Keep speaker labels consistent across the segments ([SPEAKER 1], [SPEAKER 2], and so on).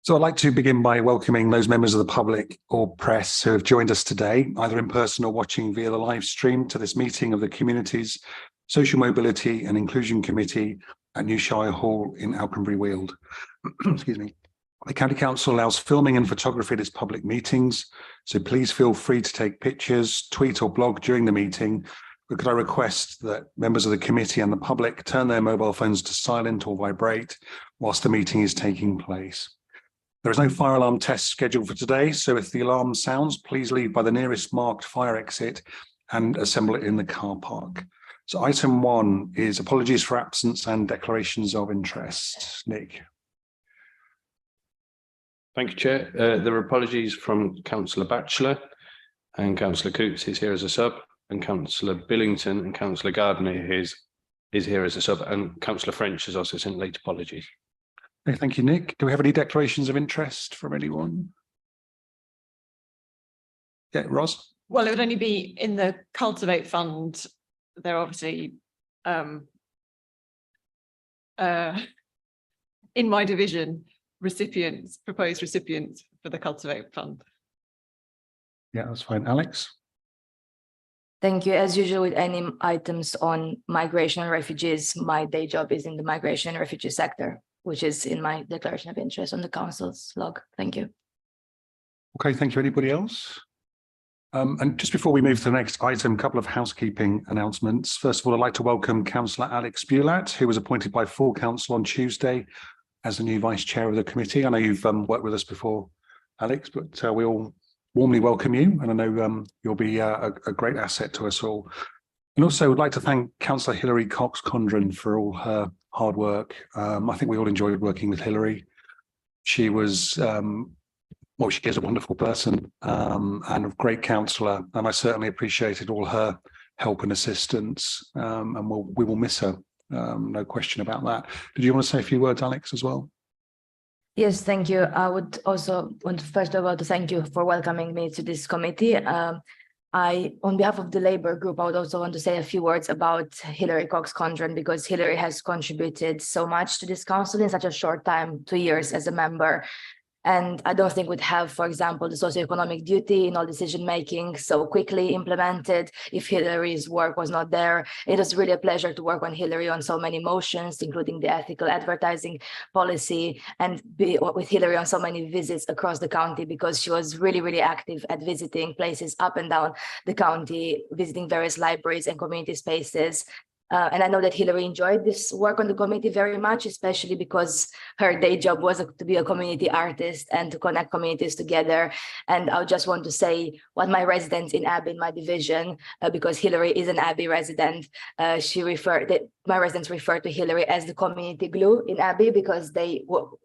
[SPEAKER 1] So I'd like to begin by welcoming those members of the public or press who have joined us today, either in person or watching via the live stream, to this meeting of the Communities, Social Mobility and Inclusion Committee at New Shire Hall in Alconbury Weald. Excuse me. The County Council allows filming and photography at its public meetings, so please feel free to take pictures, tweet or blog during the meeting. But could I request that members of the committee and the public turn their mobile phones to silent or vibrate whilst the meeting is taking place. There is no fire alarm test scheduled for today, so if the alarm sounds, please leave by the nearest marked fire exit and assemble it in the car park. So item 1 is apologies for absence and declarations of interest. Nick.
[SPEAKER 2] Thank you, Chair. There are apologies from Councillor Batchelor and Councillor Coates is here as a sub, and Councillor Billington and Councillor Gardner is here as a sub, and Councillor French has also sent late apologies.
[SPEAKER 1] Okay, thank you, Nick. Do we have any declarations of interest from anyone? Yeah, Ros?
[SPEAKER 3] Well, it would only be in the Cultivate Fund. They're obviously in my division, proposed recipients for the Cultivate Fund.
[SPEAKER 1] Yeah, that's fine. Alex?
[SPEAKER 4] Thank you. As usual with any items on migration and refugees, my day job is in the migration and refugee sector, which is in my declaration of interest on the council's log. Thank you.
[SPEAKER 1] Okay, thank you. Anybody else? And just before we move to the next item, a couple of housekeeping announcements. First of all, I'd like to welcome Councillor Alex Bulat, who was appointed by full council on Tuesday as the new vice chair of the committee. I know you've worked with us before, Alex, but we all warmly welcome you, and I know you'll be a great asset to us all. And also would like to thank Councillor Hilary Cox-Condren for all her hard work. I think we all enjoyed working with Hilary. She was, well, she is a wonderful person and a great councillor, and I certainly appreciated all her help and assistance, and we will miss her, no question about that. Did you want to say a few words, Alex, as well?
[SPEAKER 4] Yes, thank you. I would also want to first of all to thank you for welcoming me to this committee. On behalf of the Labour group, I would also want to say a few words about Hilary Cox-Condren, because Hilary has contributed so much to this council in such a short time, 2 years as a member. And I don't think we'd have, for example, the socioeconomic duty in all decision-making so quickly implemented if Hilary's work was not there. It was really a pleasure to work on Hilary on so many motions, including the ethical advertising policy, and be with Hilary on so many visits across the county, because she was really, really active at visiting places up and down the county, visiting various libraries and community spaces. And I know that Hilary enjoyed this work on the committee very much, especially because her day job was to be a community artist and to connect communities together. And I just want to say what my residents in Abbey, in my division, because Hilary is an Abbey resident, my residents refer to Hilary as the community glue in Abbey, because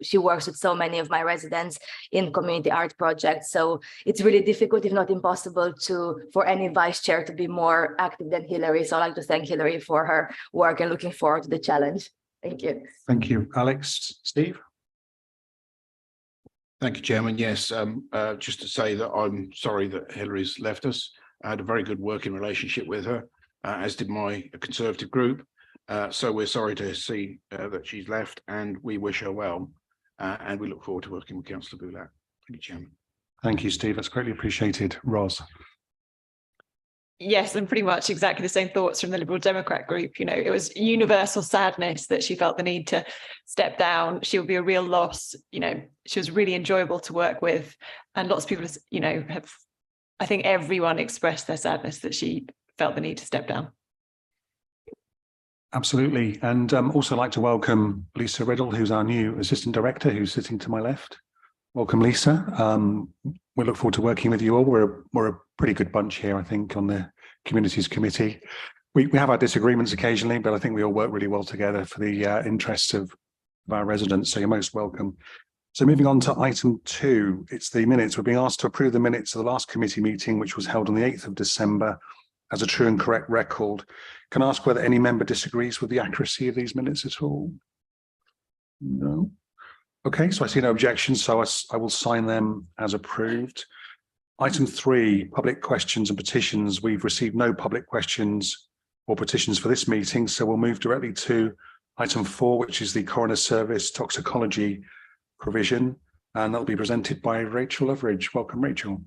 [SPEAKER 4] she works with so many of my residents in community art projects. So it's really difficult, if not impossible, for any vice chair to be more active than Hilary. So I'd like to thank Hilary for her work and looking forward to the challenge. Thank you.
[SPEAKER 1] Thank you. Alex, Steve?
[SPEAKER 5] Thank you, Chairman. Yes, just to say that I'm sorry that Hilary's left us. I had a very good working relationship with her, as did my Conservative group. So we're sorry to see that she's left, and we wish her well. And we look forward to working with Councillor Bulat. Thank you, Chairman.
[SPEAKER 1] Thank you, Steve. That's greatly appreciated. Ros?
[SPEAKER 3] Yes, and pretty much exactly the same thoughts from the Liberal Democrat group. You know, it was universal sadness that she felt the need to step down. She will be a real loss. You know, she was really enjoyable to work with, and lots of people, you know, I think everyone expressed their sadness that she felt the need to step down.
[SPEAKER 1] Absolutely. And also like to welcome Lisa Riddle, who's our new Assistant Director, who's sitting to my left. Welcome, Lisa. We look forward to working with you all. We're a pretty good bunch here, I think, on the Communities Committee. We have our disagreements occasionally, but I think we all work really well together for the interests of our residents. So you're most welcome. So moving on to item 2, it's the minutes. We're being asked to approve the minutes of the last committee meeting, which was held on the 8th of December, as a true and correct record. Can I ask whether any member disagrees with the accuracy of these minutes at all? No. Okay, so I see no objections, so I will sign them as approved. Item 3, public questions and petitions. We've received no public questions or petitions for this meeting, so we'll move directly to Item 4, which is the coroner service toxicology provision, and that'll be presented by Rachel Loveridge. Welcome, Rachel.
[SPEAKER 6] Good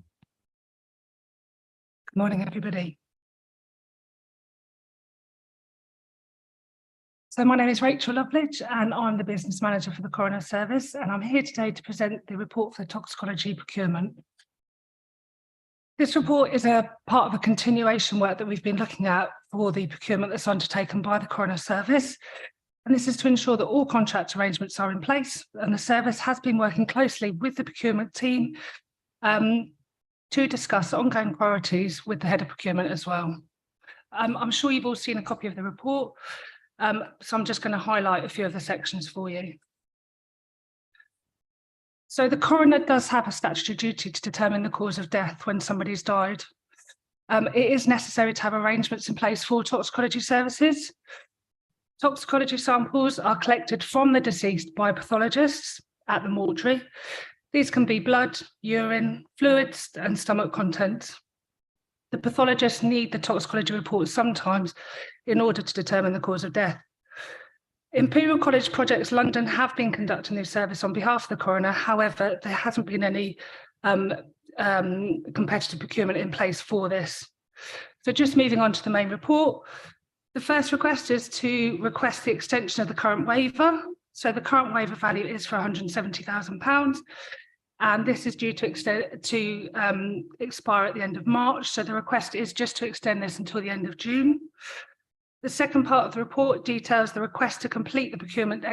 [SPEAKER 6] morning, everybody. So my name is Rachel Loveridge and I'm the business manager for the coroner service, and I'm here today to present the report for the toxicology procurement. This report is a part of a continuation work that we've been looking at for the procurement that's undertaken by the coroner service. And this is to ensure that all contract arrangements are in place, and the service has been working closely with the procurement team to discuss ongoing priorities with the head of procurement as well. I'm sure you've all seen a copy of the report, so I'm just going to highlight a few of the sections for you. So the coroner does have a statutory duty to determine the cause of death when somebody's died. It is necessary to have arrangements in place for toxicology services. Toxicology samples are collected from the deceased by pathologists at the mortuary. These can be blood, urine, fluids, and stomach contents. The pathologists need the toxicology report sometimes in order to determine the cause of death. Imperial College Projects London have been conducting this service on behalf of the coroner. However, there hasn't been any competitive procurement in place for this. So just moving on to the main report. The first request is to request the extension of the current waiver. So the current waiver value is for £170,000. And this is due to expire at the end of March. So the request is just to extend this until the end of June. The second part of the report details the request to complete the procurement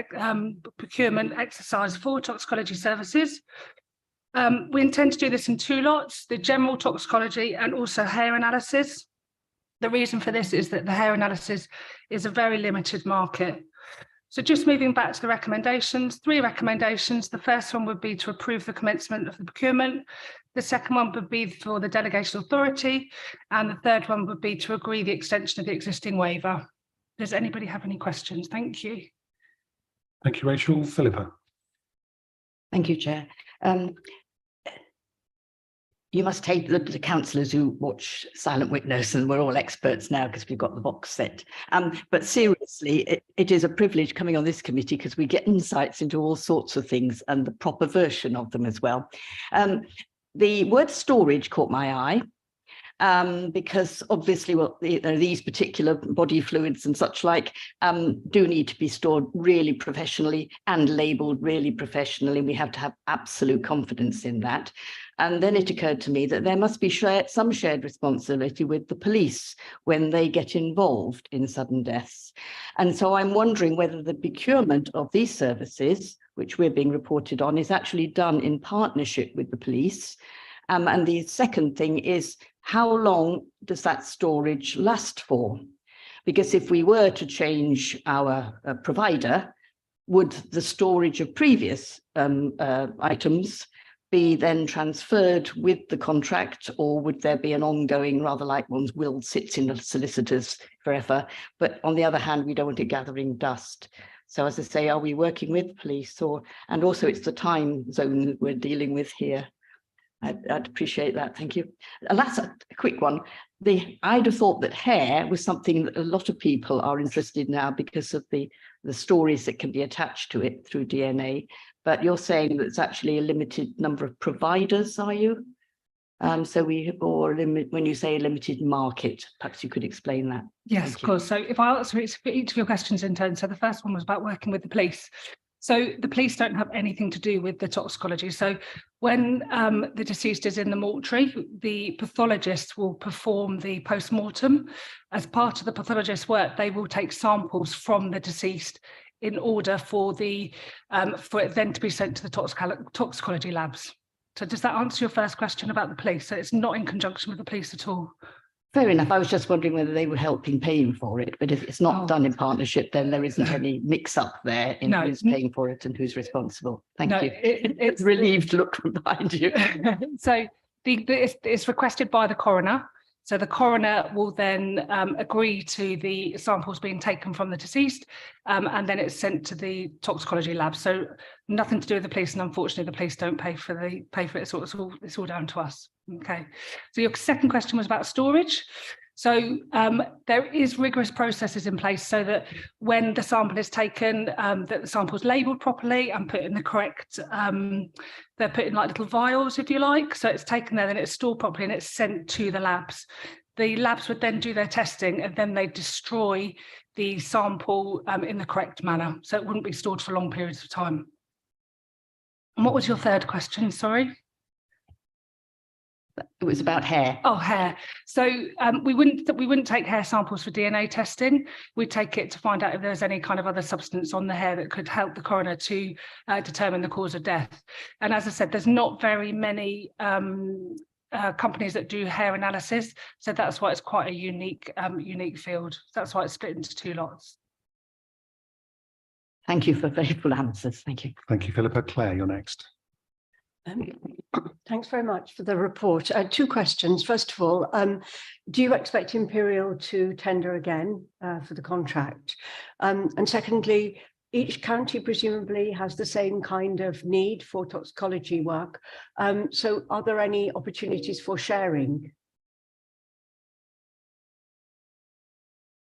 [SPEAKER 6] exercise for toxicology services. We intend to do this in 2 lots, the general toxicology and also hair analysis. The reason for this is that the hair analysis is a very limited market. So just moving back to the recommendations, 3 recommendations. The first one would be to approve the commencement of the procurement. The second one would be for the delegation authority. And the third one would be to agree the extension of the existing waiver. Does anybody have any questions? Thank you.
[SPEAKER 1] Thank you, Rachel. Philippa.
[SPEAKER 7] Thank you, Chair. You must take the councillors who watch Silent Witness, and we're all experts now because we've got the box set. But seriously, it is a privilege coming on this committee because we get insights into all sorts of things and the proper version of them as well. The word storage caught my eye because obviously, well, these particular body fluids and such like do need to be stored really professionally and labelled really professionally. We have to have absolute confidence in that. And then it occurred to me that there must be some shared responsibility with the police when they get involved in sudden deaths. And so I'm wondering whether the procurement of these services, which we're being reported on, is actually done in partnership with the police. And the second thing is, how long does that storage last for? Because if we were to change our provider, would the storage of previous items be then transferred with the contract, or would there be an ongoing, rather like one's will sits in the solicitors forever? But on the other hand, we don't want it gathering dust. So as I say, are we working with police, and also it's the time zone that we're dealing with here? I'd appreciate that. Thank you. And that's a quick one. I'd have thought that hair was something that a lot of people are interested in now because of the stories that can be attached to it through DNA. But you're saying that it's actually a limited number of providers, are you? When you say a limited market, perhaps you could explain that.
[SPEAKER 6] Yes, of course. So if I answer each of your questions in turn. So the first one was about working with the police. So the police don't have anything to do with the toxicology. So when the deceased is in the mortuary, the pathologist will perform the post-mortem. As part of the pathologist's work, they will take samples from the deceased in order for it then to be sent to the toxicology labs. So does that answer your first question about the police? So it's not in conjunction with the police at all.
[SPEAKER 7] Fair enough. I was just wondering whether they were helping paying for it, but if it's not done in partnership, then there isn't any mix up there in who's paying for it and who's responsible. Thank you. It's a relieved look from behind you.
[SPEAKER 6] So it's requested by the coroner. So the coroner will then agree to the samples being taken from the deceased, and then it's sent to the toxicology lab. So nothing to do with the police, and unfortunately, the police don't pay for it. So it's all down to us. Okay. So your second question was about storage. So there is rigorous processes in place so that when the sample is taken, that the sample is labelled properly and put in the correct, they're put in like little vials, if you like. So it's taken there, then it's stored properly and it's sent to the labs. The labs would then do their testing and then they destroy the sample in the correct manner. So it wouldn't be stored for long periods of time. And what was your third question? Sorry.
[SPEAKER 7] It was about hair.
[SPEAKER 6] Oh, hair. So we wouldn't take hair samples for DNA testing. We'd take it to find out if there's any kind of other substance on the hair that could help the coroner to determine the cause of death. And as I said, there's not very many companies that do hair analysis, so that's why it's quite a unique field. That's why it's split into 2 lots.
[SPEAKER 7] Thank you for very full answers. Thank you.
[SPEAKER 1] Thank you, Philippa. Claire, you're next.
[SPEAKER 8] Thanks very much for the report. 2 questions. First of all, do you expect Imperial to tender again for the contract? And secondly, each county presumably has the same kind of need for toxicology work. So are there any opportunities for sharing?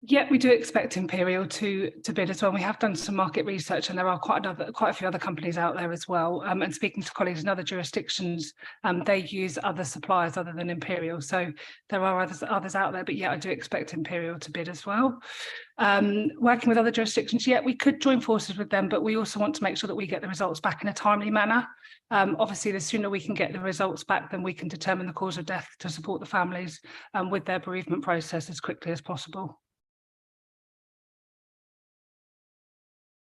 [SPEAKER 6] Yeah, we do expect Imperial to bid as well. We have done some market research and there are quite a few other companies out there as well. And speaking to colleagues in other jurisdictions, they use other suppliers other than Imperial. So there are others out there, but yeah, I do expect Imperial to bid as well. Working with other jurisdictions, yeah, we could join forces with them, but we also want to make sure that we get the results back in a timely manner. Obviously, the sooner we can get the results back, then we can determine the cause of death to support the families with their bereavement process as quickly as possible.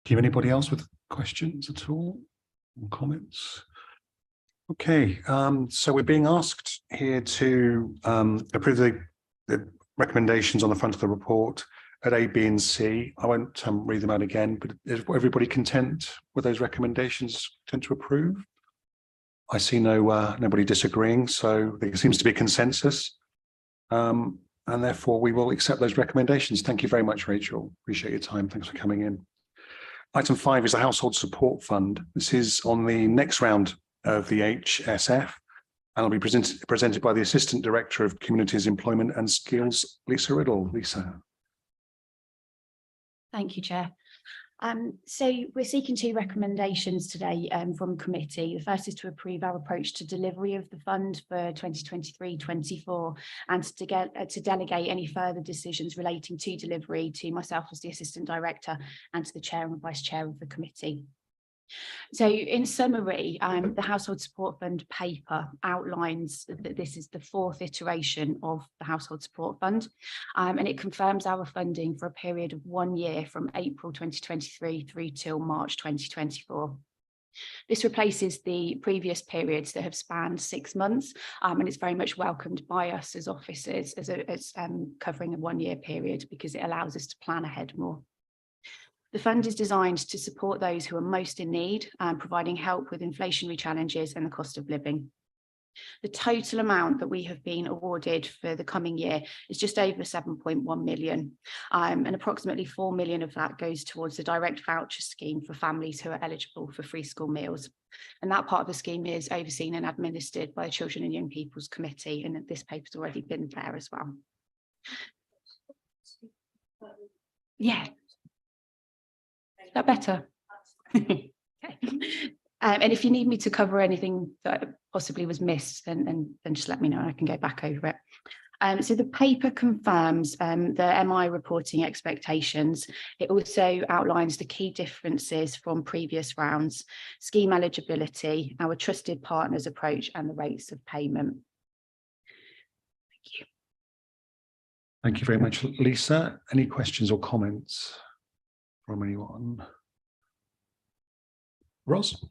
[SPEAKER 1] Do you have anybody else with questions at all or comments? Okay, so we're being asked here to approve the recommendations on the front of the report at A, B and C. I won't read them out again, but is everybody content with those recommendations, content to approve? I see nobody disagreeing, so there seems to be consensus. And therefore we will accept those recommendations. Thank you very much, Rachel. Appreciate your time. Thanks for coming in. Item 5 is the Household Support Fund. This is on the next round of the HSF and will be presented by the Assistant Director of Communities, Employment and Skills, Lisa Riddle. Lisa.
[SPEAKER 9] Thank you, Chair. So we're seeking 2 recommendations today from committee. The first is to approve our approach to delivery of the fund for 2023-24 and to delegate any further decisions relating to delivery to myself as the Assistant Director and to the Chair and Vice Chair of the committee. So in summary, the Household Support Fund paper outlines that this is the 4th iteration of the Household Support Fund, and it confirms our funding for a period of 1 year from April 2023 through till March 2024. This replaces the previous periods that have spanned 6 months, and it's very much welcomed by us as officers as covering a 1 year period because it allows us to plan ahead more. The fund is designed to support those who are most in need, providing help with inflationary challenges and the cost of living. The total amount that we have been awarded for the coming year is just over 7.1 million, and approximately 4 million of that goes towards the direct voucher scheme for families who are eligible for free school meals. And that part of the scheme is overseen and administered by the Children and Young People's Committee, and this paper's already been there as well. Yeah. Is that better? Okay. And if you need me to cover anything that possibly was missed, then just let me know and I can go back over it. So the paper confirms the MI reporting expectations. It also outlines the key differences from previous rounds, scheme eligibility, our trusted partners approach and the rates of payment. Thank you.
[SPEAKER 1] Thank you very much, Lisa. Any questions or comments from anyone? Ros?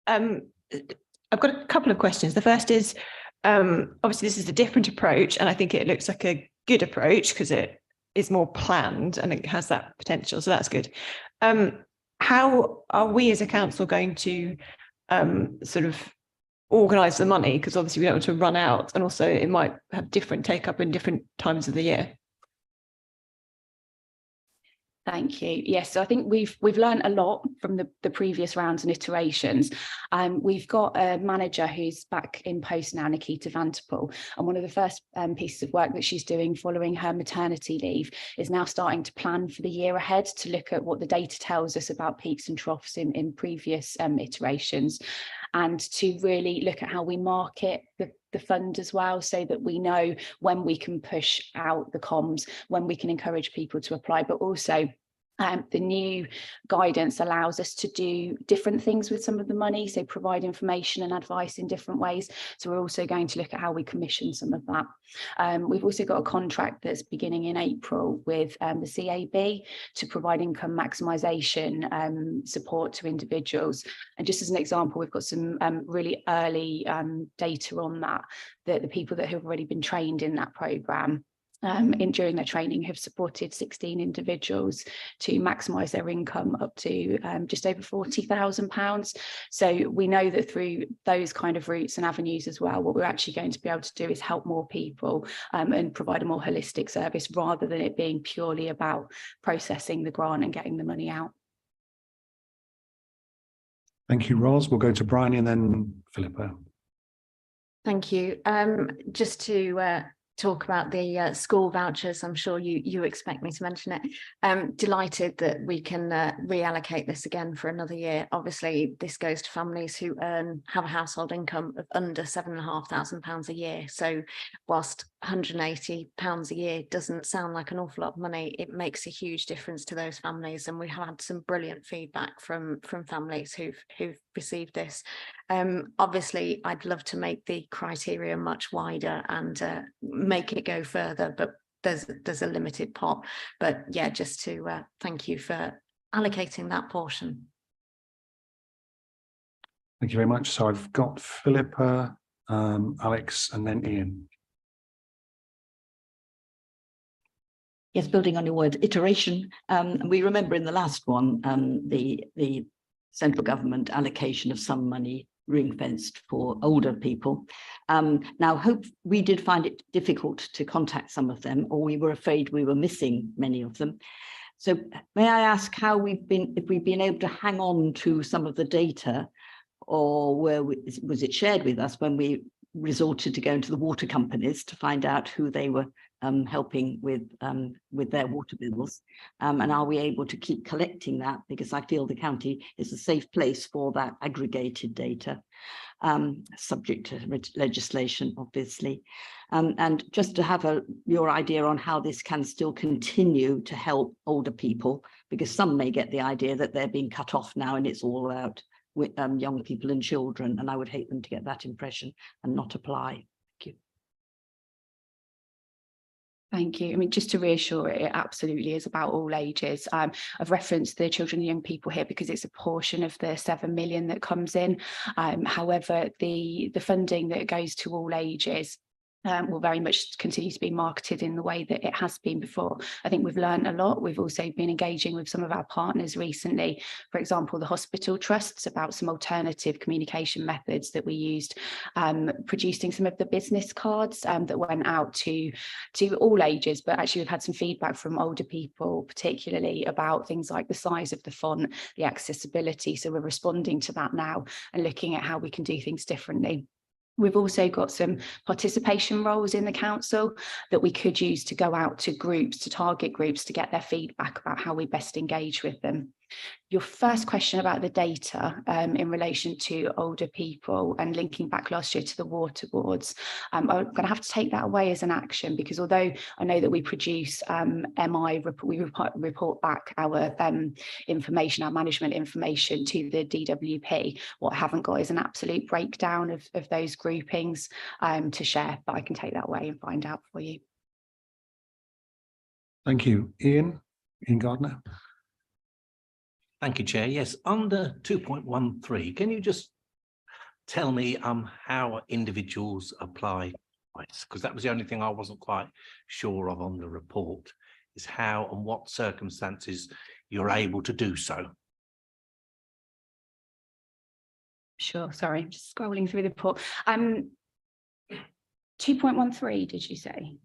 [SPEAKER 3] I've got a couple of questions. The first is, obviously this is a different approach and I think it looks like a good approach because it is more planned and it has that potential, so that's good. How are we as a council going to sort of organise the money? Because obviously we don't want to run out, and also it might have different take up in different times of the year.
[SPEAKER 9] Thank you. Yes, so I think we've learned a lot from the previous rounds and iterations. We've got a manager who's back in post now, Nikita Vanterpool, and one of the first pieces of work that she's doing following her maternity leave is now starting to plan for the year ahead, to look at what the data tells us about peaks and troughs in previous iterations, and to really look at how we market the fund as well, so that we know when we can push out the comms, when we can encourage people to apply, but also the new guidance allows us to do different things with some of the money, so provide information and advice in different ways. So we're also going to look at how we commission some of that. We've also got a contract that's beginning in April with the CAB to provide income maximisation support to individuals. And just as an example, we've got some really early data on that the people that have already been trained in that programme during their training have supported 16 individuals to maximise their income up to just over £40,000. So we know that through those kind of routes and avenues as well, what we're actually going to be able to do is help more people and provide a more holistic service, rather than it being purely about processing the grant and getting the money out.
[SPEAKER 1] Thank you, Ros. We'll go to Bryony and then Philippa.
[SPEAKER 10] Thank you. Just to talk about the school vouchers, I'm sure you expect me to mention it. Delighted that we can reallocate this again for another year. Obviously, this goes to families who have a household income of under £7,500 a year. So whilst £180 a year doesn't sound like an awful lot of money, it makes a huge difference to those families. And we have had some brilliant feedback from families who've received this. Obviously, I'd love to make the criteria much wider and make it go further, but there's a limited pot. But yeah, just to thank you for allocating that portion.
[SPEAKER 1] Thank you very much. So I've got Philippa, Alex, and then Ian.
[SPEAKER 7] Yes, building on your word, iteration. We remember in the last one, the central government allocation of some money ring-fenced for older people. Now, we did find it difficult to contact some of them, or we were afraid we were missing many of them. So may I ask how if we've been able to hang on to some of the data, or was it shared with us when we resorted to going to the water companies to find out who they were helping with their water bills, and are we able to keep collecting that, because I feel the county is a safe place for that aggregated data, subject to legislation, obviously, and just to have your idea on how this can still continue to help older people, because some may get the idea that they're being cut off now and it's all about with young people and children, and I would hate them to get that impression and not apply. Thank you.
[SPEAKER 9] Thank you. I mean, just to reassure, it absolutely is about all ages. I've referenced the children and young people here because it's a portion of the 7 million that comes in. However, the funding that goes to all ages will very much continue to be marketed in the way that it has been before. I think we've learned a lot. We've also been engaging with some of our partners recently, for example, the hospital trusts, about some alternative communication methods that we used, producing some of the business cards that went out to all ages, but actually we've had some feedback from older people, particularly about things like the size of the font, the accessibility. So we're responding to that now and looking at how we can do things differently. We've also got some participation roles in the council that we could use to go out to groups, to target groups, to get their feedback about how we best engage with them. Your first question about the data in relation to older people and linking back last year to the water boards, I'm going to have to take that away as an action, because although I know that we produce we report back our information, our management information to the DWP, what I haven't got is an absolute breakdown of those groupings to share, but I can take that away and find out for you.
[SPEAKER 1] Thank you. Ian Gardner.
[SPEAKER 11] Thank you, Chair. Yes, under 2.13, can you just tell me how individuals apply? Because that was the only thing I wasn't quite sure of on the report, is how and what circumstances you're able to do so.
[SPEAKER 9] Sure, sorry, I'm just scrolling through the report. 2.13, did you say?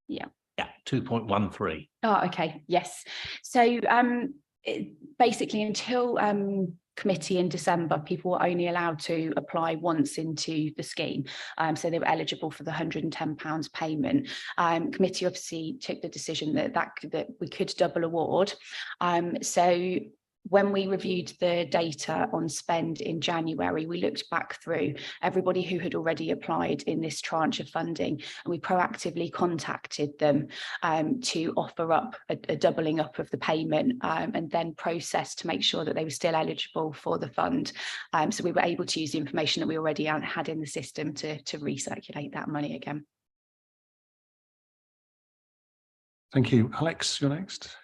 [SPEAKER 9] Yeah.
[SPEAKER 11] Yeah, 2.13.
[SPEAKER 9] Oh, okay, yes. So basically until committee in December, people were only allowed to apply once into the scheme. So they were eligible for the £110 payment. Committee obviously took the decision that we could double award. So when we reviewed the data on spend in January, we looked back through everybody who had already applied in this tranche of funding, and we proactively contacted them to offer up a doubling up of the payment and then process to make sure that they were still eligible for the fund. So we were able to use the information that we already had in the system to recirculate that money again.
[SPEAKER 1] Thank you. Alex, you're next.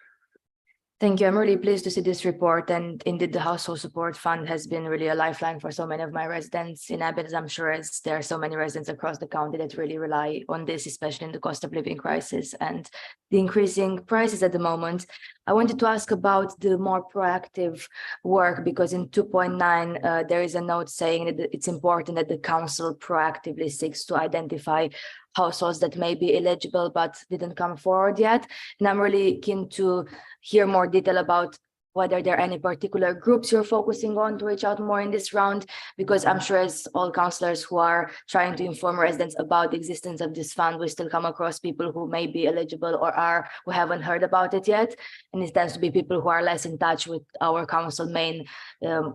[SPEAKER 4] Thank you. I'm really pleased to see this report, and indeed the Household Support Fund has been really a lifeline for so many of my residents in Abbots. I'm sure as there are so many residents across the county that really rely on this, especially in the cost of living crisis and the increasing prices at the moment. I wanted to ask about the more proactive work, because in 2.9 there is a note saying that it's important that the council proactively seeks to identify households that may be eligible but didn't come forward yet. And I'm really keen to hear more detail about whether there are any particular groups you're focusing on to reach out more in this round, because I'm sure as all councillors who are trying to inform residents about the existence of this fund, we still come across people who may be eligible or who haven't heard about it yet. And it tends to be people who are less in touch with our council main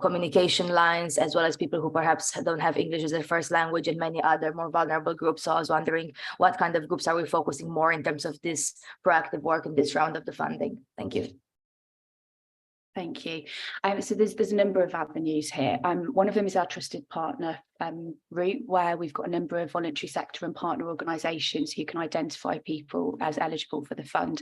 [SPEAKER 4] communication lines, as well as people who perhaps don't have English as their first language, and many other more vulnerable groups. So I was wondering what kind of groups are we focusing more in terms of this proactive work in this round of the funding? Thank you.
[SPEAKER 9] Thank you. So there's a number of avenues here. One of them is our trusted partner route, where we've got a number of voluntary sector and partner organisations who can identify people as eligible for the fund.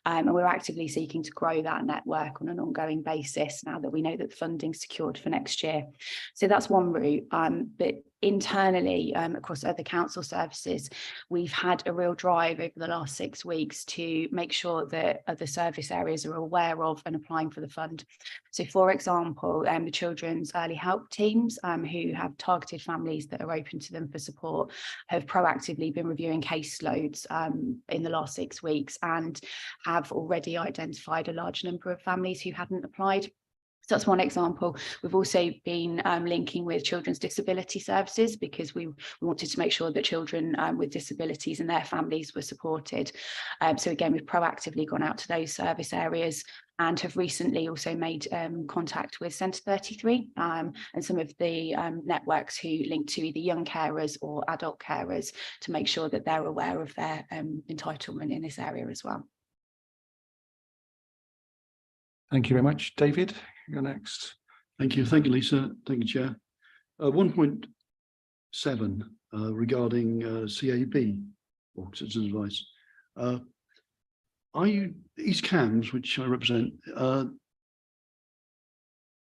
[SPEAKER 9] And we're actively seeking to grow that network on an ongoing basis now that we know that the funding's secured for next year. So that's one route. But internally, across other council services, we've had a real drive over the last 6 weeks to make sure that other service areas are aware of and applying for the fund. So, for example, the children's early help teams who have targeted families that are open to them for support have proactively been reviewing caseloads in the last 6 weeks and have already identified a large number of families who hadn't applied. So that's one example. We've also been linking with children's disability services, because we wanted to make sure that children with disabilities and their families were supported. So again, we've proactively gone out to those service areas and have recently also made contact with Centre 33 and some of the networks who link to either young carers or adult carers to make sure that they're aware of their entitlement in this area as well.
[SPEAKER 1] Thank you very much. David, you're next.
[SPEAKER 12] Thank you, Lisa. Thank you, Chair. 1.7 regarding CAB, or Citizens Advice. Are you, East Cambs, which I represent,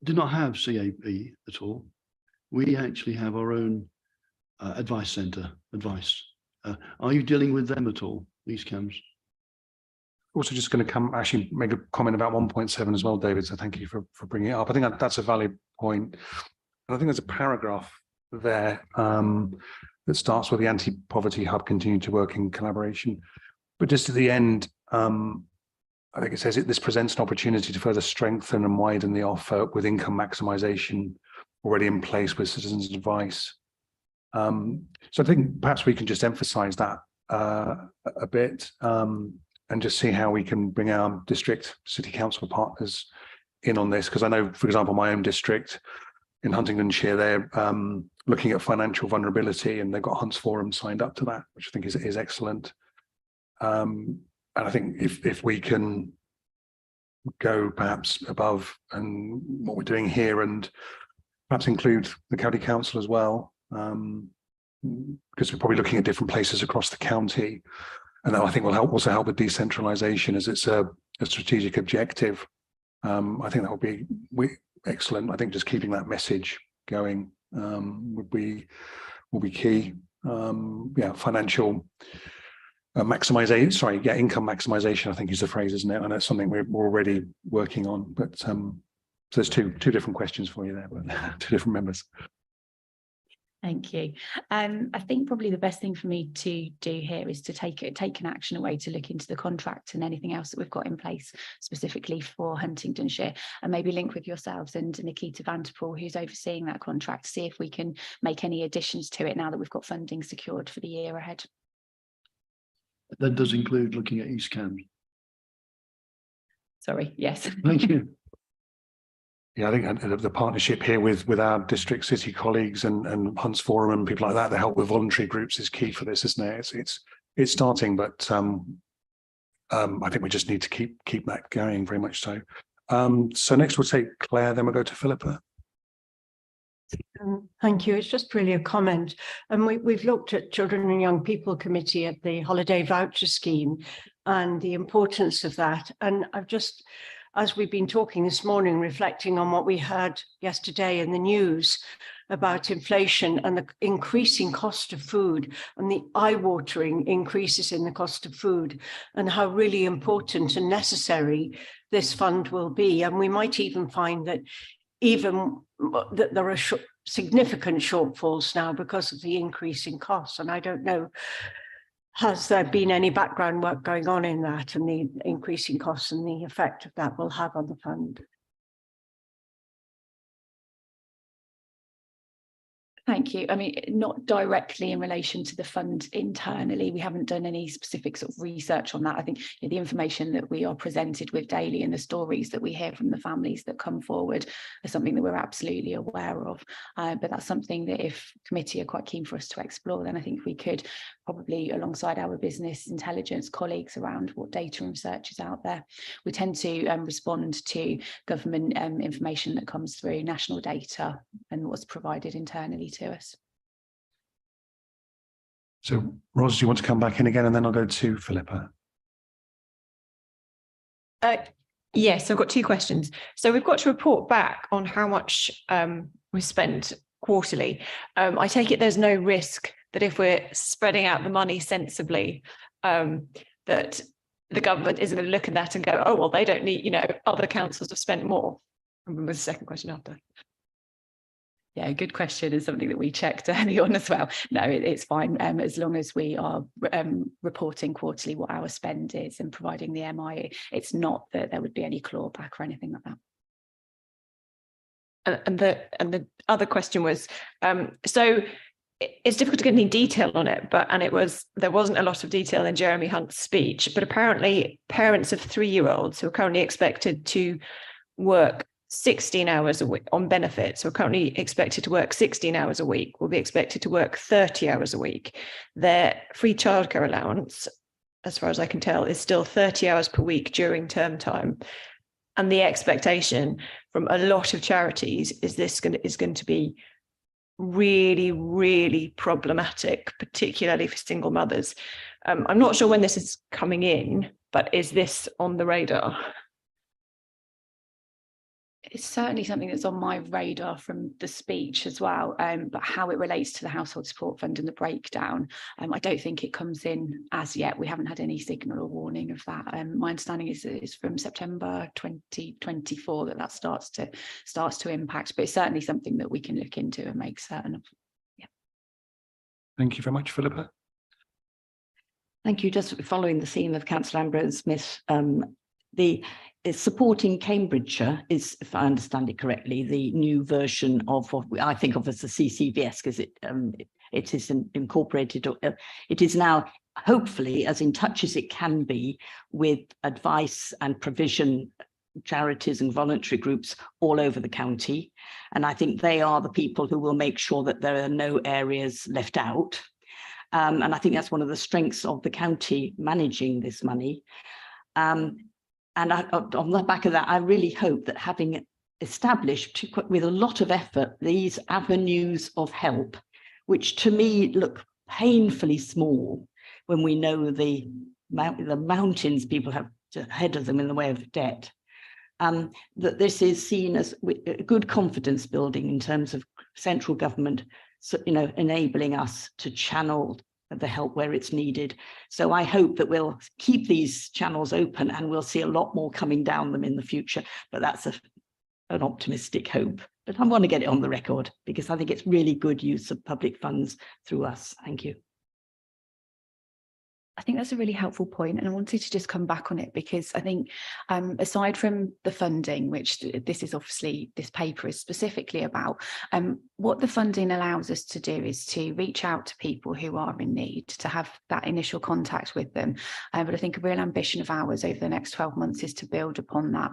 [SPEAKER 12] do not have CAB at all. We actually have our own advice centre, advice. Are you dealing with them at all, East Cambs?
[SPEAKER 1] Also just going to actually make a comment about 1.7 as well, David, so thank you for bringing it up. I think that's a valid point. And I think there's a paragraph there that starts with the Anti-Poverty Hub continuing to work in collaboration. But just at the end, I think it says this presents an opportunity to further strengthen and widen the offer with income maximisation already in place with Citizens Advice. So I think perhaps we can just emphasise that a bit. And just see how we can bring our district city council partners in on this. Because I know, for example, my own district in Huntingdonshire, they're looking at financial vulnerability, and they've got Hunts Forum signed up to that, which I think is excellent. And I think if we can go perhaps above and what we're doing here, and perhaps include the county council as well, because we're probably looking at different places across the county. And that I think will also help with decentralisation, as it's a strategic objective. I think that would be excellent. I think just keeping that message going will be key. Financial maximisation. Income maximisation, I think is the phrase, isn't it? And that's something we're already working on. But so there's two different questions for you there, but two different members.
[SPEAKER 9] Thank you. I think probably the best thing for me to do here is to take an action away to look into the contract and anything else that we've got in place specifically for Huntingdonshire, and maybe link with yourselves and Nikita Vanderpool, who's overseeing that contract, to see if we can make any additions to it now that we've got funding secured for the year ahead.
[SPEAKER 12] That does include looking at East Cambs.
[SPEAKER 9] Sorry, yes.
[SPEAKER 12] Thank you.
[SPEAKER 1] Yeah, I think the partnership here with our district city colleagues and Hunts Forum and people like that, the help with voluntary groups is key for this, isn't it? It's starting, but I think we just need to keep that going, very much so. So next we'll take Claire, then we'll go to Philippa.
[SPEAKER 8] Thank you. It's just really a comment. And we've looked at Children and Young People Committee at the holiday voucher scheme and the importance of that. And I've just, as we've been talking this morning, reflecting on what we heard yesterday in the news about inflation and the increasing cost of food and the eye-watering increases in the cost of food, and how really important and necessary this fund will be. And we might even find that there are significant shortfalls now because of the increase in costs. And I don't know, has there been any background work going on in that and the increasing costs and the effect of that will have on the fund?
[SPEAKER 9] Thank you. I mean, not directly in relation to the fund internally. We haven't done any specific sort of research on that. I think the information that we are presented with daily and the stories that we hear from the families that come forward are something that we're absolutely aware of. But that's something that if committee are quite keen for us to explore, then I think we could probably, alongside our business intelligence colleagues around what data and research is out there. We tend to respond to government information that comes through, national data and what's provided internally to us.
[SPEAKER 1] So Ros, do you want to come back in again, and then I'll go to Philippa?
[SPEAKER 3] Yes, I've got two questions. So we've got to report back on how much we spent quarterly. I take it there's no risk that if we're spreading out the money sensibly, that the government isn't going to look at that and go, oh, well, they don't need, other councils have spent more. And the second question after. Yeah, good question, is something that we checked early on as well. No, it's fine as long as we are reporting quarterly what our spend is and providing the MI. It's not that there would be any clawback or anything like that. And the other question was, so it's difficult to get any detail on it, there wasn't a lot of detail in Jeremy Hunt's speech, but apparently parents of 3-year-olds who are currently expected to work 16 hours a week on benefits, or currently expected to work 16 hours a week, will be expected to work 30 hours a week. Their free childcare allowance, as far as I can tell, is still 30 hours per week during term time. And the expectation from a lot of charities is this is going to be really, really problematic, particularly for single mothers. I'm not sure when this is coming in, but is this on the radar? It's certainly something that's on my radar from the speech as well, but how it relates to the Household Support Fund and the breakdown, I don't think it comes in as yet. We haven't had any signal or warning of that. My understanding is from September 2024 that starts to impact, but it's certainly something that we can look into and make certain of. Yeah.
[SPEAKER 1] Thank you very much, Philippa.
[SPEAKER 7] Thank you. Just following the theme of Councillor Ambrose-Smith, the supporting Cambridgeshire is, if I understand it correctly, the new version of what I think of as the CCVS, because it is incorporated. It is now hopefully as in touch as it can be with advice and provision charities and voluntary groups all over the county. And I think they are the people who will make sure that there are no areas left out. And I think that's one of the strengths of the county managing this money. And on the back of that, I really hope that having established with a lot of effort these avenues of help, which to me look painfully small when we know the mountains people have ahead of them in the way of debt, that this is seen as good confidence building in terms of central government, enabling us to channel the help where it's needed. So I hope that we'll keep these channels open and we'll see a lot more coming down them in the future, but that's an optimistic hope. But I want to get it on the record because I think it's really good use of public funds through us. Thank you.
[SPEAKER 9] I think that's a really helpful point, and I wanted to just come back on it because I think aside from the funding, which this paper is specifically about, what the funding allows us to do is to reach out to people who are in need, to have that initial contact with them. But I think a real ambition of ours over the next 12 months is to build upon that,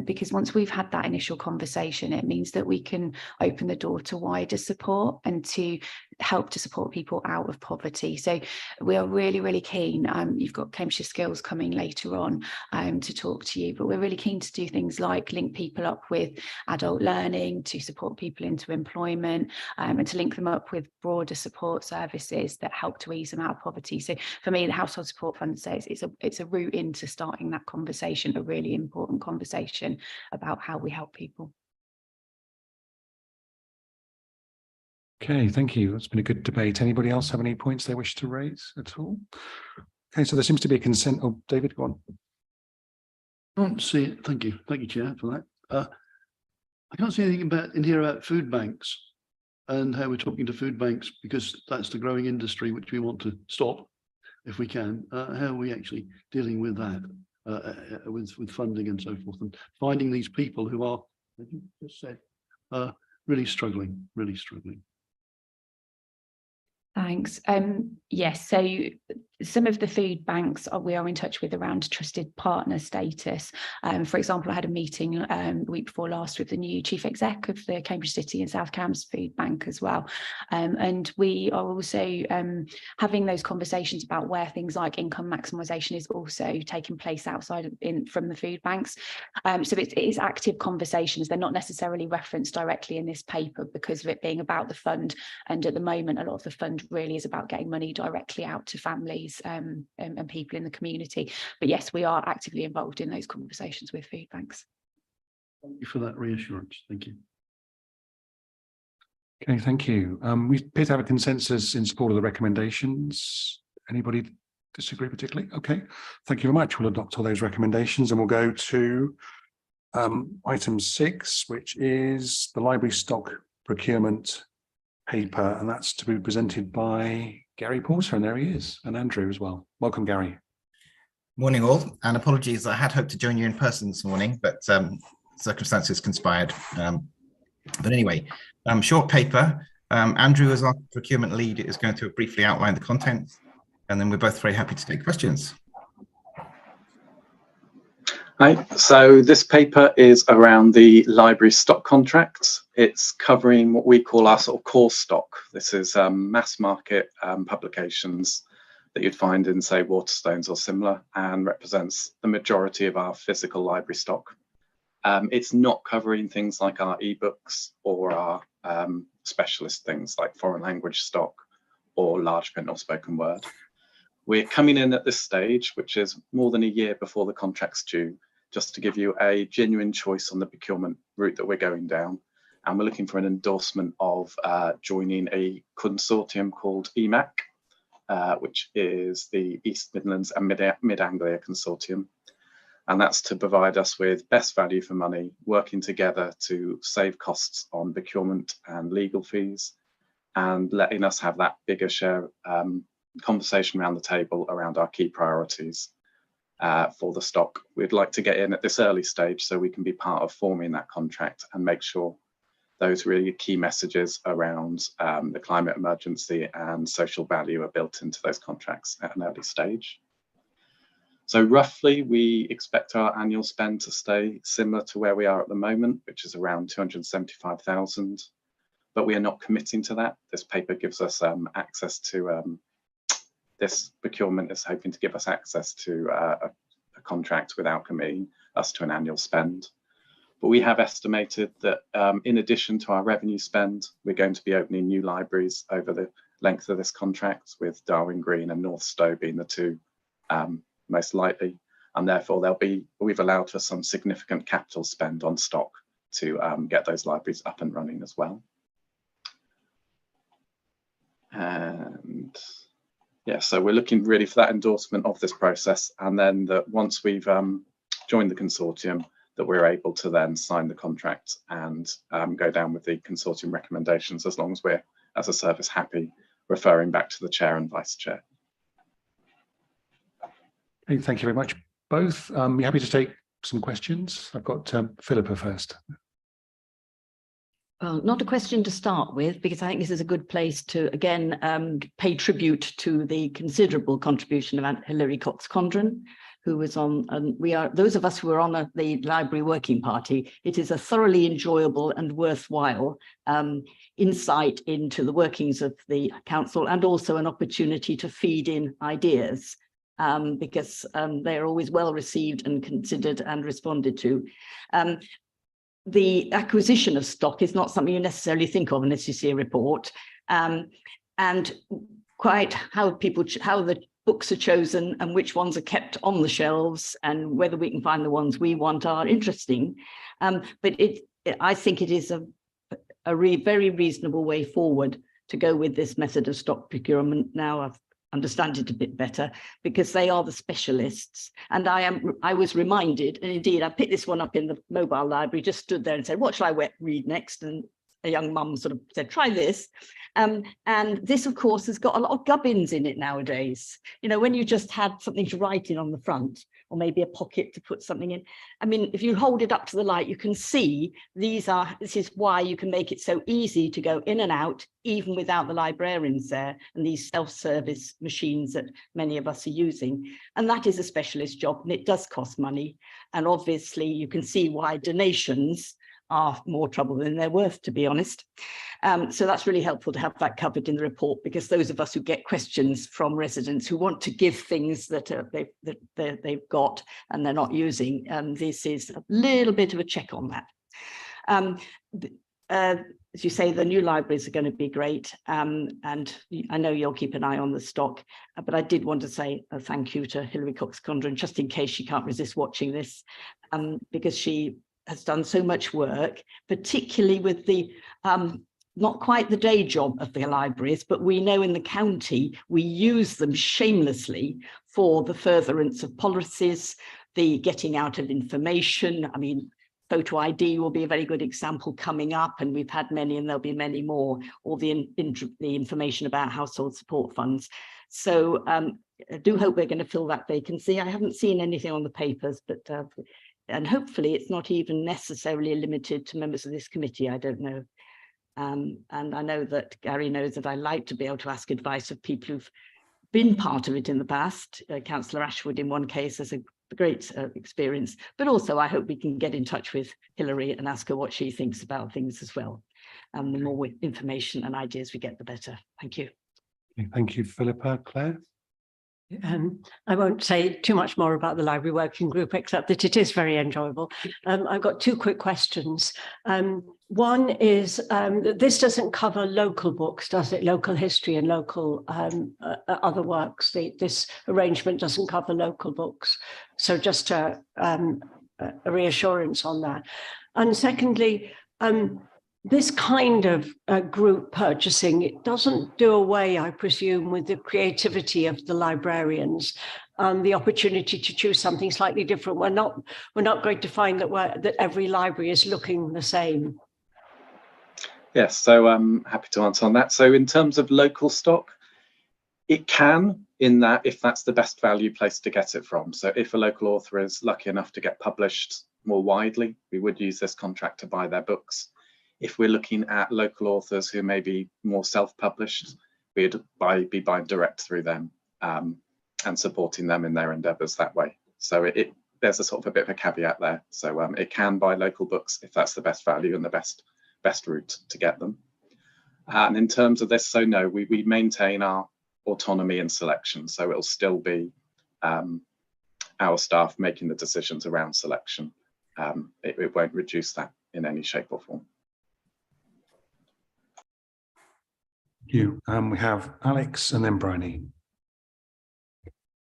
[SPEAKER 9] because once we've had that initial conversation, it means that we can open the door to wider support and to help to support people out of poverty. So we are really, really keen. You've got Cambridgeshire Skills coming later on to talk to you, but we're really keen to do things like link people up with adult learning, to support people into employment, and to link them up with broader support services that help to ease them out of poverty. So for me, the Household Support Fund says it's a route into starting that conversation, a really important conversation about how we help people.
[SPEAKER 1] Okay, thank you. It's been a good debate. Anybody else have any points they wish to raise at all? Okay, so there seems to be a consent. Oh, David, go on.
[SPEAKER 12] I can't see it. Thank you, Chair, for that. I can't see anything in here about food banks and how we're talking to food banks, because that's the growing industry which we want to stop if we can. How are we actually dealing with that, with funding and so forth, and finding these people who are, as you just said, really struggling.
[SPEAKER 9] Thanks. Yes, so some of the food banks we are in touch with around trusted partner status. For example, I had a meeting the week before last with the new chief exec of the Cambridge City and South Cambs Food Bank as well. And we are also having those conversations about where things like income maximisation is also taking place outside from the food banks. So it is active conversations. They're not necessarily referenced directly in this paper because of it being about the fund. And at the moment, a lot of the fund really is about getting money directly out to families and people in the community. But yes, we are actively involved in those conversations with food banks.
[SPEAKER 12] Thank you for that reassurance. Thank you.
[SPEAKER 1] Okay, thank you. We appear to have a consensus in support of the recommendations. Anybody disagree particularly? Okay, thank you very much. We'll adopt all those recommendations and we'll go to item 6, which is the library stock procurement paper, and that's to be presented by Gary Porter, and there he is, and Andrew as well. Welcome, Gary.
[SPEAKER 13] Morning all, and apologies, I had hoped to join you in person this morning, but circumstances conspired. But anyway, short paper. Andrew, as our procurement lead, is going to briefly outline the content, and then we're both very happy to take questions.
[SPEAKER 14] Hi, so this paper is around the library stock contracts. It's covering what we call our sort of core stock. This is mass market publications that you'd find in, say, Waterstones or similar, and represents the majority of our physical library stock. It's not covering things like our ebooks or our specialist things like foreign language stock or large print or spoken word. We're coming in at this stage, which is more than a year before the contract's due, just to give you a genuine choice on the procurement route that we're going down. And we're looking for an endorsement of joining a consortium called EMAC, which is the East Midlands and Mid Anglia Consortium. And that's to provide us with best value for money, working together to save costs on procurement and legal fees, and letting us have that bigger share conversation around the table around our key priorities for the stock. We'd like to get in at this early stage so we can be part of forming that contract and make sure those really key messages around the climate emergency and social value are built into those contracts at an early stage. So roughly, we expect our annual spend to stay similar to where we are at the moment, which is around 275,000, but we are not committing to that. This paper gives us access to, this procurement is hoping to give us access to a contract without committing us to an annual spend. But we have estimated that in addition to our revenue spend, we're going to be opening new libraries over the length of this contract, with Darwin Green and North Stowe being the two most likely, and therefore we've allowed for some significant capital spend on stock to get those libraries up and running as well. And yeah, so we're looking really for that endorsement of this process, and then that once we've joined the consortium, that we're able to then sign the contract and go down with the consortium recommendations, as long as we're, as a service, happy referring back to the chair and vice chair.
[SPEAKER 1] Okay, thank you very much, both. You happy to take some questions? I've got Philippa first.
[SPEAKER 7] Well, not a question to start with, because I think this is a good place to, again, pay tribute to the considerable contribution of Aunt Hilary Cox-Condren, who was on, and we are, those of us who are on the library working party, it is a thoroughly enjoyable and worthwhile insight into the workings of the council, and also an opportunity to feed in ideas, because they are always well received and considered and responded to. The acquisition of stock is not something you necessarily think of unless you see a report, and quite how the books are chosen and which ones are kept on the shelves and whether we can find the ones we want are interesting. But I think it is a very reasonable way forward to go with this method of stock procurement. Now I've understand it a bit better, because they are the specialists. And I was reminded, and indeed I picked this one up in the mobile library, just stood there and said, what shall I read next? And a young mum sort of said, try this. And this, of course, has got a lot of gubbins in it nowadays. You know, when you just had something to write in on the front, or maybe a pocket to put something in. I mean, if you hold it up to the light, you can see this is why you can make it so easy to go in and out, even without the librarians there, and these self-service machines that many of us are using. And that is a specialist job, and it does cost money. And obviously you can see why donations are more trouble than they're worth, to be honest. So that's really helpful to have that covered in the report, because those of us who get questions from residents who want to give things that they've got and they're not using, this is a little bit of a check on that. As you say, the new libraries are going to be great, and I know you'll keep an eye on the stock, but I did want to say a thank you to Hilary Cox-Condren, just in case she can't resist watching this, because she has done so much work, particularly with the not quite the day job of the libraries, but we know in the county we use them shamelessly for the furtherance of policies, the getting out of information. I mean, photo ID will be a very good example coming up, and we've had many, and there'll be many more, or the information about household support funds. So I do hope we're going to fill that vacancy. I haven't seen anything on the papers, but and hopefully it's not even necessarily limited to members of this committee, I don't know. And I know that Gary knows that I like to be able to ask advice of people who've been part of it in the past. Councillor Ashwood in one case has a great experience, but also I hope we can get in touch with Hilary and ask her what she thinks about things as well. And the more information and ideas we get, the better. Thank you.
[SPEAKER 1] Thank you, Philippa. Claire?
[SPEAKER 8] I won't say too much more about the library working group, except that it is very enjoyable. I've got two quick questions. One is, this doesn't cover local books, does it? Local history and local other works. This arrangement doesn't cover local books. So just a reassurance on that. And secondly, this kind of group purchasing, it doesn't do away, I presume, with the creativity of the librarians, the opportunity to choose something slightly different. We're not going to find that every library is looking the same.
[SPEAKER 14] Yes, so I'm happy to answer on that. So in terms of local stock, it can, in that if that's the best value place to get it from. So if a local author is lucky enough to get published more widely, we would use this contract to buy their books. If we're looking at local authors who may be more self-published, we'd be buying direct through them and supporting them in their endeavours that way. So there's a sort of a bit of a caveat there. So it can buy local books if that's the best value and the best route to get them. And in terms of this, so no, we maintain our autonomy and selection. So it'll still be our staff making the decisions around selection. It won't reduce that in any shape or form.
[SPEAKER 1] You. We have Alex and then Bryony.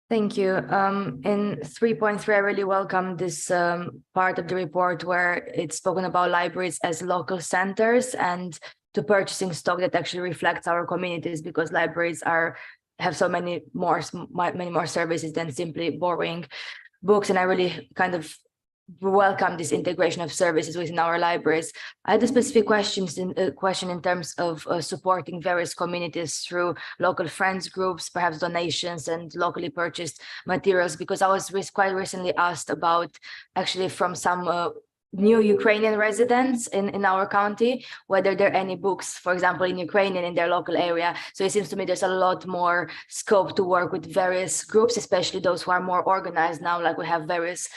[SPEAKER 4] Thank you. In 3.3, I really welcome this part of the report where it's spoken about libraries as local centers and to purchasing stock that actually reflects our communities, because libraries have so many more services than simply borrowing books. And I really kind of welcome this integration of services within our libraries. I had a specific question in terms of supporting various communities through local friends groups, perhaps donations and locally purchased materials, because I was quite recently asked about actually from some new Ukrainian residents in our county, whether there are any books, for example, in Ukrainian in their local area. So it seems to me there's a lot more scope to work with various groups, especially those who are more organized now, like we have various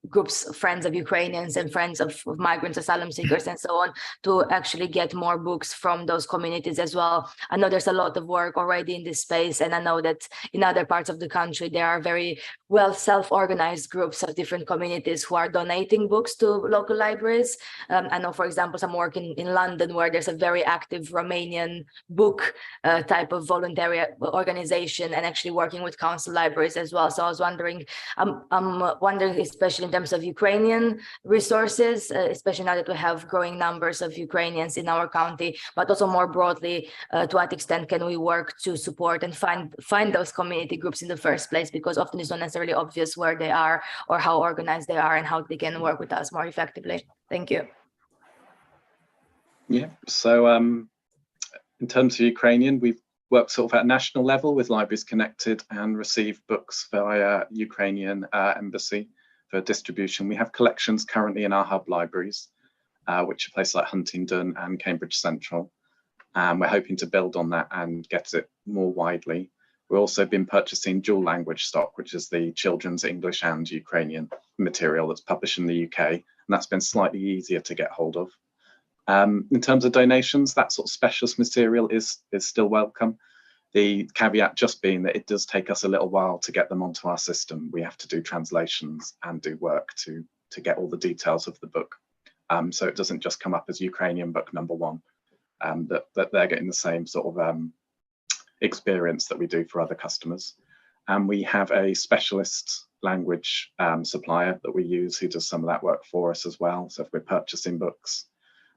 [SPEAKER 4] groups, friends of Ukrainians and friends of migrants, asylum seekers, and so on, to actually get more books from those communities as well. I know there's a lot of work already in this space, and I know that in other parts of the country, there are very well self-organized groups of different communities who are donating books to local libraries. I know, for example, some work in London where there's a very active Romanian book type of voluntary organization, and actually working with council libraries as well. So I was wondering, I'm wondering, especially in terms of Ukrainian resources, especially now that we have growing numbers of Ukrainians in our county, but also more broadly, to what extent can we work to support and find those community groups in the first place, because often it's not necessarily obvious where they are or how organized they are and how they can work with us more effectively. Thank you.
[SPEAKER 14] Yeah, so in terms of Ukrainian, we've worked sort of at a national level with Libraries Connected and received books via Ukrainian embassy for distribution. We have collections currently in our hub libraries, which are places like Huntingdon and Cambridge Central. We're hoping to build on that and get it more widely. We've also been purchasing dual language stock, which is the children's English and Ukrainian material that's published in the UK, and that's been slightly easier to get hold of. In terms of donations, that sort of specialist material is still welcome. The caveat just being that it does take us a little while to get them onto our system. We have to do translations and do work to get all the details of the book. So it doesn't just come up as Ukrainian book number 1, that they're getting the same sort of experience that we do for other customers. And we have a specialist language supplier that we use who does some of that work for us as well. So if we're purchasing books,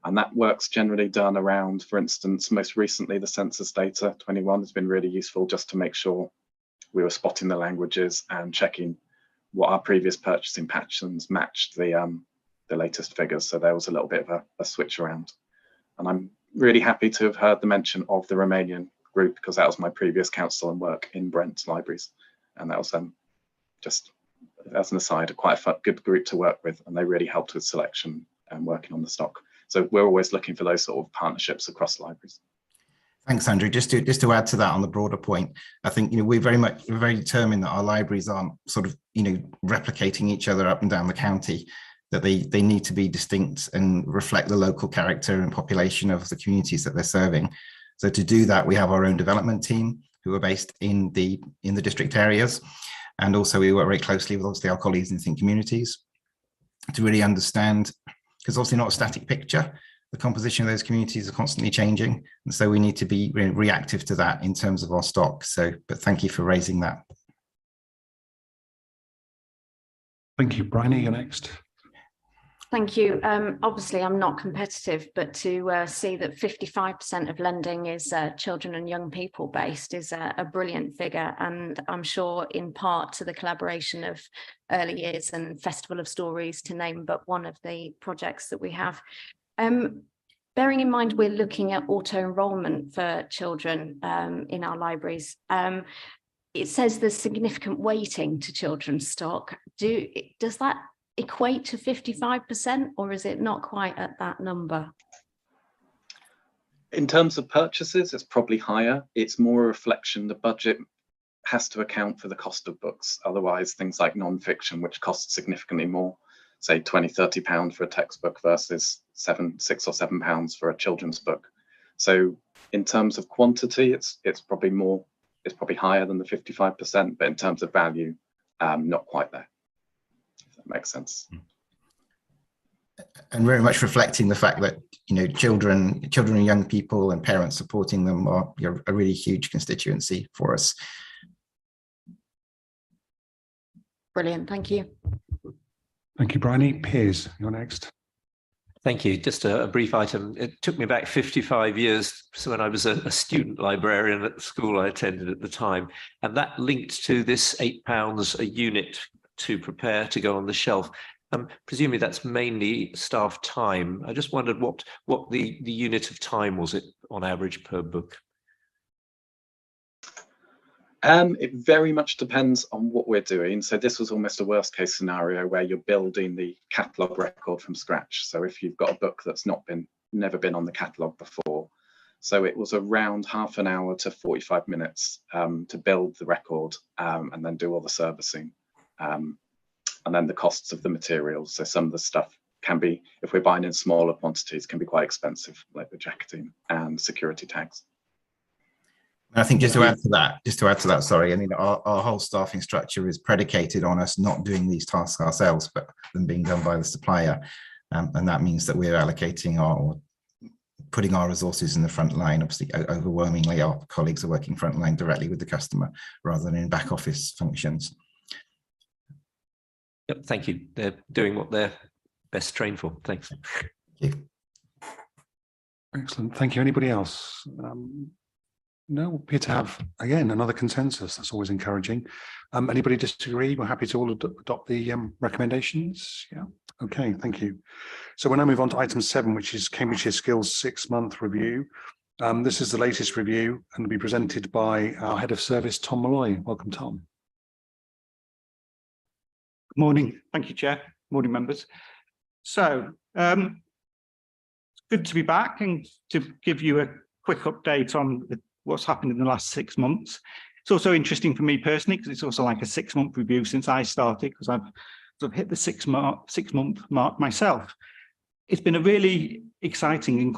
[SPEAKER 14] and that work's generally done around, for instance, most recently, the census data 21 has been really useful just to make sure we were spotting the languages and checking what our previous purchasing patterns matched the latest figures. So there was a little bit of a switch around. And I'm really happy to have heard the mention of the Romanian group, because that was my previous council and work in Brent Libraries. And that was just as an aside, quite a good group to work with, and they really helped with selection and working on the stock. So we're always looking for those sort of partnerships across libraries.
[SPEAKER 13] Thanks, Andrew. Just to add to that on the broader point, I think we're very determined that our libraries aren't sort of replicating each other up and down the county, that they need to be distinct and reflect the local character and population of the communities that they're serving. So to do that, we have our own development team who are based in the district areas, and also we work very closely with obviously our colleagues in Think Communities to really understand, because obviously not a static picture. The composition of those communities are constantly changing, and so we need to be reactive to that in terms of our stock. So, but thank you for raising that.
[SPEAKER 1] Thank you. Bryony, you're next.
[SPEAKER 10] Thank you. Obviously, I'm not competitive, but to see that 55% of lending is children and young people based is a brilliant figure. And I'm sure in part to the collaboration of Early Years and Festival of Stories, to name but one of the projects that we have. Bearing in mind we're looking at auto-enrollment for children in our libraries, it says there's significant weighting to children's stock. Does that equate to 55%, or is it not quite at that number?
[SPEAKER 14] In terms of purchases, it's probably higher. It's more a reflection. The budget has to account for the cost of books. Otherwise, things like non-fiction, which costs significantly more, say 20, 30 pounds for a textbook versus £6 or £7 for a children's book. So in terms of quantity, it's probably higher than the 55%, but in terms of value, not quite there. Makes sense.
[SPEAKER 13] And very much reflecting the fact that children and young people and parents supporting them are a really huge constituency for us.
[SPEAKER 10] Brilliant, thank you.
[SPEAKER 1] Thank you, Bryony. Piers, you're next.
[SPEAKER 15] Thank you. Just a brief item. It took me back 55 years, so when I was a student librarian at the school I attended at the time, and that linked to this £8 a unit to prepare to go on the shelf. Presumably that's mainly staff time. I just wondered what the unit of time was it on average per book?
[SPEAKER 14] It very much depends on what we're doing. So this was almost a worst case scenario where you're building the catalogue record from scratch. So if you've got a book that's never been on the catalogue before. So it was around half an hour to 45 minutes to build the record and then do all the servicing. And then the costs of the materials. So some of the stuff can be, if we're buying in smaller quantities, can be quite expensive, like the jacketing and security tags.
[SPEAKER 13] I think just to add to that, sorry, I mean, our whole staffing structure is predicated on us not doing these tasks ourselves, but them being done by the supplier. And that means that we're allocating putting our resources in the front line. Obviously, overwhelmingly, our colleagues are working front line directly with the customer rather than in back office functions.
[SPEAKER 15] Yep, thank you. They're doing what they're best trained for. Thanks.
[SPEAKER 13] Thank you.
[SPEAKER 1] Excellent. Thank you. Anybody else? No, we appear to have, again, another consensus. That's always encouraging. Anybody disagree? We're happy to all adopt the recommendations. Yeah. Okay, thank you. So we'll now move on to item 7, which is Cambridgeshire Skills 6-month review. This is the latest review and will be presented by our Head of Service, Tom Malloy. Welcome, Tom.
[SPEAKER 16] Good morning. Thank you, Chair. Morning, members. So it's good to be back and to give you a quick update on what's happened in the last 6 months. It's also interesting for me personally because it's also like a 6-month review since I started, because I've sort of hit the 6-month mark myself. It's been a really exciting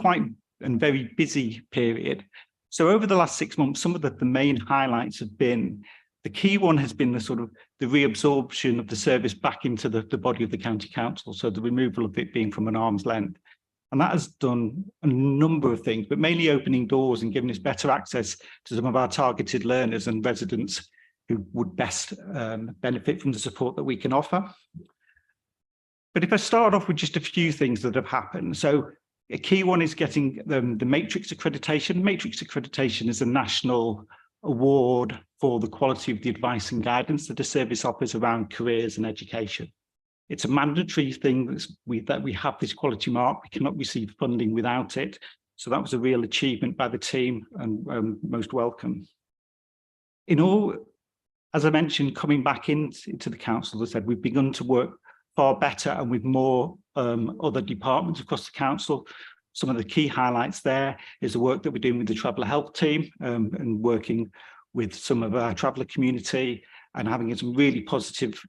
[SPEAKER 16] and very busy period. So over the last 6 months, some of the main highlights have been, the key one has been the reabsorption of the service back into the body of the county council. So the removal of it being from an arm's length. And that has done a number of things, but mainly opening doors and giving us better access to some of our targeted learners and residents who would best benefit from the support that we can offer. But if I start off with just a few things that have happened. So a key one is getting the Matrix accreditation. Matrix accreditation is a national award for the quality of the advice and guidance that the service offers around careers and education. It's a mandatory thing that we have this quality mark. We cannot receive funding without it. So that was a real achievement by the team and most welcome. In all, as I mentioned, coming back into the council, as I said, we've begun to work far better and with more other departments across the council. Some of the key highlights there is the work that we're doing with the traveller health team and working with some of our traveller community and having some really positive,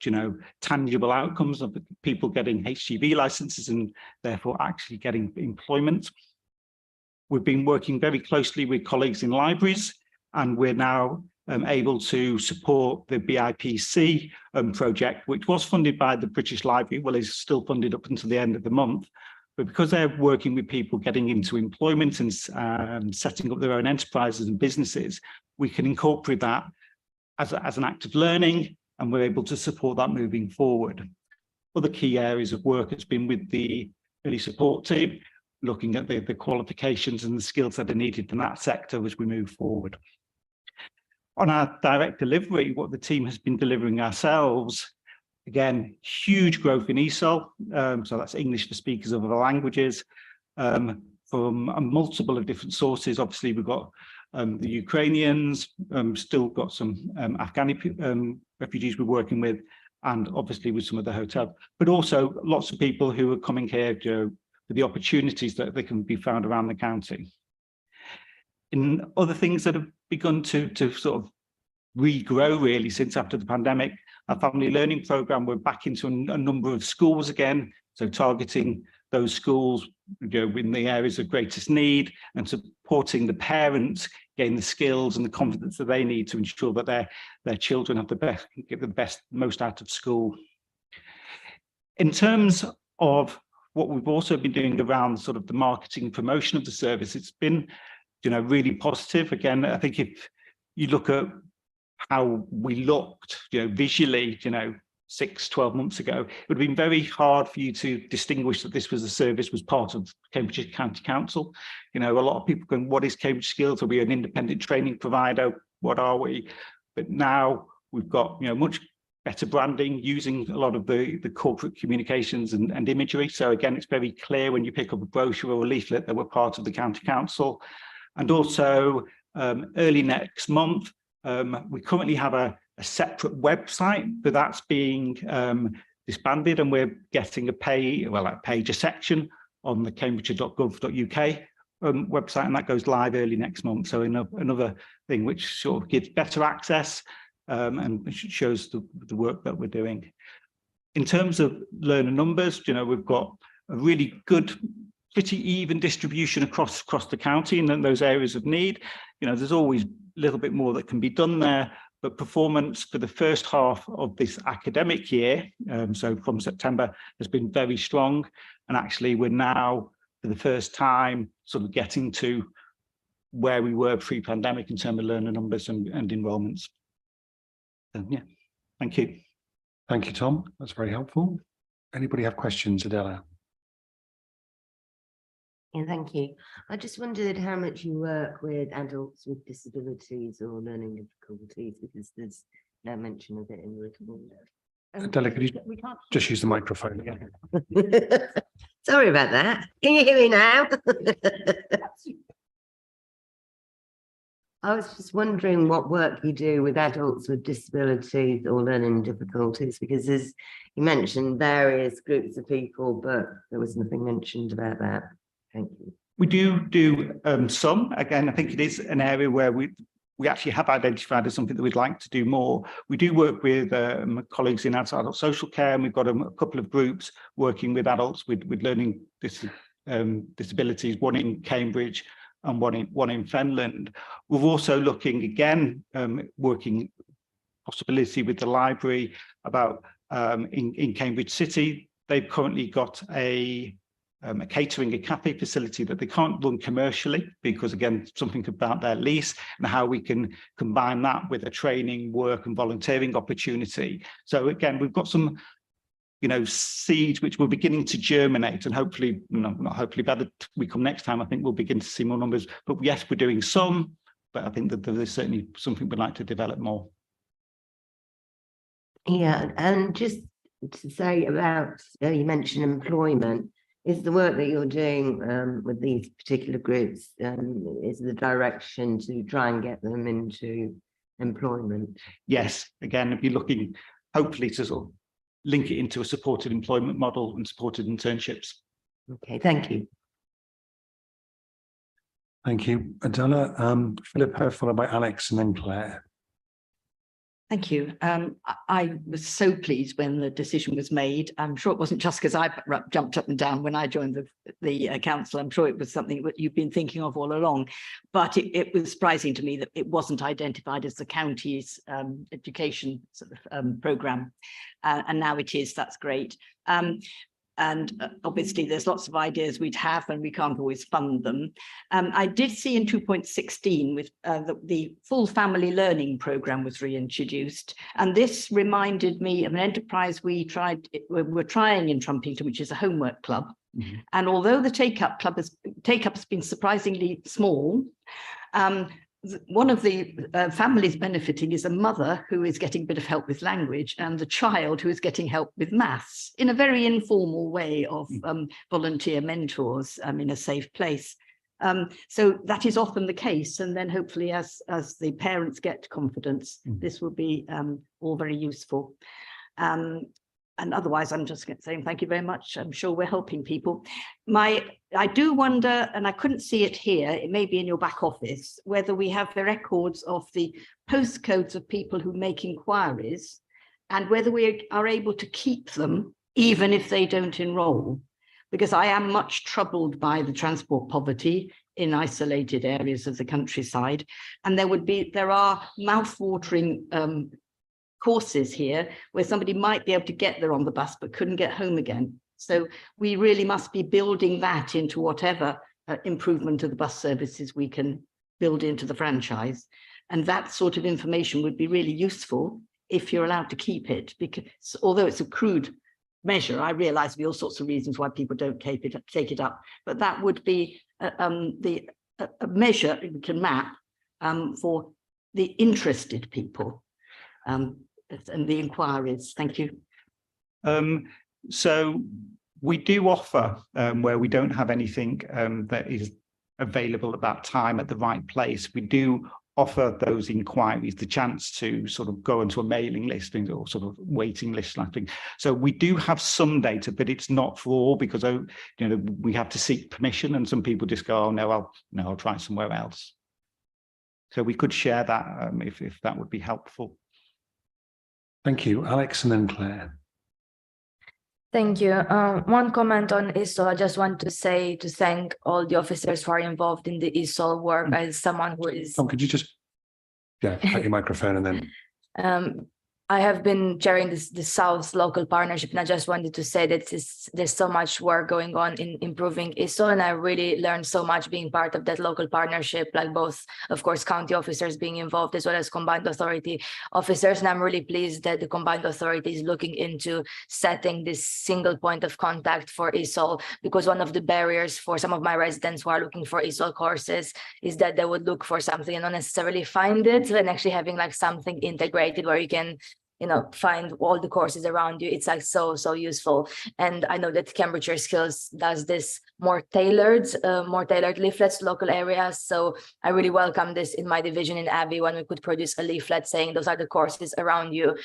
[SPEAKER 16] tangible outcomes of people getting HGV licenses and therefore actually getting employment. We've been working very closely with colleagues in libraries, and we're now able to support the BIPC project, which was funded by the British Library. Well, it's still funded up until the end of the month. But because they're working with people getting into employment and setting up their own enterprises and businesses, we can incorporate that as an act of learning, and we're able to support that moving forward. Other key areas of work has been with the early support team, looking at the qualifications and the skills that are needed in that sector as we move forward. On our direct delivery, what the team has been delivering ourselves, again, huge growth in ESOL, so that's English for speakers of other languages, from a multiple of different sources. Obviously, we've got the Ukrainians, still got some Afghani refugees we're working with, and obviously with some of the hotels, but also lots of people who are coming here for the opportunities that they can be found around the county. In other things that have begun to sort of regrow really since after the pandemic, our family learning program, we're back into a number of schools again, so targeting those schools in the areas of greatest need and supporting the parents gain the skills and the confidence that they need to ensure that their children have get the most out of school. In terms of what we've also been doing around sort of the marketing and promotion of the service, it's been really positive. Again, I think if you look at how we looked visually 6-12 months ago, it would have been very hard for you to distinguish that this was a service was part of Cambridgeshire County Council. A lot of people going, what is Cambridge Skills? Are we an independent training provider? What are we? But now we've got much better branding, using a lot of the corporate communications and imagery. So again, it's very clear when you pick up a brochure or a leaflet that we're part of the County Council. And also early next month, we currently have a separate website, but that's being disbanded, and we're getting a pager section on the cambridgeshire.gov.uk website, and that goes live early next month. So another thing which sort of gives better access and shows the work that we're doing. In terms of learner numbers, you know, we've got a really good, pretty even distribution across the county in those areas of need. You know, there's always a little bit more that can be done there, but performance for the first half of this academic year, so from September, has been very strong. And actually, we're now, for the first time, sort of getting to where we were pre-pandemic in terms of learner numbers and enrolments. Yeah, thank you.
[SPEAKER 1] Thank you, Tom. That's very helpful. Anybody have questions, Adela?
[SPEAKER 17] Yeah, thank you. I just wondered how much you work with adults with disabilities or learning difficulties, because there's no mention of it in the report.
[SPEAKER 1] Adela, could you just use the microphone again?
[SPEAKER 17] Sorry about that. Can you hear me now? I was just wondering what work you do with adults with disabilities or learning difficulties, because as you mentioned various groups of people, but there was nothing mentioned about that. Thank you.
[SPEAKER 16] We do some. Again, I think it is an area where we actually have identified as something that we'd like to do more. We do work with colleagues in adult social care, and we've got a couple of groups working with adults with learning disabilities, one in Cambridge and one in Fenland. We're also looking again, working possibility with the library about in Cambridge City. They've currently got a catering, a cafe facility that they can't run commercially because, again, something about their lease, and how we can combine that with a training, work and volunteering opportunity. So again, we've got some, you know, seeds which we're beginning to germinate, and hopefully, not hopefully, by the we come next time, I think we'll begin to see more numbers. But yes, we're doing some, but I think that there is certainly something we'd like to develop more.
[SPEAKER 17] Yeah, and just to say about, you mentioned employment. Is the work that you're doing with these particular groups, is the direction to try and get them into employment?
[SPEAKER 16] Yes, again, if you're looking, hopefully, to sort of link it into a supported employment model and supported internships.
[SPEAKER 17] Okay, thank you.
[SPEAKER 1] Thank you, Adela. Philippa, followed by Alex and then Claire.
[SPEAKER 7] Thank you. I was so pleased when the decision was made. I'm sure it wasn't just because I jumped up and down when I joined the council. I'm sure it was something that you've been thinking of all along. But it was surprising to me that it wasn't identified as the county's education sort of programme. And now it is. That's great. And obviously there's lots of ideas we'd have, and we can't always fund them. I did see in 2.16 with the full family learning programme was reintroduced, and this reminded me of an enterprise we're trying in Trumpington, which is a homework club. Mm-hmm. And although the take-up has been surprisingly small, one of the families benefiting is a mother who is getting a bit of help with language, and the child who is getting help with maths in a very informal way of volunteer mentors in a safe place. So that is often the case. And then hopefully as the parents get confidence, this will be all very useful. And otherwise, I'm just saying thank you very much. I'm sure we're helping people. I do wonder, and I couldn't see it here, it may be in your back office, whether we have the records of the postcodes of people who make inquiries, and whether we are able to keep them even if they don't enroll. Because I am much troubled by the transport poverty in isolated areas of the countryside. And there are mouth-watering courses here where somebody might be able to get there on the bus but couldn't get home again. So we really must be building that into whatever improvement of the bus services we can build into the franchise. And that sort of information would be really useful if you're allowed to keep it, because although it's a crude measure, I realize there'll be all sorts of reasons why people don't take it up, but that would be a measure we can map for the interested people. and the inquiries? Thank you.
[SPEAKER 16] So we do offer where we don't have anything that is available at that time at the right place. We do offer those inquiries the chance to sort of go into a mailing list or sort of waiting list thing. So we do have some data, but it's not for all, because we have to seek permission, and some people just go, oh no, I'll try somewhere else. So we could share that if that would be helpful.
[SPEAKER 1] Thank you, Alex, and then Claire.
[SPEAKER 4] Thank you. One comment on ESOL. I just want to say to thank all the officers who are involved in the ESOL work. As someone who is,
[SPEAKER 1] Tom, could you just cut your microphone and then.
[SPEAKER 4] I have been chairing the South local partnership, and I just wanted to say that there's so much work going on in improving ESOL, and I really learned so much being part of that local partnership, like both, of course, county officers being involved as well as combined authority officers. And I'm really pleased that the combined authority is looking into setting this single point of contact for ESOL, because one of the barriers for some of my residents who are looking for ESOL courses is that they would look for something and not necessarily find it, and actually having like something integrated where you can find all the courses around you. It's like so useful. And I know that Cambridgeshire Skills does this more tailored leaflets to local areas. So I really welcome this in my division in Abbey, when we could produce a leaflet saying those are the courses around you,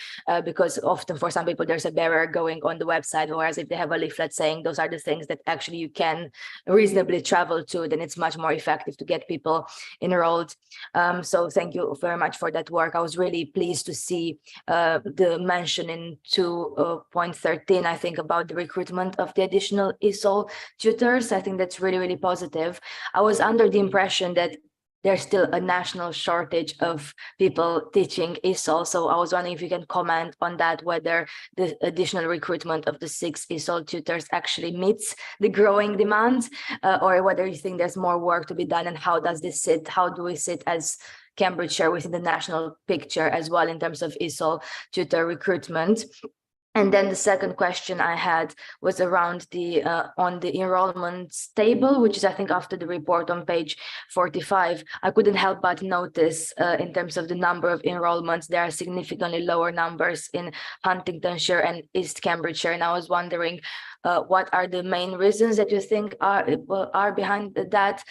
[SPEAKER 4] because often for some people there's a barrier going on the website, whereas if they have a leaflet saying those are the things that actually you can reasonably travel to, then it's much more effective to get people enrolled. So thank you very much for that work. I was really pleased to see the mention in 2.13, I think, about the recruitment of the additional ESOL tutors. I think that's really, really positive. I was under the impression that there's still a national shortage of people teaching ESOL. So I was wondering if you can comment on that, whether the additional recruitment of the 6 ESOL tutors actually meets the growing demand, or whether you think there's more work to be done, and how does this sit? How do we sit as Cambridgeshire within the national picture as well in terms of ESOL tutor recruitment? And then the second question I had was around the on the enrollment table, which is, I think, after the report on page 45. I couldn't help but notice in terms of the number of enrollments, there are significantly lower numbers in Huntingdonshire and East Cambridgeshire. And I was wondering, what are the main reasons that you think are behind that?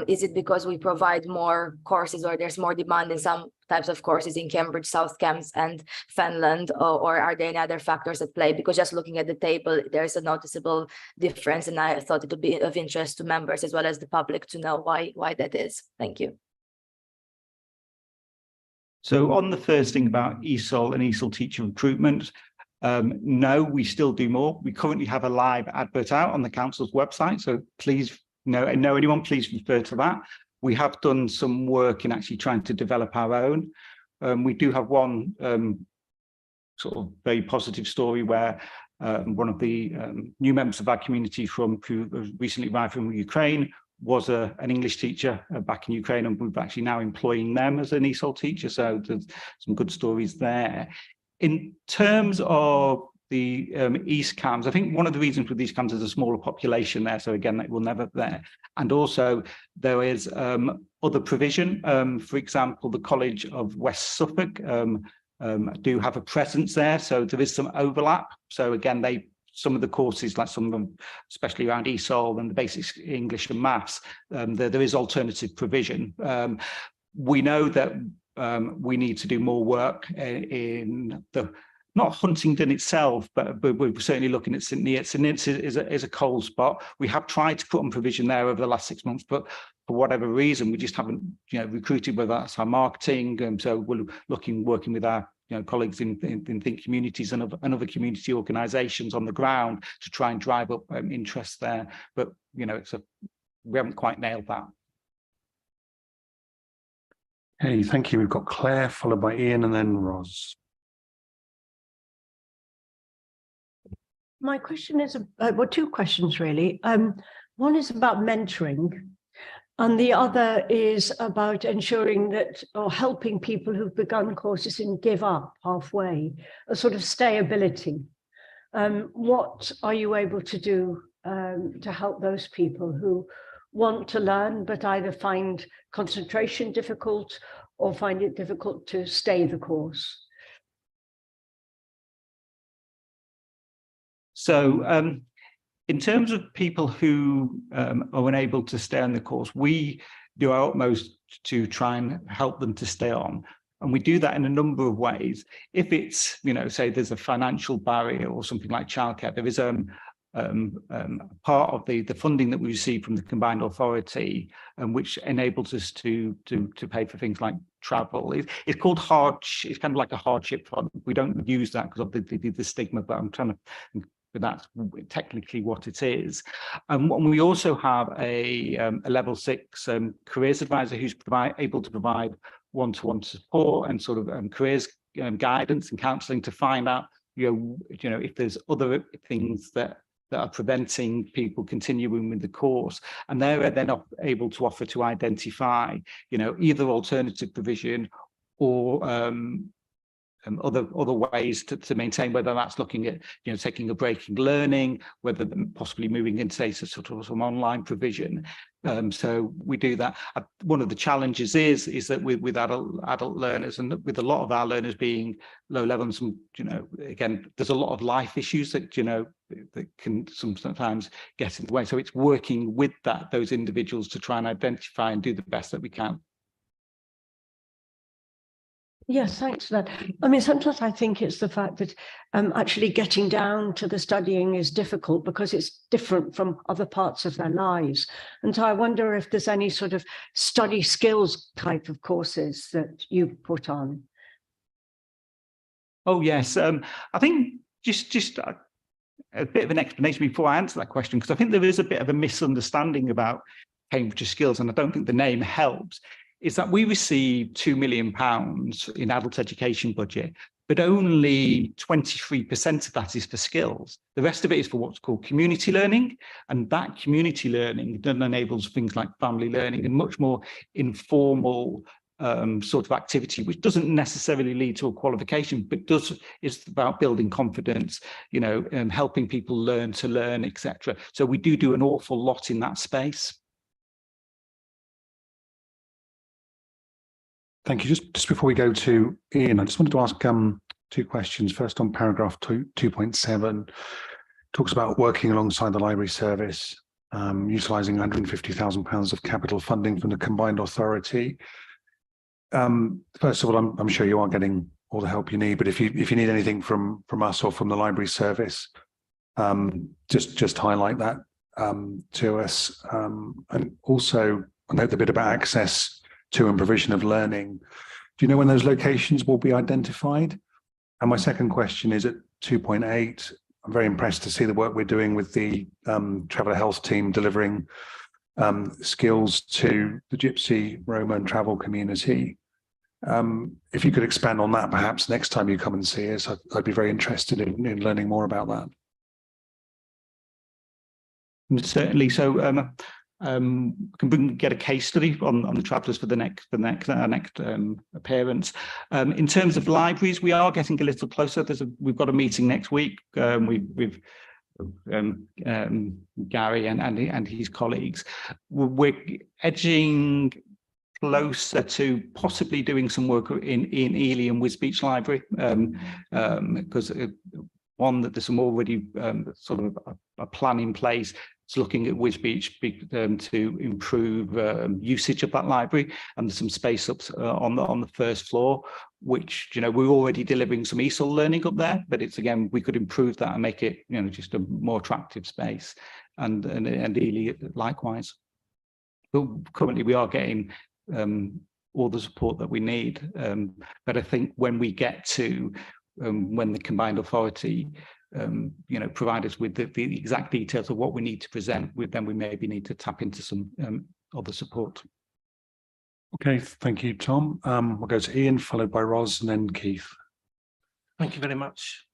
[SPEAKER 4] Is it because we provide more courses, or there's more demand in some types of courses in Cambridge, South Cambs and Fenland, or are there any other factors at play? Because just looking at the table, there's a noticeable difference, and I thought it would be of interest to members as well as the public to know why that is. Thank you.
[SPEAKER 16] So on the first thing about ESOL and ESOL teacher recruitment, no, we still do more. We currently have a live advert out on the council's website, so please know anyone, please refer to that. We have done some work in actually trying to develop our own. We do have one sort of very positive story where one of the new members of our community who recently arrived from Ukraine was an English teacher back in Ukraine, and we're actually now employing them as an ESOL teacher. So there's some good stories there. In terms of the East Cambs, I think one of the reasons with East Cambs is a smaller population there. So again, that will never there. And also there is other provision. For example, the College of West Suffolk do have a presence there. So there is some overlap. So again, some of the courses, like some of them, especially around ESOL and the basics English and maths, there is alternative provision. We know that we need to do more work in not Huntingdon itself, but we're certainly looking at St Neots. St Neots is a cold spot. We have tried to put on provision there over the last 6 months, but for whatever reason, we just haven't, recruited, whether that's our marketing. And so we're working with our colleagues in Think Communities and other community organisations on the ground to try and drive up interest there. But we haven't quite nailed that.
[SPEAKER 1] Hey, thank you. We've got Claire, followed by Ian, and then Ros.
[SPEAKER 8] My question is, well, 2 questions really. One is about mentoring, and the other is about ensuring that, or helping people who've begun courses and give up halfway, a sort of stayability. What are you able to do to help those people who want to learn but either find concentration difficult or find it difficult to stay the course?
[SPEAKER 16] So in terms of people who are unable to stay on the course, we do our utmost to try and help them to stay on. And we do that in a number of ways. If it's, say there's a financial barrier or something like childcare, there is part of the funding that we receive from the combined authority, which enables us to pay for things like travel. It's called it's kind of like a hardship fund. We don't use that because of the stigma, but I'm trying to. But that's technically what it is. And we also have a level 6 careers advisor who's able to provide one-to-one support and sort of careers guidance and counselling to find out, if there's other things that are preventing people continuing with the course. And they're then able to offer to identify, either alternative provision or other ways to maintain, whether that's looking at taking a break in learning, whether possibly moving into say sort of some online provision. So we do that. One of the challenges is that with adult learners, and with a lot of our learners being low level, and some again there's a lot of life issues that that can sometimes get in the way. So it's working with those individuals to try and identify and do the best that we can.
[SPEAKER 8] Yes, thanks for that. I mean, sometimes I think it's the fact that actually getting down to the studying is difficult because it's different from other parts of their lives. And so I wonder if there's any sort of study skills type of courses that you put on.
[SPEAKER 16] Oh, yes. I think just a bit of an explanation before I answer that question, because I think there is a bit of a misunderstanding about Cambridge Skills, and I don't think the name helps. Is that we receive £2 million in adult education budget, but only 23% of that is for skills. The rest of it is for what's called community learning. And that community learning then enables things like family learning and much more informal sort of activity, which doesn't necessarily lead to a qualification, but is about building confidence, helping people learn to learn, etc. So we do an awful lot in that space.
[SPEAKER 1] Thank you. Just before we go to Ian, I just wanted to ask two questions. First, on paragraph 2.7, talks about working alongside the library service, utilising £150,000 of capital funding from the combined authority. First of all, I'm sure you are getting all the help you need, but if you need anything from us or from the library service, just highlight that to us. And also, I note the bit about access to and provision of learning. Do you know when those locations will be identified? And my second question is at 2.8. I'm very impressed to see the work we're doing with the Traveller Health team delivering skills to the Gypsy, Roma and travel community. If you could expand on that, perhaps next time you come and see us, I'd be very interested in learning more about that.
[SPEAKER 16] Certainly. So can get a case study on the travellers for the next appearance. In terms of libraries, we are getting a little closer. We've got a meeting next week with Gary and his colleagues. We're edging closer to possibly doing some work in Ely and Wisbech Library, because one, that there's some already sort of a plan in place. It's looking at Wisbech to improve usage of that library, and there's some space up on the first floor, which we're already delivering some ESOL learning up there, but it's again we could improve that and make it just a more attractive space, and Ely likewise. But currently we are getting all the support that we need, but I think when we get to when the combined authority provide us with the exact details of what we need to present with, then we maybe need to tap into some other support.
[SPEAKER 1] Okay, thank you, Tom. We'll go to Ian, followed by Ros, and then Keith.
[SPEAKER 11] Thank you very much,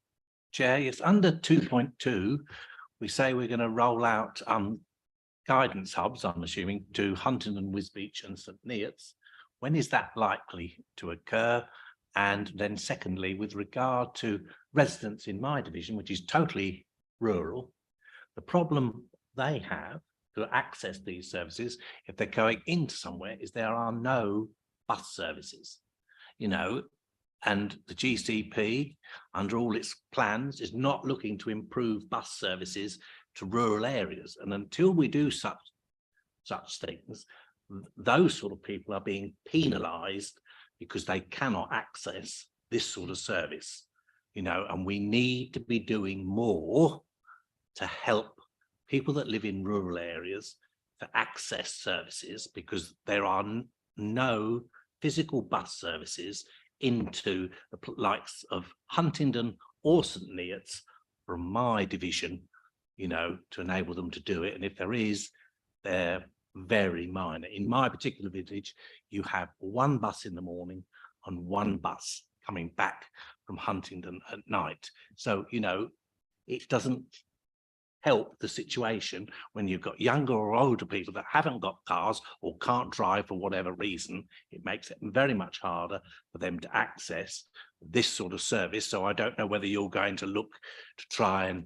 [SPEAKER 11] Chair. Yes, under 2.2, we say we're going to roll out guidance hubs, I'm assuming, to Huntingdon, Wisbech and St Neots. When is that likely to occur? And then secondly, with regard to residents in my division, which is totally rural, the problem they have to access these services, if they're going into somewhere, is there are no bus services. And the GCP, under all its plans, is not looking to improve bus services to rural areas. And until we do such things, those sort of people are being penalised because they cannot access this sort of service, you know, and we need to be doing more to help people that live in rural areas to access services, because there are no physical bus services into the likes of Huntingdon or St Neots from my division, you know, to enable them to do it. And if there is, they're very minor. In my particular village, you have one bus in the morning and one bus coming back from Huntingdon at night. So, you know, it doesn't help the situation when you've got younger or older people that haven't got cars or can't drive for whatever reason. It makes it very much harder for them to access this sort of service. So I don't know whether you're going to look to try and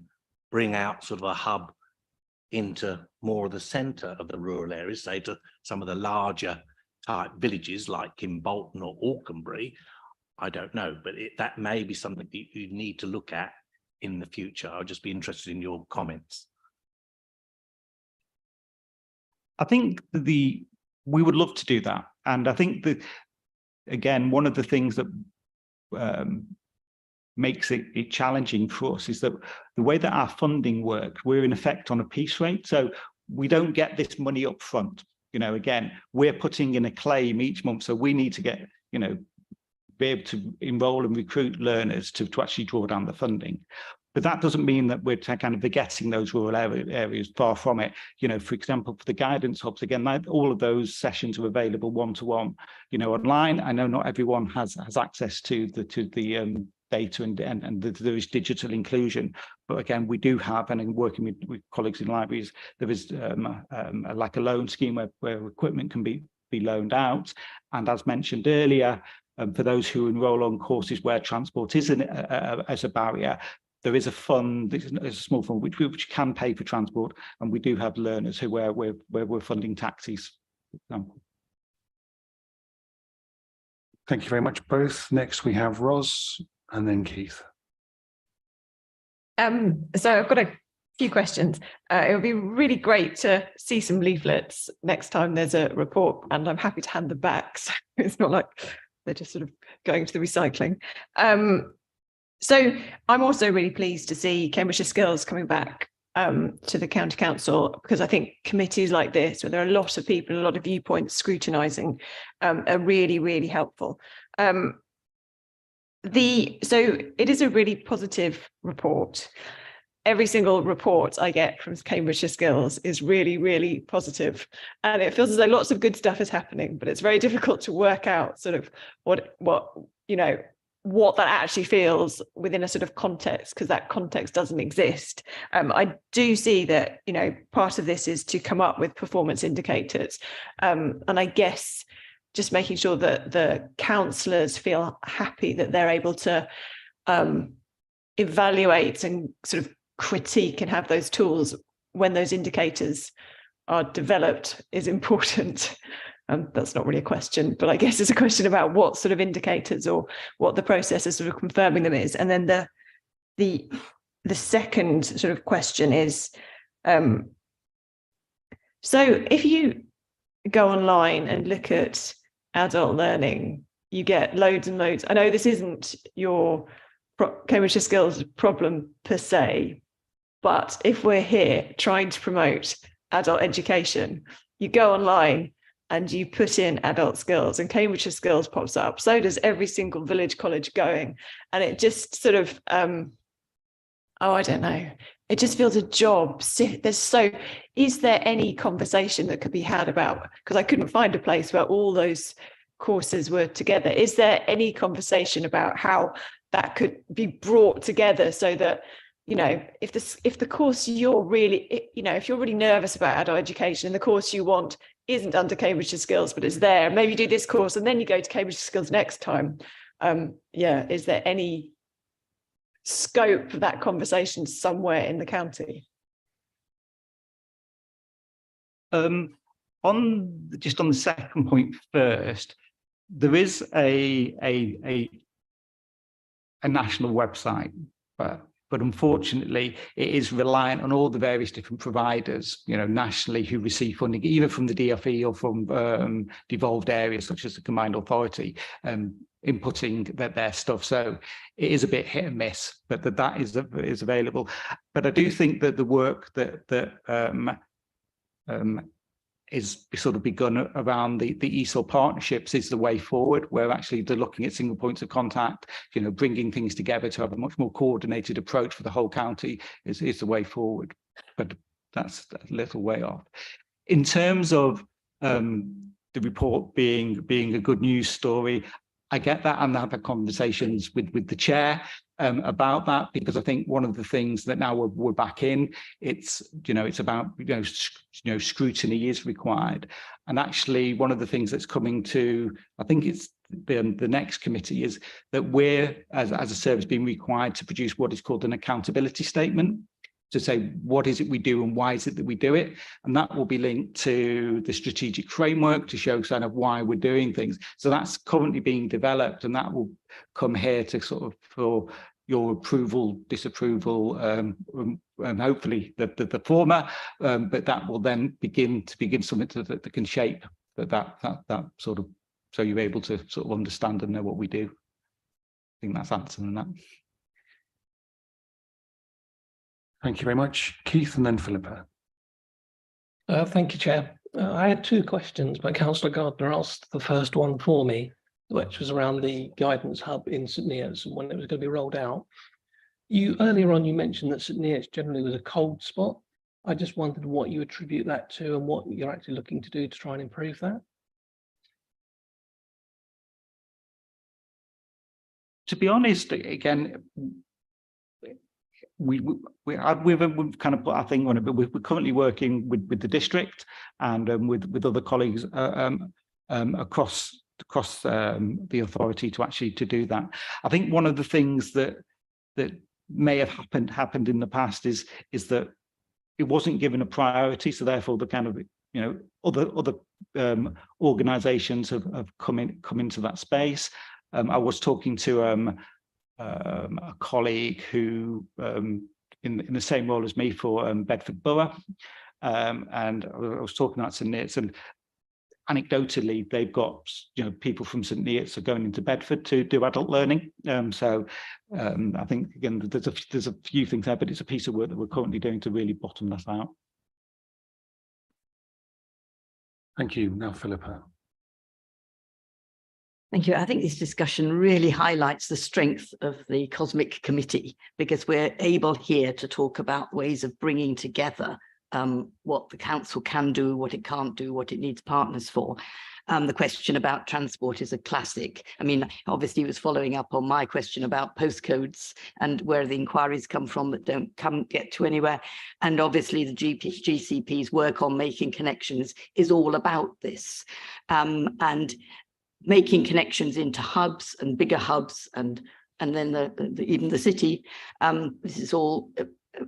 [SPEAKER 11] bring out sort of a hub into more of the centre of the rural areas, say to some of the larger type villages like Kimbolton or Auchenbury. I don't know, but that may be something that you need to look at in the future. I'll just be interested in your comments.
[SPEAKER 16] I think we would love to do that. And I think that, again, one of the things that makes it challenging for us is that the way that our funding works, we're in effect on a piece rate. So we don't get this money up front. You know, again, we're putting in a claim each month. So we need to get, you know, be able to enroll and recruit learners to actually draw down the funding. But that doesn't mean that we're kind of forgetting those rural areas, far from it. You know, for example, for the guidance hubs, again, all of those sessions are available one-to-one, you know, online. I know not everyone has access to the data and there is digital inclusion. But again, we do have, and in working with colleagues in libraries, there is like a loan scheme where equipment can be loaned out. And as mentioned earlier, for those who enroll on courses where transport is as a barrier, there is a fund, there's a small fund which can pay for transport, and we do have learners where we're funding taxis, for example.
[SPEAKER 1] Thank you very much, both. Next, we have Ros and then Keith.
[SPEAKER 3] So I've got a few questions. It would be really great to see some leaflets next time there's a report, and I'm happy to hand them back. So it's not like they're just sort of going to the recycling. So I'm also really pleased to see Cambridgeshire Skills coming back to the County Council, because I think committees like this, where there are a lot of people, a lot of viewpoints scrutinising, are really, really helpful. So it is a really positive report. Every single report I get from Cambridgeshire Skills is really, really positive. And it feels as though lots of good stuff is happening, but it's very difficult to work out sort of what that actually feels within a sort of context, because that context doesn't exist. I do see that, you know, part of this is to come up with performance indicators. And I guess just making sure that the councillors feel happy that they're able to evaluate and sort of critique and have those tools when those indicators are developed is important. That's not really a question, but I guess it's a question about what sort of indicators or what the process of sort of confirming them is. And then the second sort of question is, so if you go online and look at adult learning, you get loads and loads. I know this isn't your Cambridgeshire Skills problem per se, but if we're here trying to promote adult education, you go online and you put in adult skills and Cambridgeshire Skills pops up. So does every single village college going. And it just sort of, I don't know. It just feels a job. Is there any conversation that could be had about, because I couldn't find a place where all those courses were together. Is there any conversation about how that could be brought together so that, you know, if the course you're really, you know, if you're really nervous about adult education and the course you want isn't under Cambridgeshire Skills, but it's there, maybe you do this course and then you go to Cambridgeshire Skills next time. Is there any scope for that conversation somewhere in the county?
[SPEAKER 16] On the second point first, there is a a national website, but unfortunately it is reliant on all the various different providers, you know, nationally, who receive funding either from the DFE or from devolved areas such as the Combined Authority, inputting their stuff. So it is a bit hit and miss, but that is available. But I do think that the work that is sort of begun around the ESOL partnerships is the way forward, where actually they're looking at single points of contact, you know, bringing things together to have a much more coordinated approach for the whole county is the way forward. But that's a little way off. In terms of the report being a good news story, I get that, and I've had conversations with the chair about that, because I think one of the things that now we're back in, it's about scrutiny is required, and actually one of the things that's coming to, I think it's the next committee, is that we're as a service being required to produce what is called an accountability statement, to say what is it we do and why is it that we do it, and that will be linked to the strategic framework to show kind of why we're doing things. So that's currently being developed, and that will come here to sort of for your approval, disapproval, and hopefully the former, but that will then begin something that can shape that sort of, so you're able to sort of understand and know what we do. I think that's answering that.
[SPEAKER 1] Thank you very much. Keith and then Philippa.
[SPEAKER 18] Thank you, Chair. I had two questions, but Councillor Gardner asked the first one for me, which was around the guidance hub in St Neots and when it was going to be rolled out. Earlier on, you mentioned that St Neots generally was a cold spot. I just wondered what you attribute that to and what you're actually looking to do to try and improve that.
[SPEAKER 16] To be honest, again, we've kind of put our thing on it, but we're currently working with the district and with other colleagues across the authority to do that. I think one of the things that may have happened in the past is that it wasn't given a priority, so therefore the kind of other organisations have come into that space. I was talking to a colleague who in the same role as me for Bedford Borough, and I was talking about St Neots, and anecdotally they've got people from St Neots are going into Bedford to do adult learning. So I think again there's a few things there, but it's a piece of work that we're currently doing to really bottom that out.
[SPEAKER 1] Thank you. Now Philippa.
[SPEAKER 7] Thank you. I think this discussion really highlights the strength of the COSMIC committee, because we're able here to talk about ways of bringing together what the council can do, what it can't do, what it needs partners for. The question about transport is a classic. I mean, obviously it was following up on my question about postcodes and where the inquiries come from that don't get to anywhere. And obviously the GCP's work on making connections is all about this. And making connections into hubs and bigger hubs and then even the city. This is all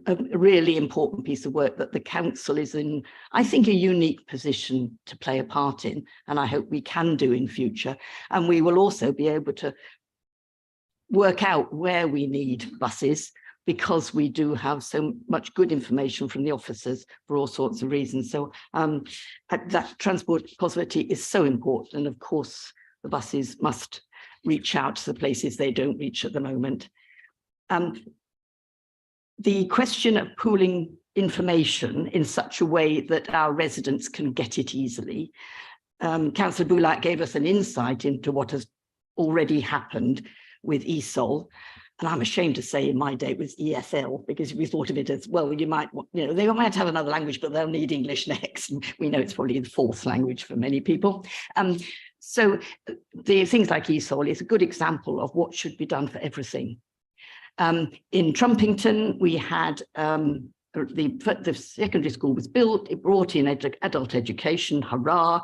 [SPEAKER 7] a really important piece of work that the council is in, I think, a unique position to play a part in, and I hope we can do in future. And we will also be able to work out where we need buses, because we do have so much good information from the officers for all sorts of reasons. So that transport possibility is so important, and of course the buses must reach out to the places they don't reach at the moment. The question of pooling information in such a way that our residents can get it easily. Councillor Bulak gave us an insight into what has already happened with ESOL. And I'm ashamed to say in my day it was ESL, because we thought of it as, well, they might have another language, but they'll need English next. And we know it's probably the fourth language for many people. So the things like ESOL is a good example of what should be done for everything. In Trumpington, we had the secondary school was built, it brought in adult education, hurrah.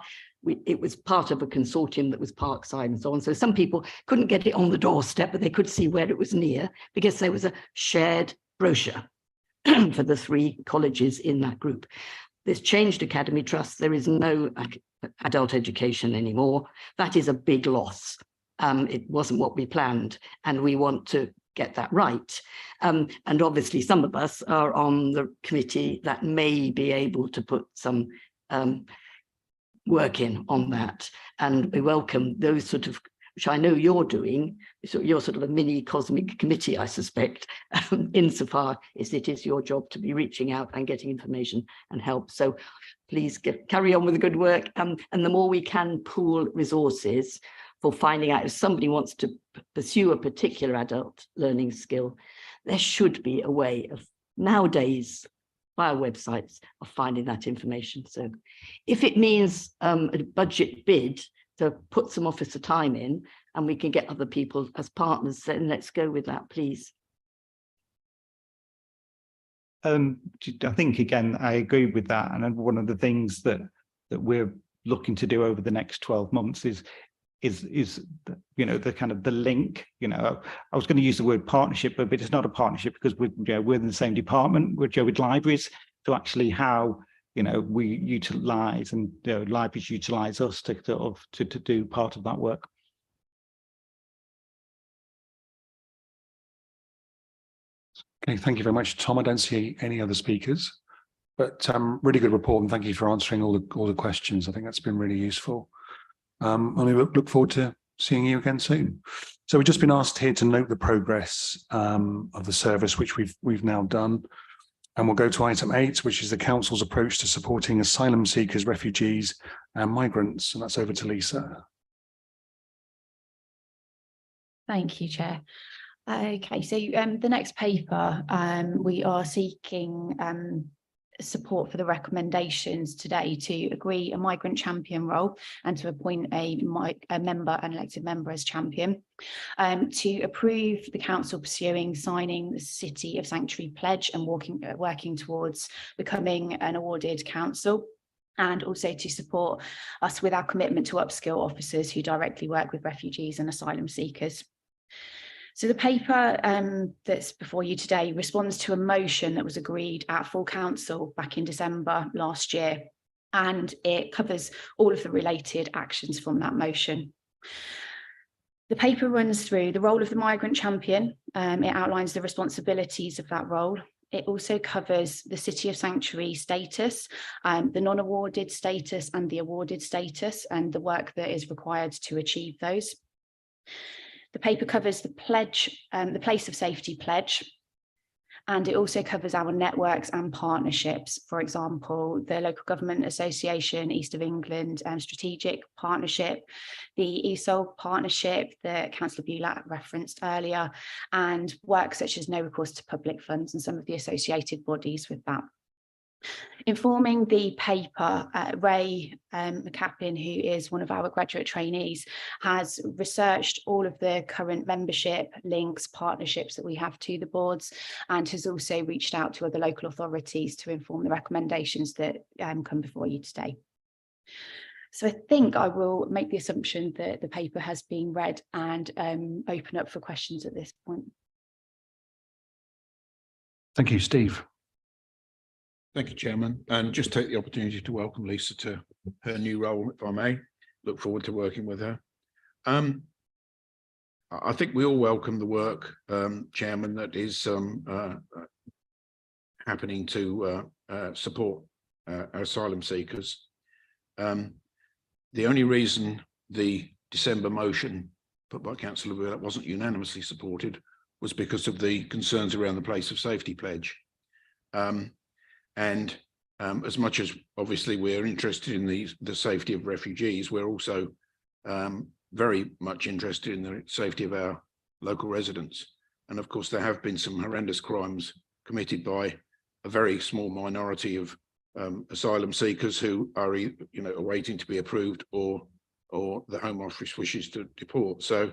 [SPEAKER 7] It was part of a consortium that was Parkside and so on. So some people couldn't get it on the doorstep, but they could see where it was near, because there was a shared brochure for the 3 colleges in that group. There's changed Academy Trust. There is no adult education anymore. That is a big loss. It wasn't what we planned, and we want to get that right. And obviously some of us are on the committee that may be able to put some work in on that. And we welcome those sort of, which I know you're doing, so you're sort of a mini cosmic committee, I suspect, insofar as it is your job to be reaching out and getting information and help. So please carry on with the good work. And the more we can pool resources for finding out if somebody wants to pursue a particular adult learning skill, there should be a way of nowadays via websites of finding that information. So if it means a budget bid to put some officer time in and we can get other people as partners, then let's go with that, please.
[SPEAKER 16] I think, again, I agree with that. And one of the things that we're looking to do over the next 12 months is you know, the kind of the link. You know, I was going to use the word partnership, but it's not a partnership because we're in the same department with libraries. So actually how, you know, we utilize and libraries utilize us to do part of that work.
[SPEAKER 1] Okay, thank you very much, Tom. I don't see any other speakers, but really good report, and thank you for answering all the questions. I think that's been really useful. And we look forward to seeing you again soon. So we've just been asked here to note the progress of the service, which we've now done. And we'll go to item 8, which is the Council's approach to supporting asylum seekers, refugees and migrants. And that's over to Lisa.
[SPEAKER 9] Thank you, Chair. Okay, so the next paper, we are seeking support for the recommendations today to agree a migrant champion role and to appoint a member, an elected member as champion, to approve the council pursuing signing the City of Sanctuary pledge and working towards becoming an awarded council, and also to support us with our commitment to upskill officers who directly work with refugees and asylum seekers. So the paper that's before you today responds to a motion that was agreed at full council back in December last year, and it covers all of the related actions from that motion. The paper runs through the role of the migrant champion. It outlines the responsibilities of that role. It also covers the City of Sanctuary status, the non-awarded status and the awarded status, and the work that is required to achieve those. The paper covers the pledge, the place of safety pledge, and it also covers our networks and partnerships. For example, the Local Government Association, East of England Strategic Partnership, the ESOL partnership that Councillor Bulat referenced earlier, and work such as no recourse to public funds and some of the associated bodies with that. Informing the paper, Ray McCappin, who is one of our graduate trainees, has researched all of the current membership links, partnerships that we have to the boards, and has also reached out to other local authorities to inform the recommendations that come before you today. So I think I will make the assumption that the paper has been read and open up for questions at this point.
[SPEAKER 1] Thank you, Steve.
[SPEAKER 5] Thank you, Chairman, and just take the opportunity to welcome Lisa to her new role, if I may. Look forward to working with her. I think we all welcome the work, Chairman, that is happening to support asylum seekers. The only reason the December motion put by Councillor Bulat wasn't unanimously supported was because of the concerns around the place of safety pledge. And as much as obviously we're interested in the safety of refugees, we're also very much interested in the safety of our local residents. And of course, there have been some horrendous crimes committed by a very small minority of asylum seekers who are, awaiting to be approved, or the Home Office wishes to deport. So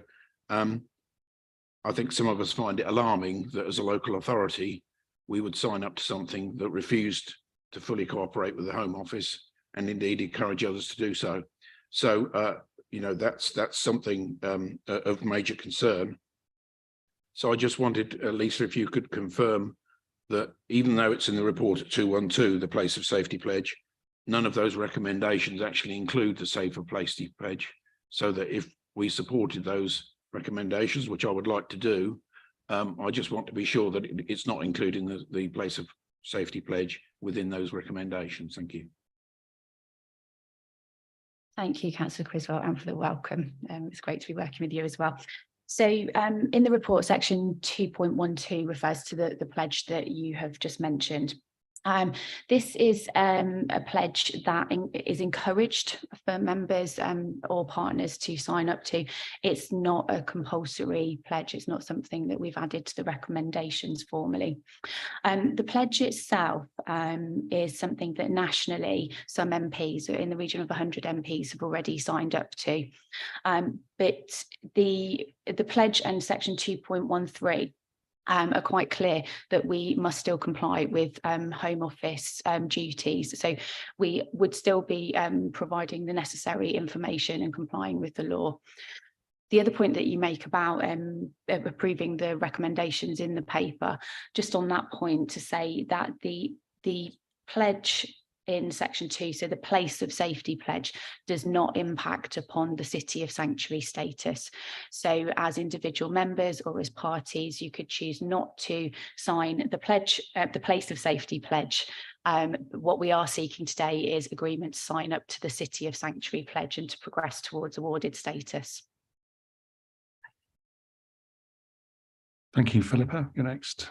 [SPEAKER 5] I think some of us find it alarming that as a local authority, we would sign up to something that refused to fully cooperate with the Home Office and indeed encourage others to do so. So, that's something of major concern. So I just wanted, Lisa, if you could confirm that even though it's in the report at 212, the place of safety pledge, none of those recommendations actually include the safer place pledge, so that if we supported those recommendations, which I would like to do. I just want to be sure that it's not including the place of safety pledge within those recommendations. Thank you.
[SPEAKER 9] Thank you, Councillor Criswell, and for the welcome. It's great to be working with you as well. So in the report, section 2.12 refers to the pledge that you have just mentioned. This is a pledge that is encouraged for members or partners to sign up to. It's not a compulsory pledge. It's not something that we've added to the recommendations formally. The pledge itself is something that nationally some MPs, in the region of 100 MPs, have already signed up to. But the pledge and section 2.13 are quite clear that we must still comply with Home Office duties. So we would still be providing the necessary information and complying with the law. The other point that you make about approving the recommendations in the paper, just on that point to say that the pledge in section 2, so the place of safety pledge, does not impact upon the city of sanctuary status. So as individual members or as parties, you could choose not to sign the pledge, the place of safety pledge. What we are seeking today is agreement to sign up to the city of sanctuary pledge and to progress towards awarded status.
[SPEAKER 1] Thank you, Philippa. You're next.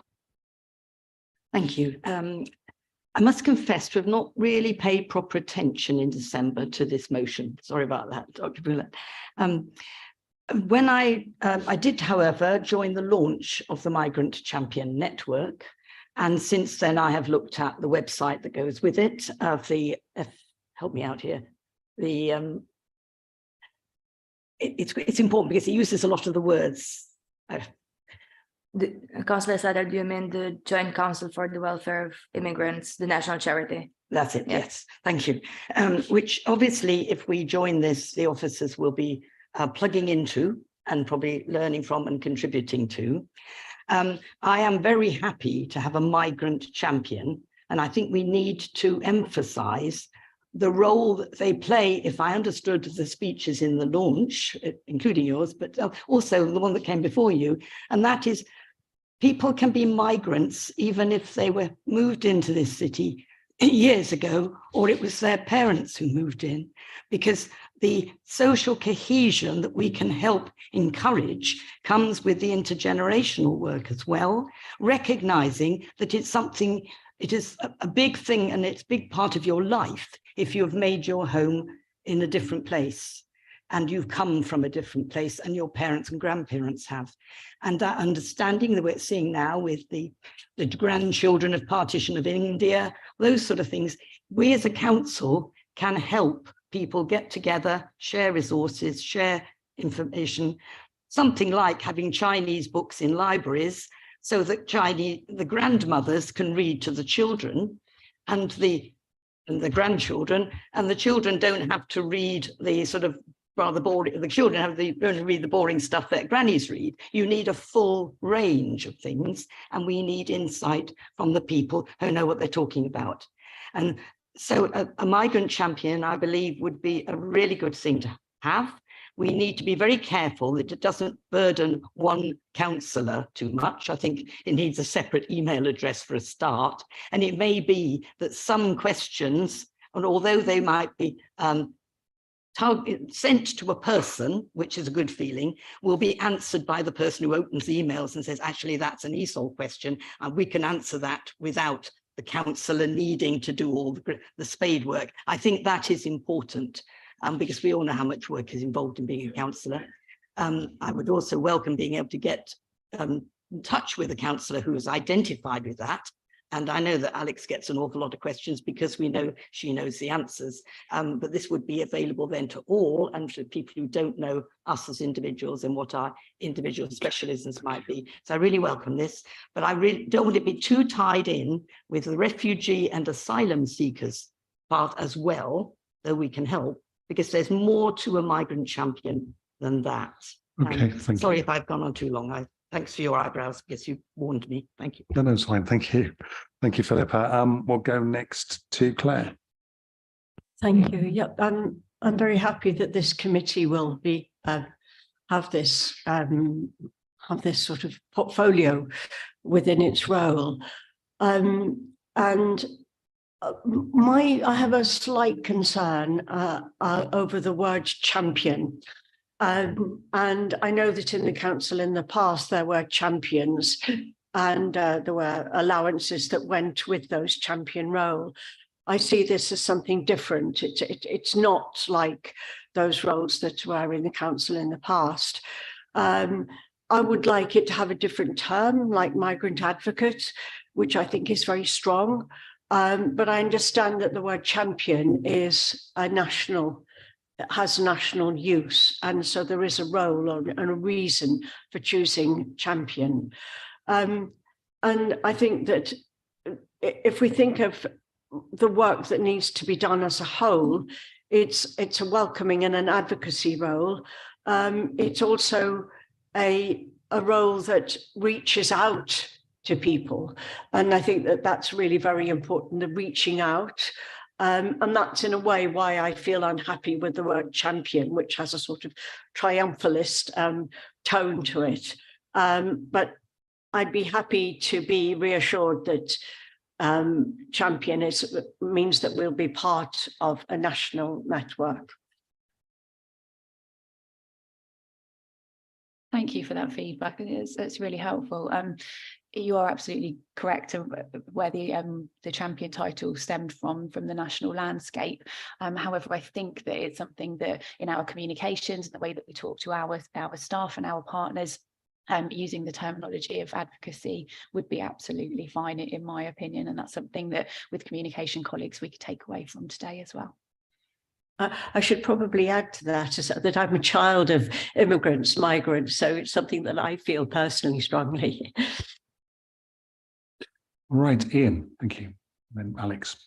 [SPEAKER 7] Thank you. I must confess to have not really paid proper attention in December to this motion. Sorry about that, Dr. Bullitt. When I did, however, join the launch of the Migrant Champion Network, and since then I have looked at the website that goes with it, of the, help me out here, the, it's important because it uses a lot of the words.
[SPEAKER 4] Councillor Sadar, do you mean the Joint Council for the Welfare of Immigrants, the national charity?
[SPEAKER 7] That's it, yes. Thank you. Which obviously, if we join this, the officers will be plugging into and probably learning from and contributing to. I am very happy to have a migrant champion, and I think we need to emphasise the role that they play, if I understood the speeches in the launch, including yours, but also the one that came before you, and that is people can be migrants even if they were moved into this city years ago, or it was their parents who moved in, because the social cohesion that we can help encourage comes with the intergenerational work as well, recognizing that it's something, it is a big thing and it's a big part of your life if you have made your home in a different place and you've come from a different place and your parents and grandparents have. And that understanding that we're seeing now with the grandchildren of partition of India, those sort of things, we as a council can help people get together, share resources, share information, something like having Chinese books in libraries so that the grandmothers can read to the children and the grandchildren, and the children don't have to read the sort of rather boring, the children don't read the boring stuff that grannies read. You need a full range of things, and we need insight from the people who know what they're talking about. And so a migrant champion, I believe, would be a really good thing to have. We need to be very careful that it doesn't burden one councillor too much. I think it needs a separate email address for a start. And it may be that some questions, and although they might be sent to a person, which is a good feeling, will be answered by the person who opens the emails and says, actually, that's an ESOL question, and we can answer that without the councillor needing to do all the spade work. I think that is important, because we all know how much work is involved in being a councillor. I would also welcome being able to get in touch with a councillor who is identified with that. And I know that Alex gets an awful lot of questions because we know she knows the answers, but this would be available then to all, and to people who don't know us as individuals and what our individual specialisms might be. So I really welcome this, but I really don't want to be too tied in with the refugee and asylum seekers part as well, though we can help, because there's more to a migrant champion than that.
[SPEAKER 1] Okay, thank you.
[SPEAKER 7] Sorry if I've gone on too long. Thanks for your eyebrows, because you warned me. Thank you.
[SPEAKER 1] No, it's fine. Thank you. Thank you, Philippa. We'll go next to Claire.
[SPEAKER 8] Thank you. Yeah, I'm very happy that this committee will be have this sort of portfolio within its role. And I have a slight concern over the word champion. And I know that in the council in the past there were champions, and there were allowances that went with those champion role. I see this as something different. It's not like those roles that were in the council in the past. I would like it to have a different term, like migrant advocate, which I think is very strong. But I understand that the word champion is a national, it has national use. And so there is a role and a reason for choosing champion. And I think that if we think of the work that needs to be done as a whole, it's a welcoming and an advocacy role. It's also a role that reaches out to people. And I think that that's really very important, the reaching out. And that's in a way why I feel unhappy with the word champion, which has a sort of triumphalist tone to it. But I'd be happy to be reassured that champion means that we'll be part of a national network.
[SPEAKER 9] Thank you for that feedback. It's really helpful. You are absolutely correct where the champion title stemmed from the national landscape. However, I think that it's something that in our communications, the way that we talk to our staff and our partners, using the terminology of advocacy would be absolutely fine, in my opinion. And that's something that with communication colleagues we could take away from today as well.
[SPEAKER 8] I should probably add to that I'm a child of immigrants, migrants, so it's something that I feel personally strongly.
[SPEAKER 1] Right, Ian, thank you. And then Alex.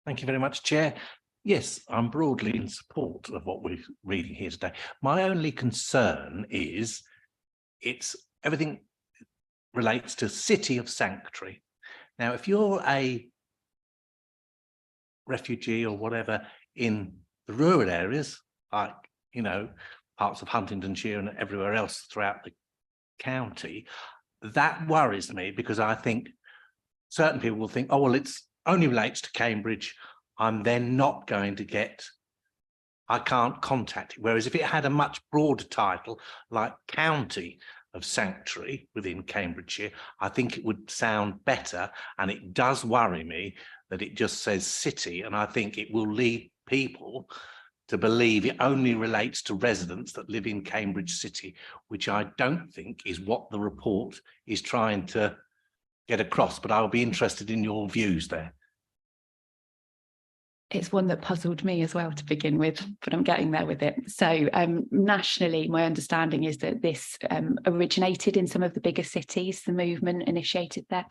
[SPEAKER 11] Thank you very much, Chair. Yes, I'm broadly in support of what we're reading here today. My only concern is everything relates to City of Sanctuary. Now, if you're a refugee or whatever in the rural areas, like, you know, parts of Huntingdonshire and everywhere else throughout the county, that worries me, because I think certain people will think, oh, well, it's only relates to Cambridge. I'm then not going to get, I can't contact it. Whereas if it had a much broader title like County of Sanctuary within Cambridgeshire, I think it would sound better. And it does worry me that it just says city, and I think it will lead people to believe it only relates to residents that live in Cambridge City, which I don't think is what the report is trying to get across. But I'll be interested in your views there.
[SPEAKER 9] It's one that puzzled me as well to begin with, but I'm getting there with it. So nationally, my understanding is that this originated in some of the bigger cities. The movement initiated there.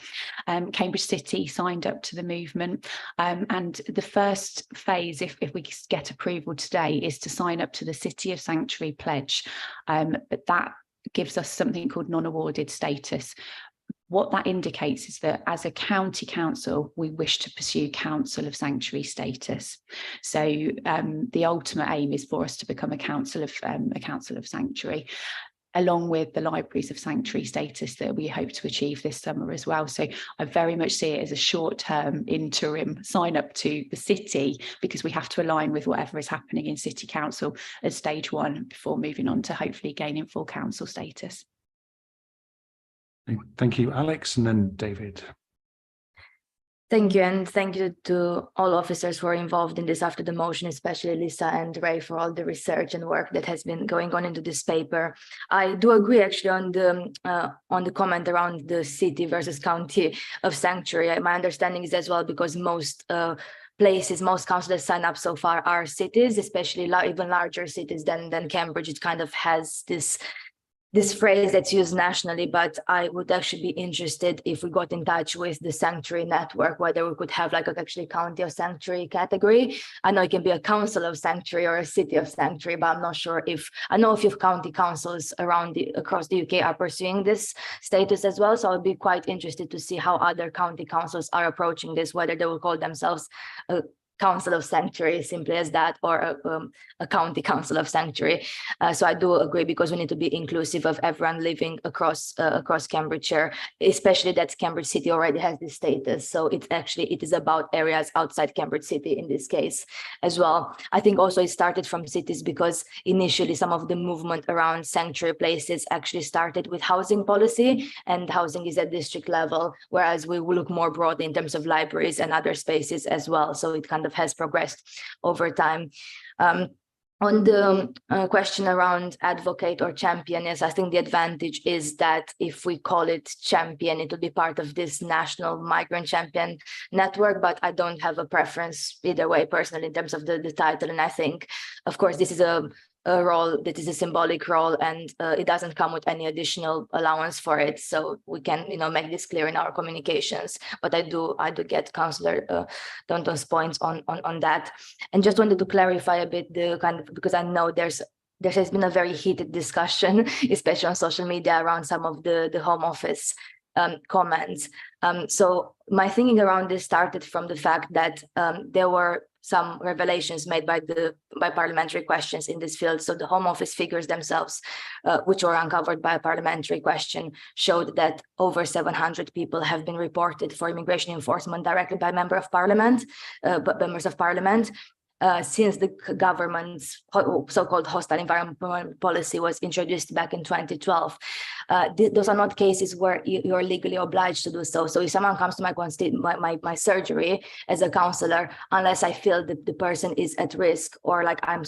[SPEAKER 9] Cambridge City signed up to the movement. And the first phase, if we get approval today, is to sign up to the City of Sanctuary Pledge. But that gives us something called non-awarded status. What that indicates is that as a county council, we wish to pursue Council of Sanctuary status. So the ultimate aim is for us to become a council of sanctuary, along with the Libraries of Sanctuary status that we hope to achieve this summer as well. So I very much see it as a short-term interim sign up to the city, because we have to align with whatever is happening in City Council as stage one before moving on to hopefully gaining full council status.
[SPEAKER 1] Thank you, Alex, and then David.
[SPEAKER 4] Thank you, and thank you to all officers who are involved in this after the motion, especially Lisa and Ray, for all the research and work that has been going on into this paper. I do agree actually on the comment around the city versus county of sanctuary. My understanding is as well, because most places, most councils that sign up so far are cities, especially even larger cities than Cambridge. It kind of has this phrase that's used nationally, but I would actually be interested if we got in touch with the sanctuary network, whether we could have like actually county of sanctuary category. I know it can be a council of sanctuary or a city of sanctuary, but I'm not sure if, I know a few county councils across the UK are pursuing this status as well. So I'll be quite interested to see how other county councils are approaching this, whether they will call themselves a council of sanctuary, simply as that, or a county council of sanctuary. So I do agree, because we need to be inclusive of everyone living across Cambridgeshire, especially that Cambridge City already has this status. So it is about areas outside Cambridge City in this case as well. I think also it started from cities, because initially some of the movement around sanctuary places actually started with housing policy, and housing is at district level, whereas we will look more broadly in terms of libraries and other spaces as well. So it kind of has progressed over time. On the question around advocate or champion, yes, I think the advantage is that if we call it champion, it will be part of this national migrant champion network, but I don't have a preference either way personally in terms of the title. And I think, of course, this is a role that is a symbolic role, and it doesn't come with any additional allowance for it. So we can, make this clear in our communications. But I do get Councillor Thornton's points on that, and just wanted to clarify a bit because I know there has been a very heated discussion, especially on social media, around some of the Home Office comments. So my thinking around this started from the fact that there were some revelations made by parliamentary questions in this field. So the Home Office figures themselves, which were uncovered by a parliamentary question, showed that over 700 people have been reported for immigration enforcement directly by members of parliament. Since the government's so-called hostile environment policy was introduced back in 2012. Those are not cases where you're legally obliged to do so. So if someone comes to my surgery as a counsellor, unless I feel that the person is at risk, or like I'm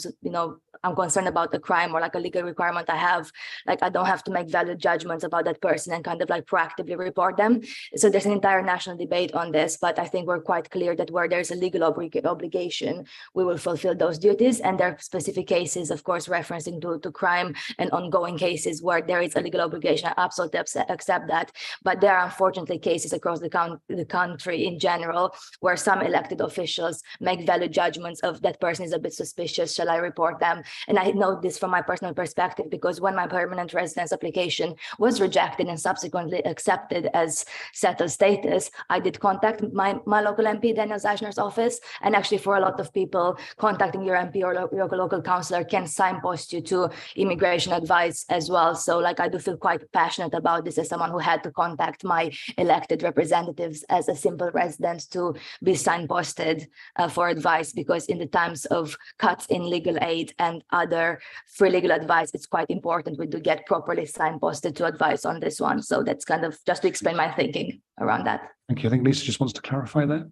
[SPEAKER 4] concerned about the crime, or like a legal requirement I have, like I don't have to make valid judgments about that person and kind of like proactively report them. So there's an entire national debate on this, but I think we're quite clear that where there's a legal obligation, we will fulfill those duties. And there are specific cases, of course, referencing to crime and ongoing cases where there is a legal obligation. I absolutely accept that. But there are unfortunately cases across the country in general where some elected officials make valid judgments of that person is a bit suspicious, shall I report them? And I know this from my personal perspective, because when my permanent residence application was rejected and subsequently accepted as settled status, I did contact my local MP, Daniel Zeichner's office. And actually for a lot of people, contacting your MP or your local councillor can signpost you to immigration advice as well. So like I do feel quite passionate about this as someone who had to contact my elected representatives as a simple resident to be signposted for advice, because in the times of cuts in legal aid and other free legal advice, it's quite important we do get properly signposted to advice on this one. So that's kind of just to explain my thinking around that.
[SPEAKER 1] Thank you. I think Lisa just wants to clarify that.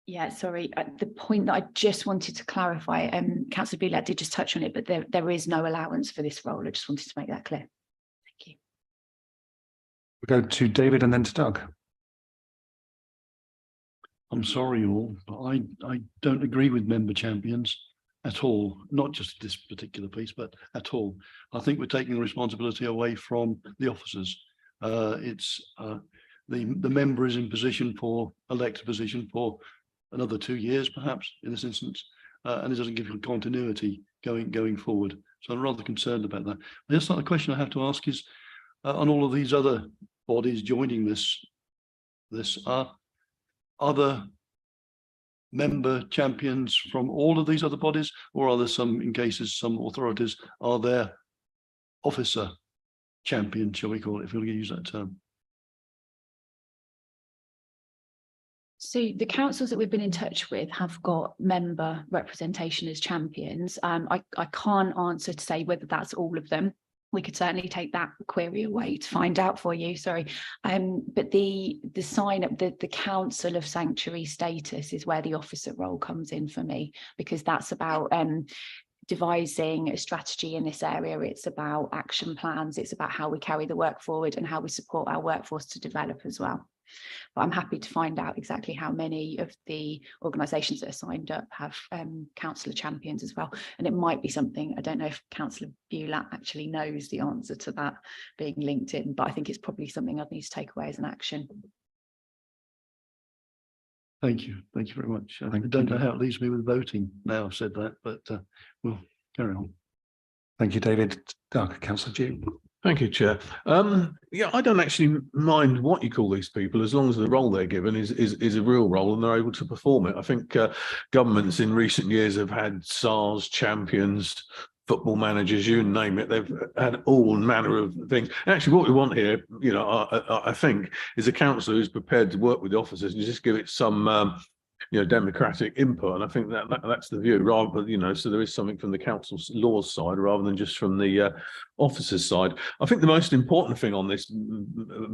[SPEAKER 9] Yeah, sorry. The point that I just wanted to clarify, Councillor Boulat did just touch on it, but there is no allowance for this role. I just wanted to make that clear. Thank you.
[SPEAKER 1] We'll go to David and then to Doug.
[SPEAKER 12] I'm sorry all, but I don't agree with member champions at all, not just this particular piece, but at all. I think we're taking the responsibility away from the officers. It's the member is in position for elected position for another 2 years, perhaps in this instance, and it doesn't give you continuity going forward. So I'm rather concerned about that. The other question I have to ask is, on all of these other bodies joining this are there member champions from all of these other bodies, or are there some, in cases, some authorities, are there officer champions, shall we call it, if we're going to use that term?
[SPEAKER 9] So the councils that we've been in touch with have got member representation as champions. I can't answer to say whether that's all of them. We could certainly take that query away to find out for you, sorry. But the sign up, the Council of Sanctuary status is where the officer role comes in for me, because that's about devising a strategy in this area. It's about action plans. It's about how we carry the work forward and how we support our workforce to develop as well. But I'm happy to find out exactly how many of the organisations that are signed up have councillor champions as well. And it might be something, I don't know if Councillor Boulat actually knows the answer to that being linked in, but I think it's probably something I'd need to take away as an action.
[SPEAKER 12] Thank you very much. I don't know how it leaves me with voting now I've said that, but we'll carry on.
[SPEAKER 1] Thank you, David. Doug, Councillor Dew.
[SPEAKER 19] Thank you, Chair. Yeah, I don't actually mind what you call these people, as long as the role they're given is a real role and they're able to perform it. I think governments in recent years have had SARS champions, football managers, you name it. They've had all manner of things. Actually, what we want here, you know, I think, is a councillor who's prepared to work with the officers and just give it some you know, democratic input, and I think that's the view, rather, you know, so there is something from the council's laws side rather than just from the officers side. I think the most important thing on this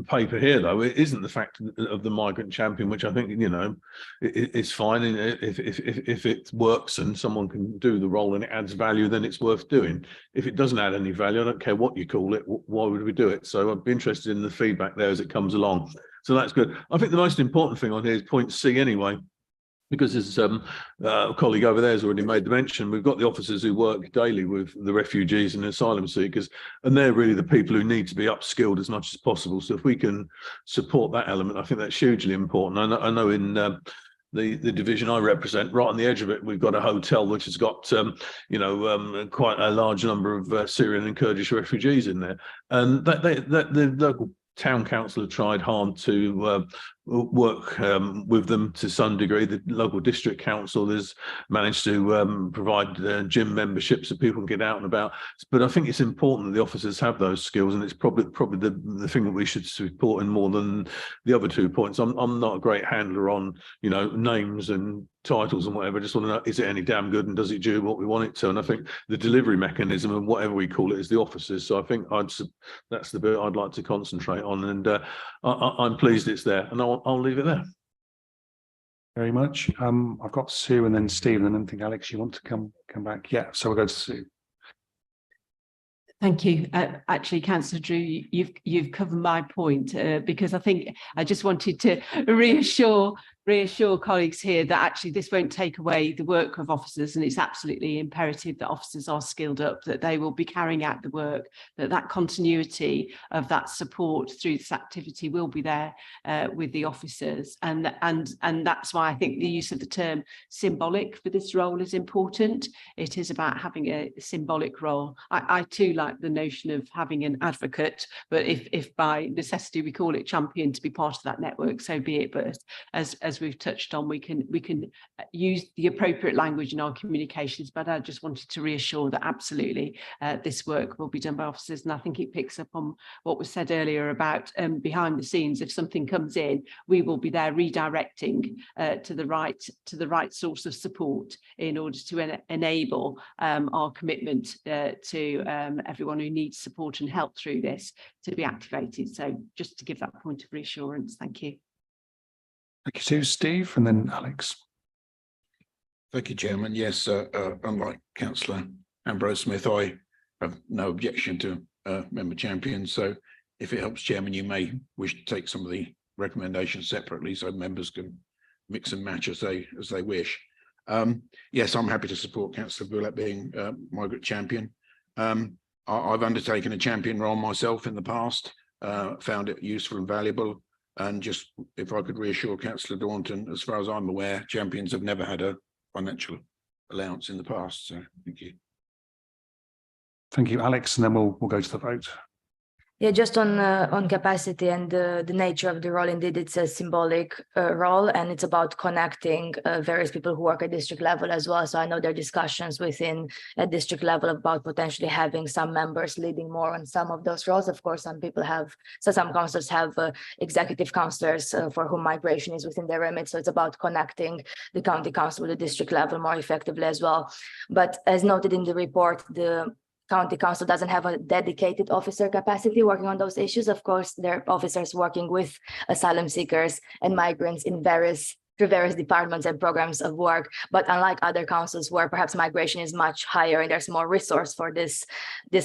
[SPEAKER 19] paper here, though, it isn't the fact of the migrant champion, which I think, you know, is fine. And if it works and someone can do the role and it adds value, then it's worth doing. If it doesn't add any value, I don't care what you call it, why would we do it? So I'd be interested in the feedback there as it comes along. So that's good. I think the most important thing on here is point C anyway, because as a colleague over there has already made the mention, we've got the officers who work daily with the refugees and asylum seekers, and they're really the people who need to be upskilled as much as possible. So if we can support that element, I think that's hugely important. I know in the division I represent, right on the edge of it, we've got a hotel which has got, you know, quite a large number of Syrian and Kurdish refugees in there, and the local town council have tried hard to work with them to some degree. The local district council has managed to provide gym memberships so people can get out and about. But I think it's important that the officers have those skills, and it's probably the thing that we should support in more than the other 2 points. I'm not a great handler on, you know, names and titles and whatever. I just want to know, is it any damn good and does it do what we want it to? And I think the delivery mechanism and whatever we call it is the officers. So I think that's the bit I'd like to concentrate on, and I'm pleased it's there, and I'll leave it there.
[SPEAKER 1] Very much. I've got Sue and then Stephen, and then I think Alex, you want to come back? Yeah, so we'll go to Sue.
[SPEAKER 20] Thank you. Actually, Councillor Drew, you've covered my point, because I think I just wanted to reassure colleagues here that actually this won't take away the work of officers, and it's absolutely imperative that officers are skilled up, that they will be carrying out the work, that continuity of that support through this activity will be there with the officers, and that's why I think the use of the term symbolic for this role is important. It is about having a symbolic role. I too like the notion of having an advocate, but if by necessity we call it champion to be part of that network, so be it. But as we've touched on, we can use the appropriate language in our communications, but I just wanted to reassure that absolutely this work will be done by officers. And I think it picks up on what was said earlier about behind the scenes. If something comes in, we will be there redirecting to the right source of support in order to enable our commitment to everyone who needs support and help through this to be activated. So just to give that point of reassurance, thank you.
[SPEAKER 1] Thank you, Sue. Steve, and then Alex.
[SPEAKER 5] Thank you, Chairman. Yes, unlike Councillor Ambrose Smith, I have no objection to member champions. So if it helps, Chairman, you may wish to take some of the recommendations separately so members can mix and match as they wish. Yes, I'm happy to support Councillor Bullock being migrant champion. I've undertaken a champion role myself in the past, found it useful and valuable. And just if I could reassure Councillor Daunton, as far as I'm aware, champions have never had a financial allowance in the past. So thank you.
[SPEAKER 1] Thank you, Alex, and then we'll go to the vote.
[SPEAKER 4] Yeah, just on capacity and the nature of the role, indeed, it's a symbolic role, and it's about connecting various people who work at district level as well. So I know there are discussions within a district level about potentially having some members leading more on some of those roles. Of course, some councillors have executive councillors for whom migration is within their remit. So it's about connecting the county council with the district level more effectively as well. But as noted in the report, the county council doesn't have a dedicated officer capacity working on those issues. Of course, there are officers working with asylum seekers and migrants in through various departments and programs of work. But unlike other councils where perhaps migration is much higher and there's more resource for this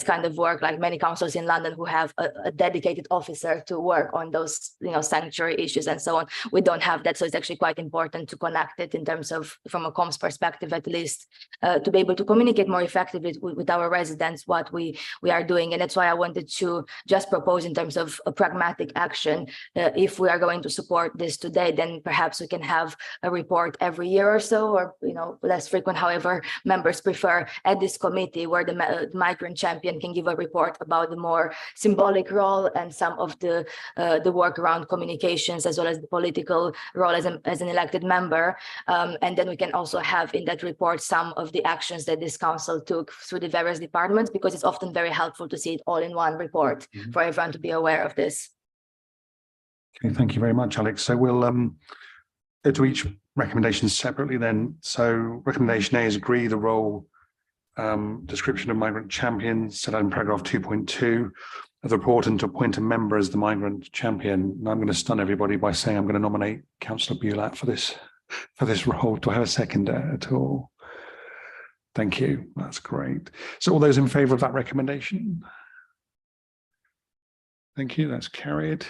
[SPEAKER 4] kind of work, like many councils in London who have a dedicated officer to work on those, sanctuary issues and so on, we don't have that. So it's actually quite important to connect it in terms of, from a comms perspective at least, to be able to communicate more effectively with our residents what we are doing. And that's why I wanted to just propose in terms of a pragmatic action. If we are going to support this today, then perhaps we can have have a report every year or so, or less frequent, however members prefer, at this committee, where the migrant champion can give a report about the more symbolic role and some of the work around communications, as well as the political role as an elected member. And then we can also have in that report some of the actions that this council took through the various departments, because it's often very helpful to see it all in one report for everyone to be aware of this.
[SPEAKER 1] Okay, thank you very much, Alex. So we'll go to each recommendation separately then. So recommendation A is agree the role description of migrant champion set out in paragraph 2.2 of the report, and to appoint a member as the migrant champion. And I'm going to stun everybody by saying I'm going to nominate Councillor Bulat for this role. Do I have a seconder at all? Thank you. That's great. So all those in favour of that recommendation? Thank you. That's carried.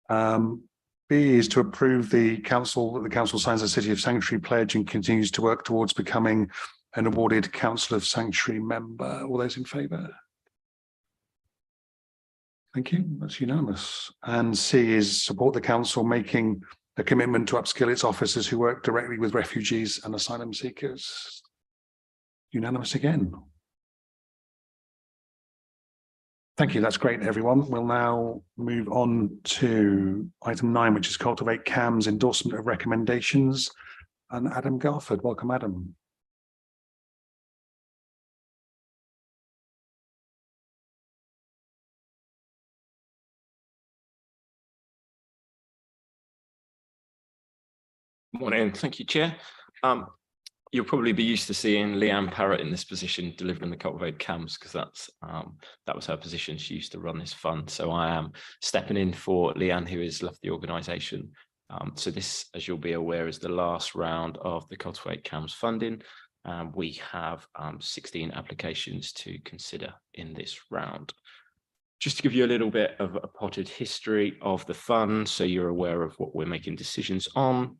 [SPEAKER 1] B is to approve the council signs the City of Sanctuary pledge and continues to work towards becoming an awarded Council of Sanctuary member. All those in favour? Thank you. That's unanimous. And C is support the council making a commitment to upskill its officers who work directly with refugees and asylum seekers. Unanimous again. Thank you. That's great, everyone. We'll now move on to item 9, which is cultivate CAM's endorsement of recommendations. And Adam Garford, welcome, Adam.
[SPEAKER 21] Morning. Thank you, Chair. You'll probably be used to seeing Leanne Parrott in this position delivering the Cultivate CAMs, because that was her position. She used to run this fund. So I am stepping in for Leanne, who has left the organisation. So this, as you'll be aware, is the last round of the Cultivate CAMs funding. We have 16 applications to consider in this round. Just to give you a little bit of a potted history of the fund, so you're aware of what we're making decisions on.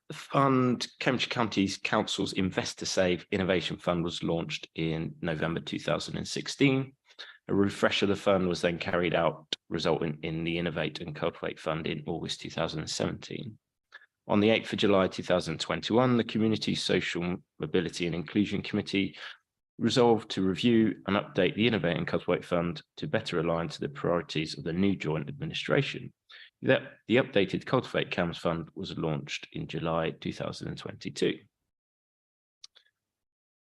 [SPEAKER 21] The fund, Cambridgeshire County Council's Invest to Save Innovation Fund, was launched in November 2016. A refresh of the fund was then carried out, resulting in the Innovate and Cultivate Fund in August 2017. On the 8th of July 2021, the Community Social Mobility and Inclusion Committee resolved to review and update the Innovate and Cultivate Fund to better align to the priorities of the new joint administration. The updated Cultivate CAMs Fund was launched in July 2022.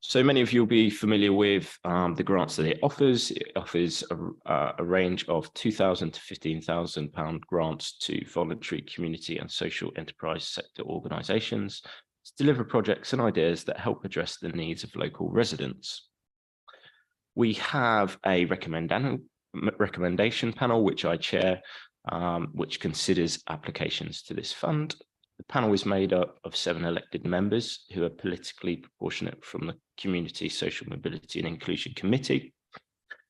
[SPEAKER 21] So many of you will be familiar with the grants that it offers. It offers a range of £2,000 to £15,000 grants to voluntary community and social enterprise sector organisations to deliver projects and ideas that help address the needs of local residents. We have a recommendation panel, which I chair, which considers applications to this fund. The panel is made up of 7 elected members who are politically proportionate from the Community Social Mobility and Inclusion Committee,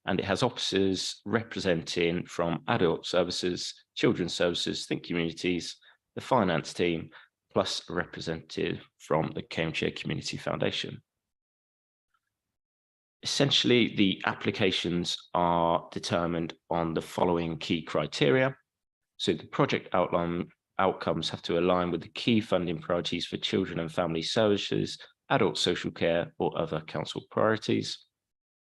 [SPEAKER 21] and it has officers representing from adult services, children's services, Think Communities, the finance team, plus a representative from the Cambridgeshire Community Foundation. Essentially, the applications are determined on the following key criteria. So the project outcomes have to align with the key funding priorities for children and family services, adult social care, or other council priorities.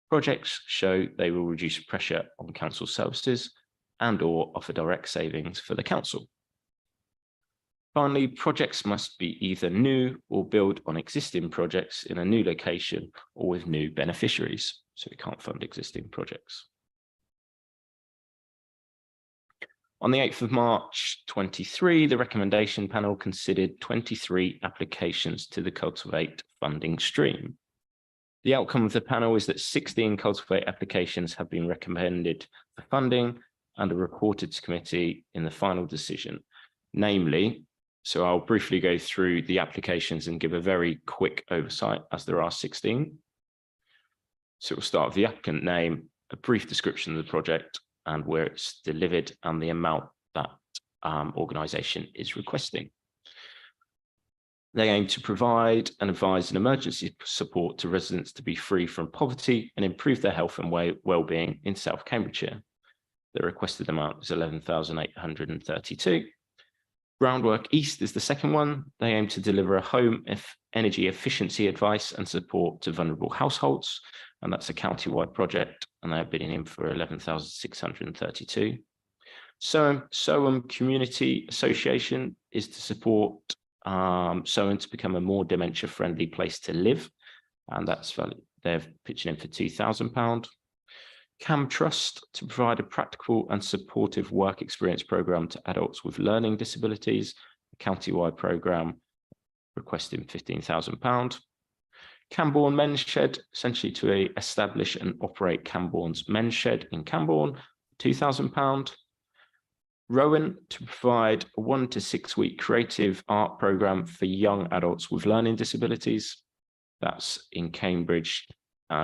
[SPEAKER 21] Projects show they will reduce pressure on council services and/or offer direct savings for the council. Finally, projects must be either new or build on existing projects in a new location or with new beneficiaries. So we can't fund existing projects. On the 8th of March 23, the recommendation panel considered 23 applications to the Cultivate funding stream. The outcome of the panel is that 16 Cultivate applications have been recommended for funding and are reported to committee in the final decision. Namely, so I'll briefly go through the applications and give a very quick oversight, as there are 16. So we'll start with the applicant name, a brief description of the project, and where it's delivered and the amount that organisation is requesting. They aim to provide and advise an emergency support to residents to be free from poverty and improve their health and well-being in South Cambridgeshire. The requested amount is 11,832. Groundwork East is the second one. They aim to deliver a home energy efficiency advice and support to vulnerable households, and that's a county-wide project, and they're bidding in for 11,632. Soham Community Association is to support Soham to become a more dementia-friendly place to live, and that's valid. They're pitching in for £2,000. Cam Trust to provide a practical and supportive work experience programme to adults with learning disabilities, a county-wide programme requesting £15,000. Cambourne Men's Shed, essentially to establish and operate Cambourne's Men's Shed in Cambourne, £2,000. Rowan to provide a 1 to 6 week creative art programme for young adults with learning disabilities. That's in Cambridge,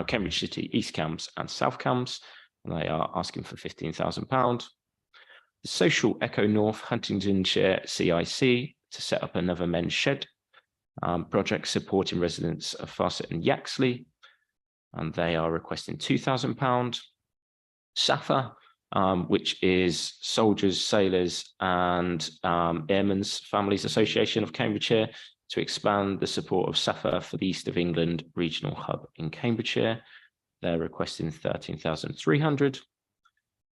[SPEAKER 21] Cambridge City, East Cambs and South Cambs, and they are asking for £15,000. The Social Echo North Huntingdonshire CIC to set up another men's shed project supporting residents of Farset and Yaxley, and they are requesting £2,000. SAFA, which is Soldiers, Sailors and Airmen's Families Association of Cambridgeshire, to expand the support of SAFA for the East of England regional hub in Cambridgeshire. They're requesting £13,300.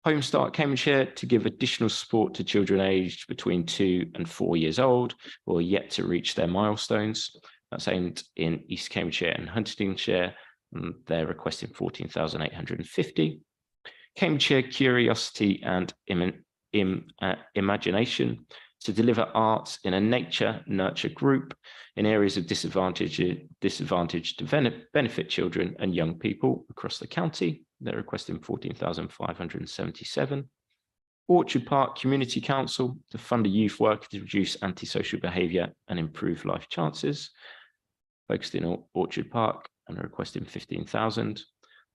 [SPEAKER 21] Home Start Cambridgeshire to give additional support to children aged between 2 and 4 years old who are yet to reach their milestones. That's aimed in East Cambridgeshire and Huntingdonshire, and they're requesting £14,850. Cambridgeshire Curiosity and Imagination to deliver arts in a nature nurture group in areas of disadvantage to benefit children and young people across the county. They're requesting £14,577. Orchard Park Community Council to fund a youth worker to reduce antisocial behaviour and improve life chances, focused in Orchard Park, and requesting £15,000.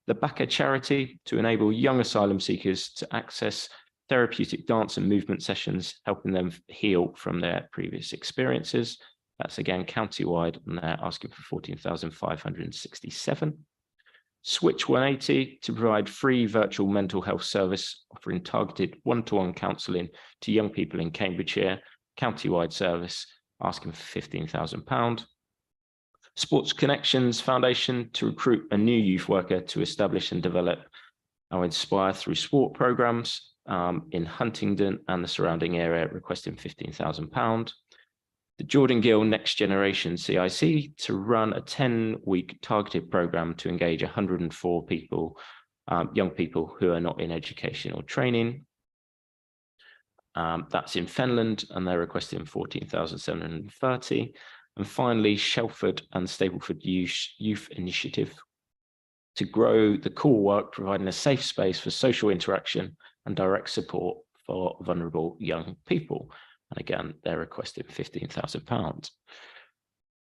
[SPEAKER 21] The Backer Charity to enable young asylum seekers to access therapeutic dance and movement sessions, helping them heal from their previous experiences. That's again county-wide, and they're asking for £14,567. Switch 180 to provide free virtual mental health service, offering targeted one-to-one counselling to young people in Cambridgeshire, county-wide service, asking for £15,000. Sports Connections Foundation to recruit a new youth worker to establish and develop our Inspire Through Sport programmes in Huntingdon and the surrounding area, requesting £15,000. The Jordan Gill Next Generation CIC to run a 10-week targeted programme to engage 104 people, young people who are not in education or training. That's in Fenland, and they're requesting £14,730. And finally, Shelford and Stapleford Youth Initiative to grow the core work, providing a safe space for social interaction and direct support for vulnerable young people. And again, they're requesting £15,000.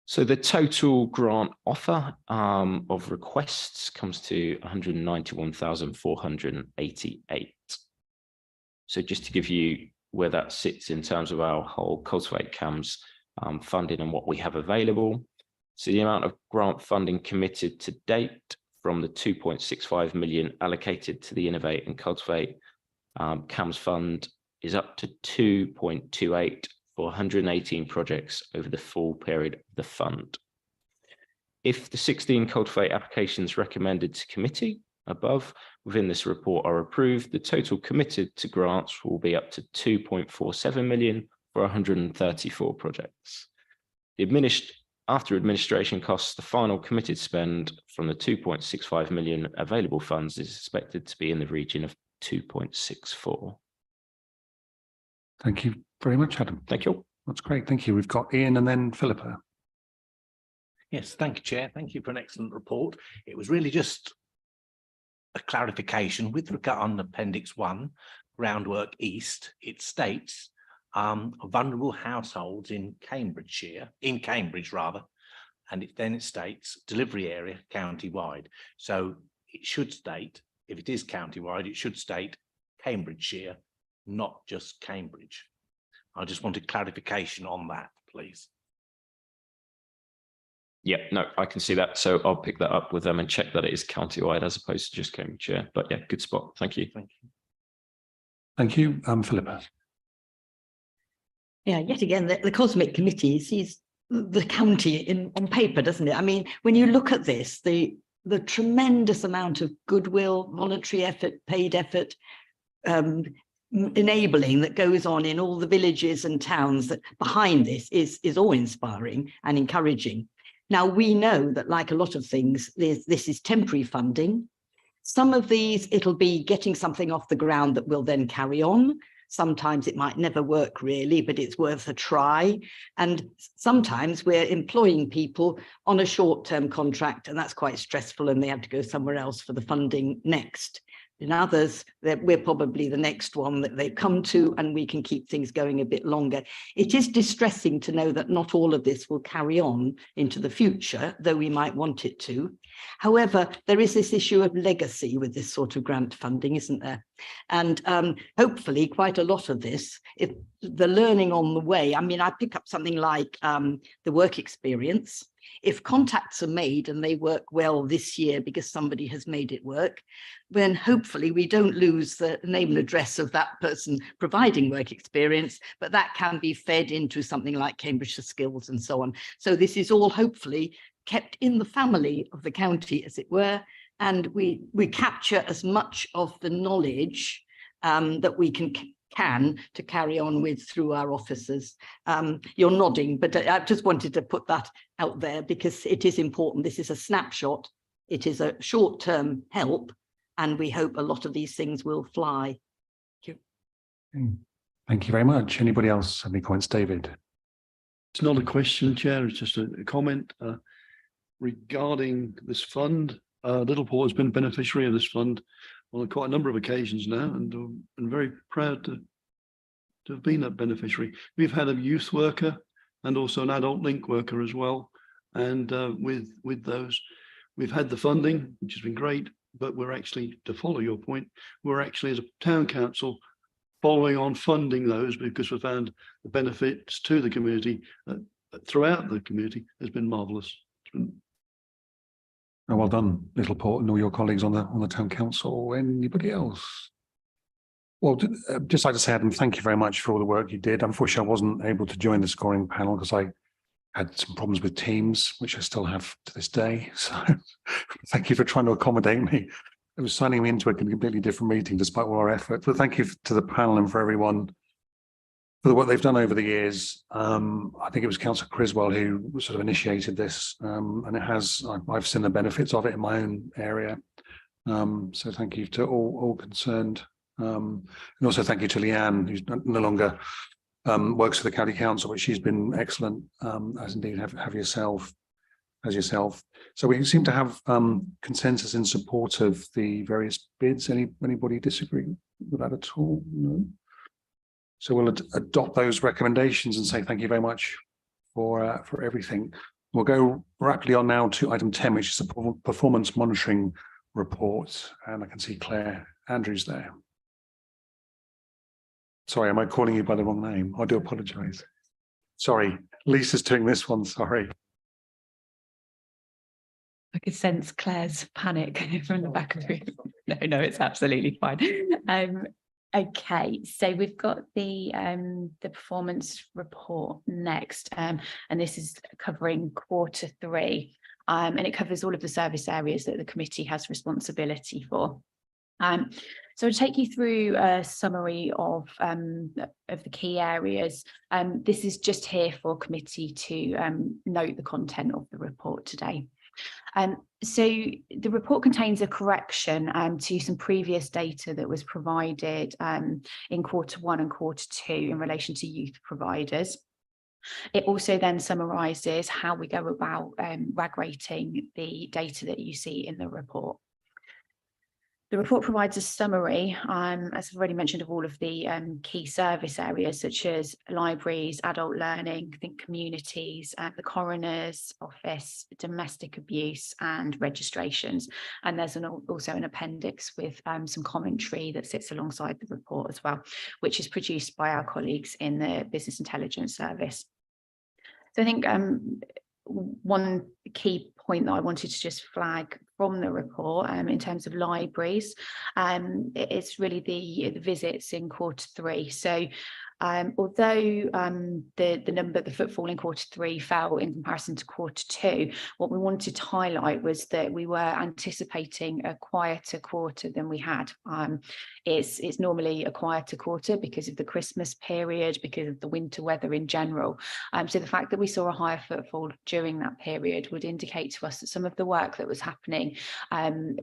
[SPEAKER 21] So the total grant offer of requests comes to £191,488. So just to give you where that sits in terms of our whole Cultivate CAMS funding and what we have available. So the amount of grant funding committed to date from the 2.65 million allocated to the Innovate and Cultivate CAMS fund is up to 2.28 for 118 projects over the full period of the fund. If the 16 Cultivate applications recommended to committee above within this report are approved, the total committed to grants will be up to 2.47 million for 134 projects. After administration costs, the final committed spend from the 2.65 million available funds is expected to be in the region of 2.64.
[SPEAKER 1] Thank you very much, Adam.
[SPEAKER 21] Thank you.
[SPEAKER 1] That's great. Thank you. We've got Ian and then Philippa.
[SPEAKER 11] Yes, thank you, Chair. Thank you for an excellent report. It was really just a clarification with regard on Appendix 1, Groundwork East. It states vulnerable households in Cambridge, and it states delivery area county-wide. So it should state, if it is county-wide, it should state Cambridgeshire, not just Cambridge. I just wanted clarification on that, please.
[SPEAKER 21] Yeah, no, I can see that. So I'll pick that up with them and check that it is county-wide as opposed to just Cambridgeshire. But yeah, good spot. Thank you.
[SPEAKER 11] Thank you.
[SPEAKER 1] Thank you, Philippa.
[SPEAKER 7] Yeah, yet again, the Cosmic Committee sees the county on paper, doesn't it? I mean, when you look at this, the tremendous amount of goodwill, voluntary effort, paid effort, enabling that goes on in all the villages and towns that behind this is awe-inspiring and encouraging. Now, we know that, like a lot of things, this is temporary funding. Some of these, it'll be getting something off the ground that will then carry on. Sometimes it might never work really, but it's worth a try. And sometimes we're employing people on a short-term contract, and that's quite stressful, and they have to go somewhere else for the funding next. In others, that we're probably the next one that they come to, and we can keep things going a bit longer. It is distressing to know that not all of this will carry on into the future, though we might want it to. However, there is this issue of legacy with this sort of grant funding, isn't there? And hopefully quite a lot of this, if the learning on the way, I mean, I pick up something like the work experience. If contacts are made and they work well this year because somebody has made it work, then hopefully we don't lose the name and address of that person providing work experience, but that can be fed into something like Cambridgeshire Skills and so on. So this is all hopefully kept in the family of the county, as it were, and we capture as much of the knowledge that we can to carry on with through our officers. You're nodding, but I just wanted to put that out there because it is important. This is a snapshot. It is a short-term help, and we hope a lot of these things will fly. Thank you.
[SPEAKER 1] Thank you very much. Anybody else have any comments? David?
[SPEAKER 12] It's not a question, Chair, it's just a comment regarding this fund. Littleport has been a beneficiary of this fund on quite a number of occasions now, and I'm very proud to have been a beneficiary. We've had a youth worker and also an adult link worker as well, and with those, we've had the funding, which has been great, but we're actually, to follow your point, we're actually as a town council following on funding those because we found the benefits to the community throughout the community has been marvellous.
[SPEAKER 1] Oh, well done, Littleport, and all your colleagues on the town council. Anybody else? Well, just like to say, Adam, thank you very much for all the work you did. Unfortunately, I wasn't able to join the scoring panel because I had some problems with Teams, which I still have to this day. So thank you for trying to accommodate me. It was signing me into a completely different meeting despite all our effort. But thank you to the panel and for everyone for the work they've done over the years. I think it was Councillor Criswell who sort of initiated this, and it has, I've seen the benefits of it in my own area. So thank you to all concerned. And also thank you to Leanne, who's no longer works for the County Council, but she's been excellent, as indeed have yourself. So we seem to have consensus in support of the various bids. Anybody disagree with that at all? No. So we'll adopt those recommendations and say thank you very much for everything. We'll go rapidly on now to item 10, which is the performance monitoring report. And I can see Claire Andrews there. Sorry, am I calling you by the wrong name? I do apologise. Sorry, Lisa's doing this one, sorry.
[SPEAKER 2] I could sense Claire's panic from the back of the room. No, it's absolutely fine. Okay, so we've got the performance report next, and this is covering Q3, and it covers all of the service areas that the committee has responsibility for. So I'll take you through a summary of the key areas. This is just here for committee to note the content of the report today. So the report contains a correction to some previous data that was provided in Q1 and Q2 in relation to youth providers. It also then summarises how we go about RAG rating the data that you see in the report. The report provides a summary, as I've already mentioned, of all of the key service areas such as libraries, adult learning, I think communities, the coroner's office, domestic abuse and registrations. And there's also an appendix with some commentary that sits alongside the report as well, which is produced by our colleagues in the Business Intelligence Service. So I think one key
[SPEAKER 9] point that I wanted to just flag from the report in terms of libraries. It's really the visits in Q3. So although the footfall in Q3 fell in comparison to Q2, what we wanted to highlight was that we were anticipating a quieter quarter than we had. It's normally a quieter quarter because of the Christmas period, because of the winter weather in general. So the fact that we saw a higher footfall during that period would indicate to us that some of the work that was happening,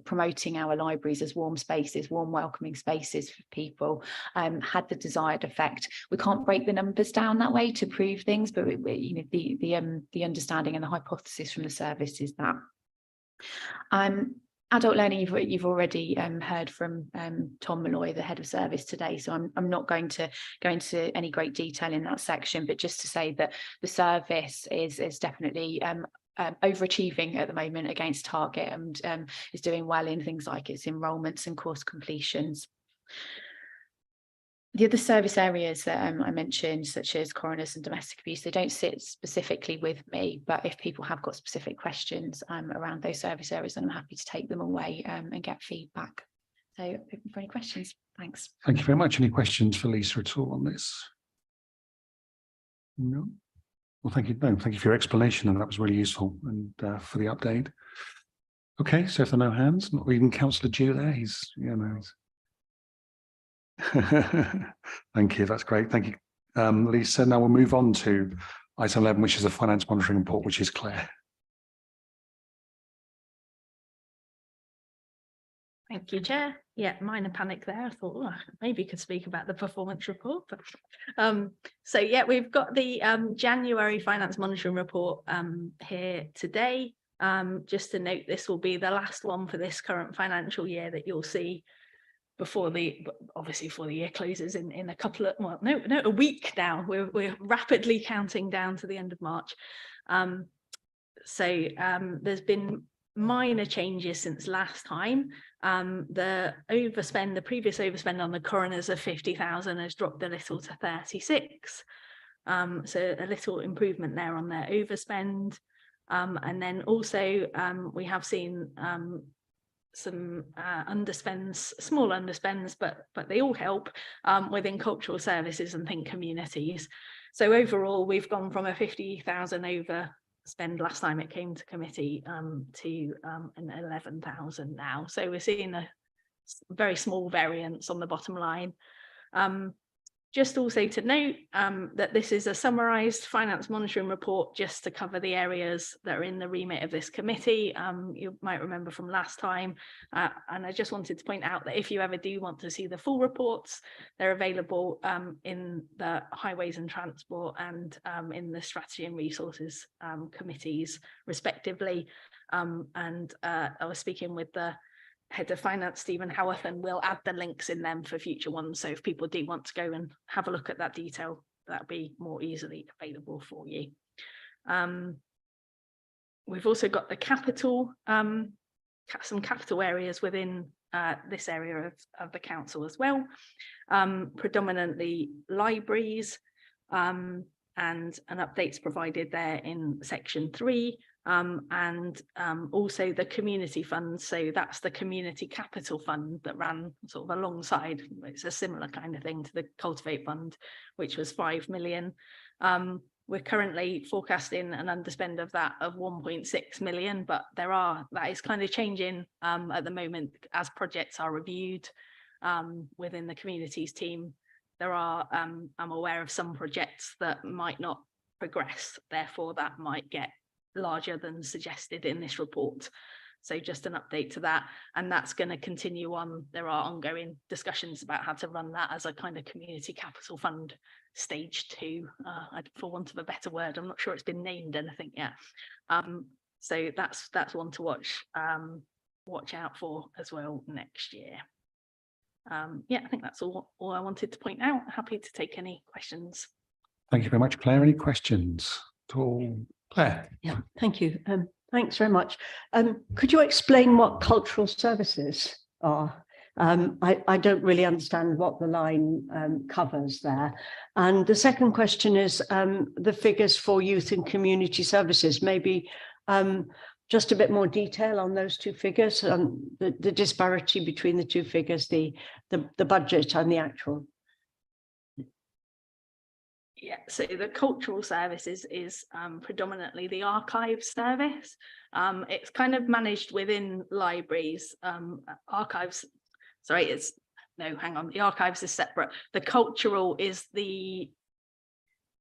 [SPEAKER 9] promoting our libraries as warm spaces, warm welcoming spaces for people, had the desired effect. We can't break the numbers down that way to prove things, but the understanding and the hypothesis from the service is that. Adult learning, you've already heard from Tom Malloy, the head of service today, so I'm not going to go into any great detail in that section, but just to say that the service is definitely overachieving at the moment against target, and is doing well in things like its enrolments and course completions. The other service areas that I mentioned, such as coroners and domestic abuse, they don't sit specifically with me, but if people have got specific questions around those service areas, then I'm happy to take them away and get feedback. So open for any questions. Thanks.
[SPEAKER 1] Thank you very much. Any questions for Lisa at all on this? No? Well, thank you. No, thank you for your explanation, and that was really useful, and for the update. Okay, so if there are no hands, not even Councillor Dew there, he's. Thank you, that's great. Thank you, Lisa. Now we'll move on to item 11, which is a finance monitoring report, which is Claire.
[SPEAKER 6] Thank you, Chair. Yeah, minor panic there. I thought, oh, maybe could speak about the performance report. But so yeah, we've got the January finance monitoring report here today. Just to note, this will be the last one for this current financial year that you'll see before obviously the year closes in a couple of, well, no, a week now. We're rapidly counting down to the end of March. There's been minor changes since last time. The previous overspend on the coroners of 50,000 has dropped a little to 36. So a little improvement there on their overspend. And then also we have seen some underspends, small underspends, but they all help within cultural services and think communities. So overall, we've gone from a 50,000 overspend last time it came to committee to an 11,000 now. So we're seeing a very small variance on the bottom line. Just also to note that this is a summarised finance monitoring report just to cover the areas that are in the remit of this committee. You might remember from last time, and I just wanted to point out that if you ever do want to see the full reports, they're available in the Highways and Transport and in the Strategy and Resources committees, respectively. I was speaking with the Head of Finance, Stephen Howarth, and we'll add the links in them for future ones. So if people do want to go and have a look at that detail, that'll be more easily available for you. We've also got the capital, some capital areas within this area of the council as well, predominantly libraries, and an update's provided there in section 3. And also the community fund. So that's the community capital fund that ran sort of alongside. It's a similar kind of thing to the Cultivate fund, which was 5 million. We're currently forecasting an underspend of that of 1.6 million, but that is kind of changing at the moment as projects are reviewed within the communities team. I'm aware of some projects that might not progress, therefore that might get larger than suggested in this report. So just an update to that, and that's going to continue on. There are ongoing discussions about how to run that as a kind of community capital fund stage 2, for want of a better word. I'm not sure it's been named anything yet. So that's one to watch out for as well next year. Yeah, I think that's all I wanted to point out. Happy to take any questions.
[SPEAKER 1] Thank you very much, Claire. Any questions at all? Claire.
[SPEAKER 8] Yeah, thank you. Thanks very much. Could you explain what cultural services are? I don't really understand what the line covers there. And the second question is the figures for youth and community services. Maybe just a bit more detail on those two figures and the disparity between the two figures, the budget and the actual.
[SPEAKER 6] Yeah, so the cultural services is predominantly the archives service. It's kind of managed within libraries. Archives, sorry, the archives is separate. The cultural is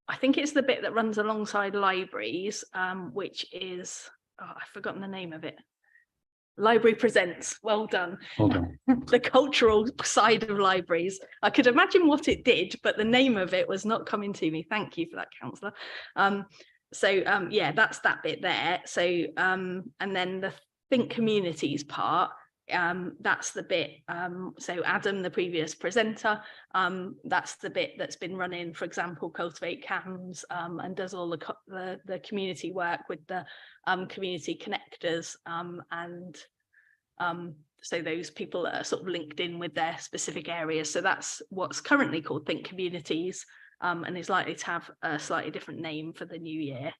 [SPEAKER 6] I think it's the bit that runs alongside libraries, which is, I've forgotten the name of it. Library Presents, well done.
[SPEAKER 1] Well done.
[SPEAKER 6] The cultural side of libraries. I could imagine what it did, but the name of it was not coming to me. Thank you for that, councillor. Yeah, that's that bit there. So and then the Think Communities part, that's the bit, so Adam, the previous presenter, that's the bit that's been running, for example, Cultivate CAMS, and does all the community work with the community connectors, and so those people that are sort of linked in with their specific areas. So that's what's currently called Think Communities, and is likely to have a slightly different name for the new year.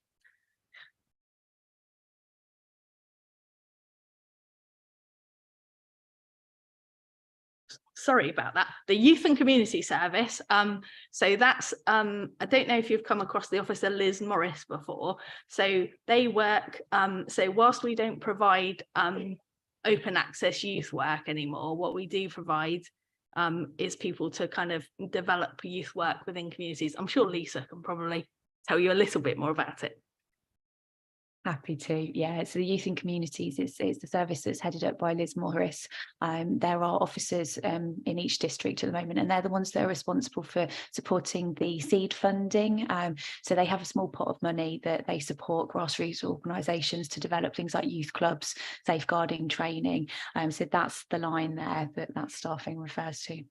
[SPEAKER 6] Sorry about that. The Youth and Community Service. So that's, I don't know if you've come across the Officer Liz Morris before. So they work, so whilst we don't provide open access youth work anymore, what we do provide is people to kind of develop youth work within communities. I'm sure Lisa can probably tell you a little bit more about it.
[SPEAKER 2] Happy to, yeah. So the Youth and Communities is the service that's headed up by Liz Morris. There are officers in each district at the moment, and they're the ones that are responsible for supporting the seed funding. So they have a small pot of money that they support grassroots organisations to develop things like youth clubs, safeguarding training. So that's the line there that staffing refers to.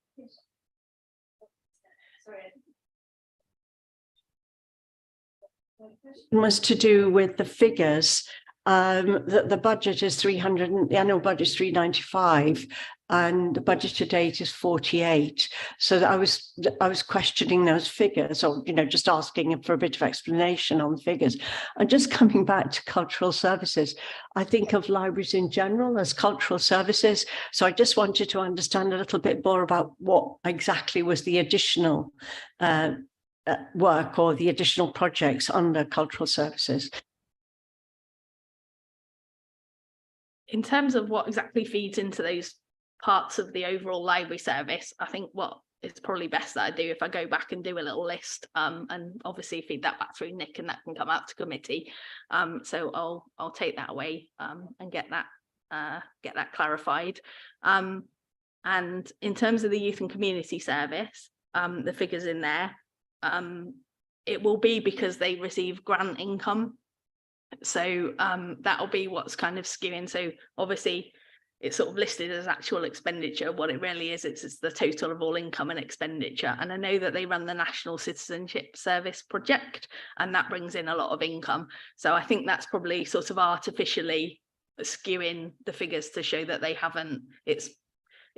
[SPEAKER 8] Was to do with the figures. The budget is 300, the annual budget is 395, and the budget to date is 48. So I was questioning those figures, or just asking for a bit of explanation on the figures. And just coming back to cultural services, I think of libraries in general as cultural services. So I just wanted to understand a little bit more about what exactly was the additional work or the additional projects under cultural services.
[SPEAKER 6] In terms of what exactly feeds into those parts of the overall library service, I think what is probably best that I do if I go back and do a little list, and obviously feed that back through Nick, and that can come out to committee. So I'll take that away and get that clarified. And in terms of the Youth and Community Service, the figures in there, it will be because they receive grant income. So that'll be what's kind of skewing. So obviously it's sort of listed as actual expenditure. What it really is, it's the total of all income and expenditure. And I know that they run the National Citizenship Service project, and that brings in a lot of income. So I think that's probably sort of artificially skewing the figures to show that they haven't, it's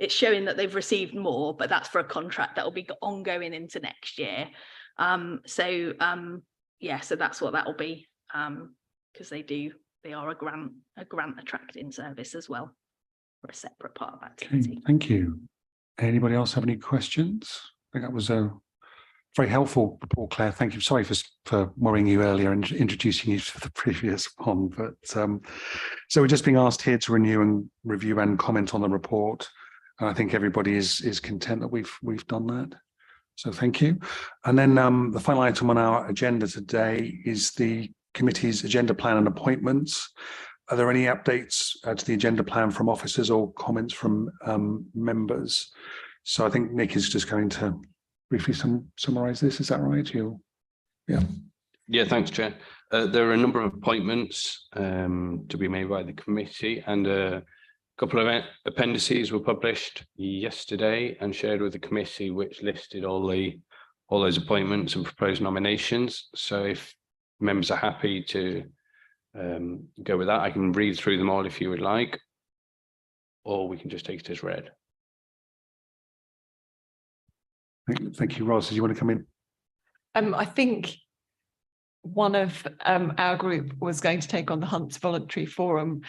[SPEAKER 6] showing that they've received more, but that's for a contract that will be ongoing into next year. Yeah, so that's what that will be, because they are a grant attracting service as well, for a separate part of activity.
[SPEAKER 1] Okay, thank you. Anybody else have any questions? I think that was a very helpful report, Claire. Thank you. Sorry for worrying you earlier and introducing you to the previous one, but so we're just being asked here to renew and review and comment on the report. And I think everybody is content that we've done that. So thank you. And then the final item on our agenda today is the committee's agenda plan and appointments. Are there any updates to the agenda plan from officers or comments from members? So I think Nick is just going to briefly summarise this. Is that right?
[SPEAKER 10] Yeah, thanks, Chair. There are a number of appointments to be made by the committee, and a couple of appendices were published yesterday and shared with the committee, which listed all those appointments and proposed nominations. So if members are happy to go with that, I can read through them all if you would like, or we can just take it as read.
[SPEAKER 1] Thank you, Ros. Do you want to come in?
[SPEAKER 3] I think one of our group was going to take on the Hunts Voluntary Forum.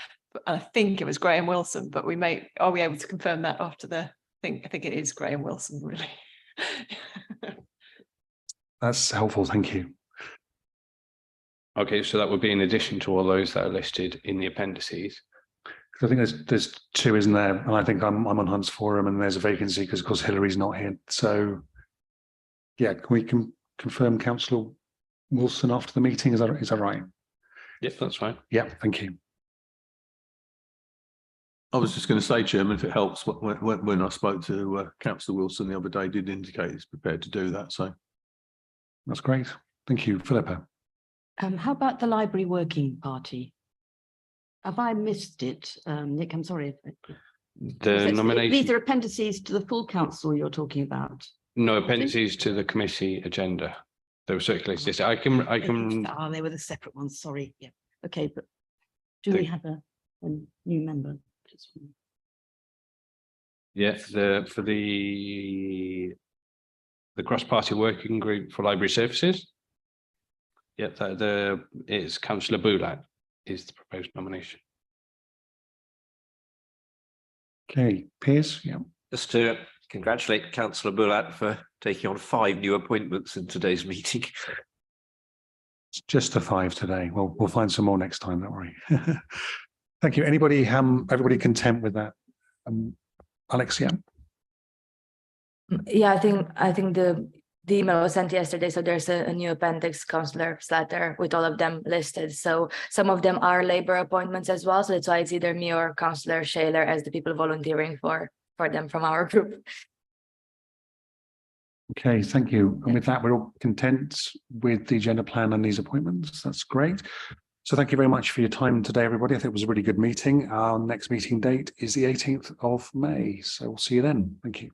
[SPEAKER 3] I think it was Graham Wilson, but are we able to confirm that after I think it is Graham Wilson, really.
[SPEAKER 1] That's helpful, thank you.
[SPEAKER 10] Okay, so that would be in addition to all those that are listed in the appendices.
[SPEAKER 1] I think there's two, isn't there? And I think I'm on Hunt's Forum, and there's a vacancy because, of course, Hillary's not here. So, yeah, can we confirm Councillor Wilson after the meeting? Is that right?
[SPEAKER 10] Yep, that's fine.
[SPEAKER 1] Yeah, thank you.
[SPEAKER 19] I was just going to say, Chairman, if it helps, when I spoke to Councillor Wilson the other day, did indicate he's prepared to do that. So
[SPEAKER 1] that's great. Thank you, Philippa.
[SPEAKER 7] How about the Library Working Party? Have I missed it? Nick, I'm sorry.
[SPEAKER 10] The nomination.
[SPEAKER 7] These are appendices to the full council you're talking about.
[SPEAKER 10] No, appendices to the committee agenda. They were circulated. I can.
[SPEAKER 7] Oh, they were the separate ones. Sorry. Yeah. Okay, but do we have a new member?
[SPEAKER 10] Yeah, for the cross-party working group for library services. Yeah, it's Councillor Boulat is the proposed nomination.
[SPEAKER 1] Okay, Piers, yeah.
[SPEAKER 15] Just to congratulate Councillor Boulat for taking on 5 new appointments in today's meeting.
[SPEAKER 1] It's just a 5 today. Well, we'll find some more next time, don't worry. Thank you. Everybody content with that? Alex, yeah.
[SPEAKER 4] Yeah, I think the email was sent yesterday, so there's a new appendix, Councillor's letter with all of them listed. So some of them are Labour appointments as well. So that's why it's either me or Councillor Shaler as the people volunteering for them from our group.
[SPEAKER 1] Okay, thank you. And with that, we're all content with the agenda plan and these appointments. That's great. So thank you very much for your time today, everybody. I think it was a really good meeting. Our next meeting date is the 18th of May. So we'll see you then. Thank you.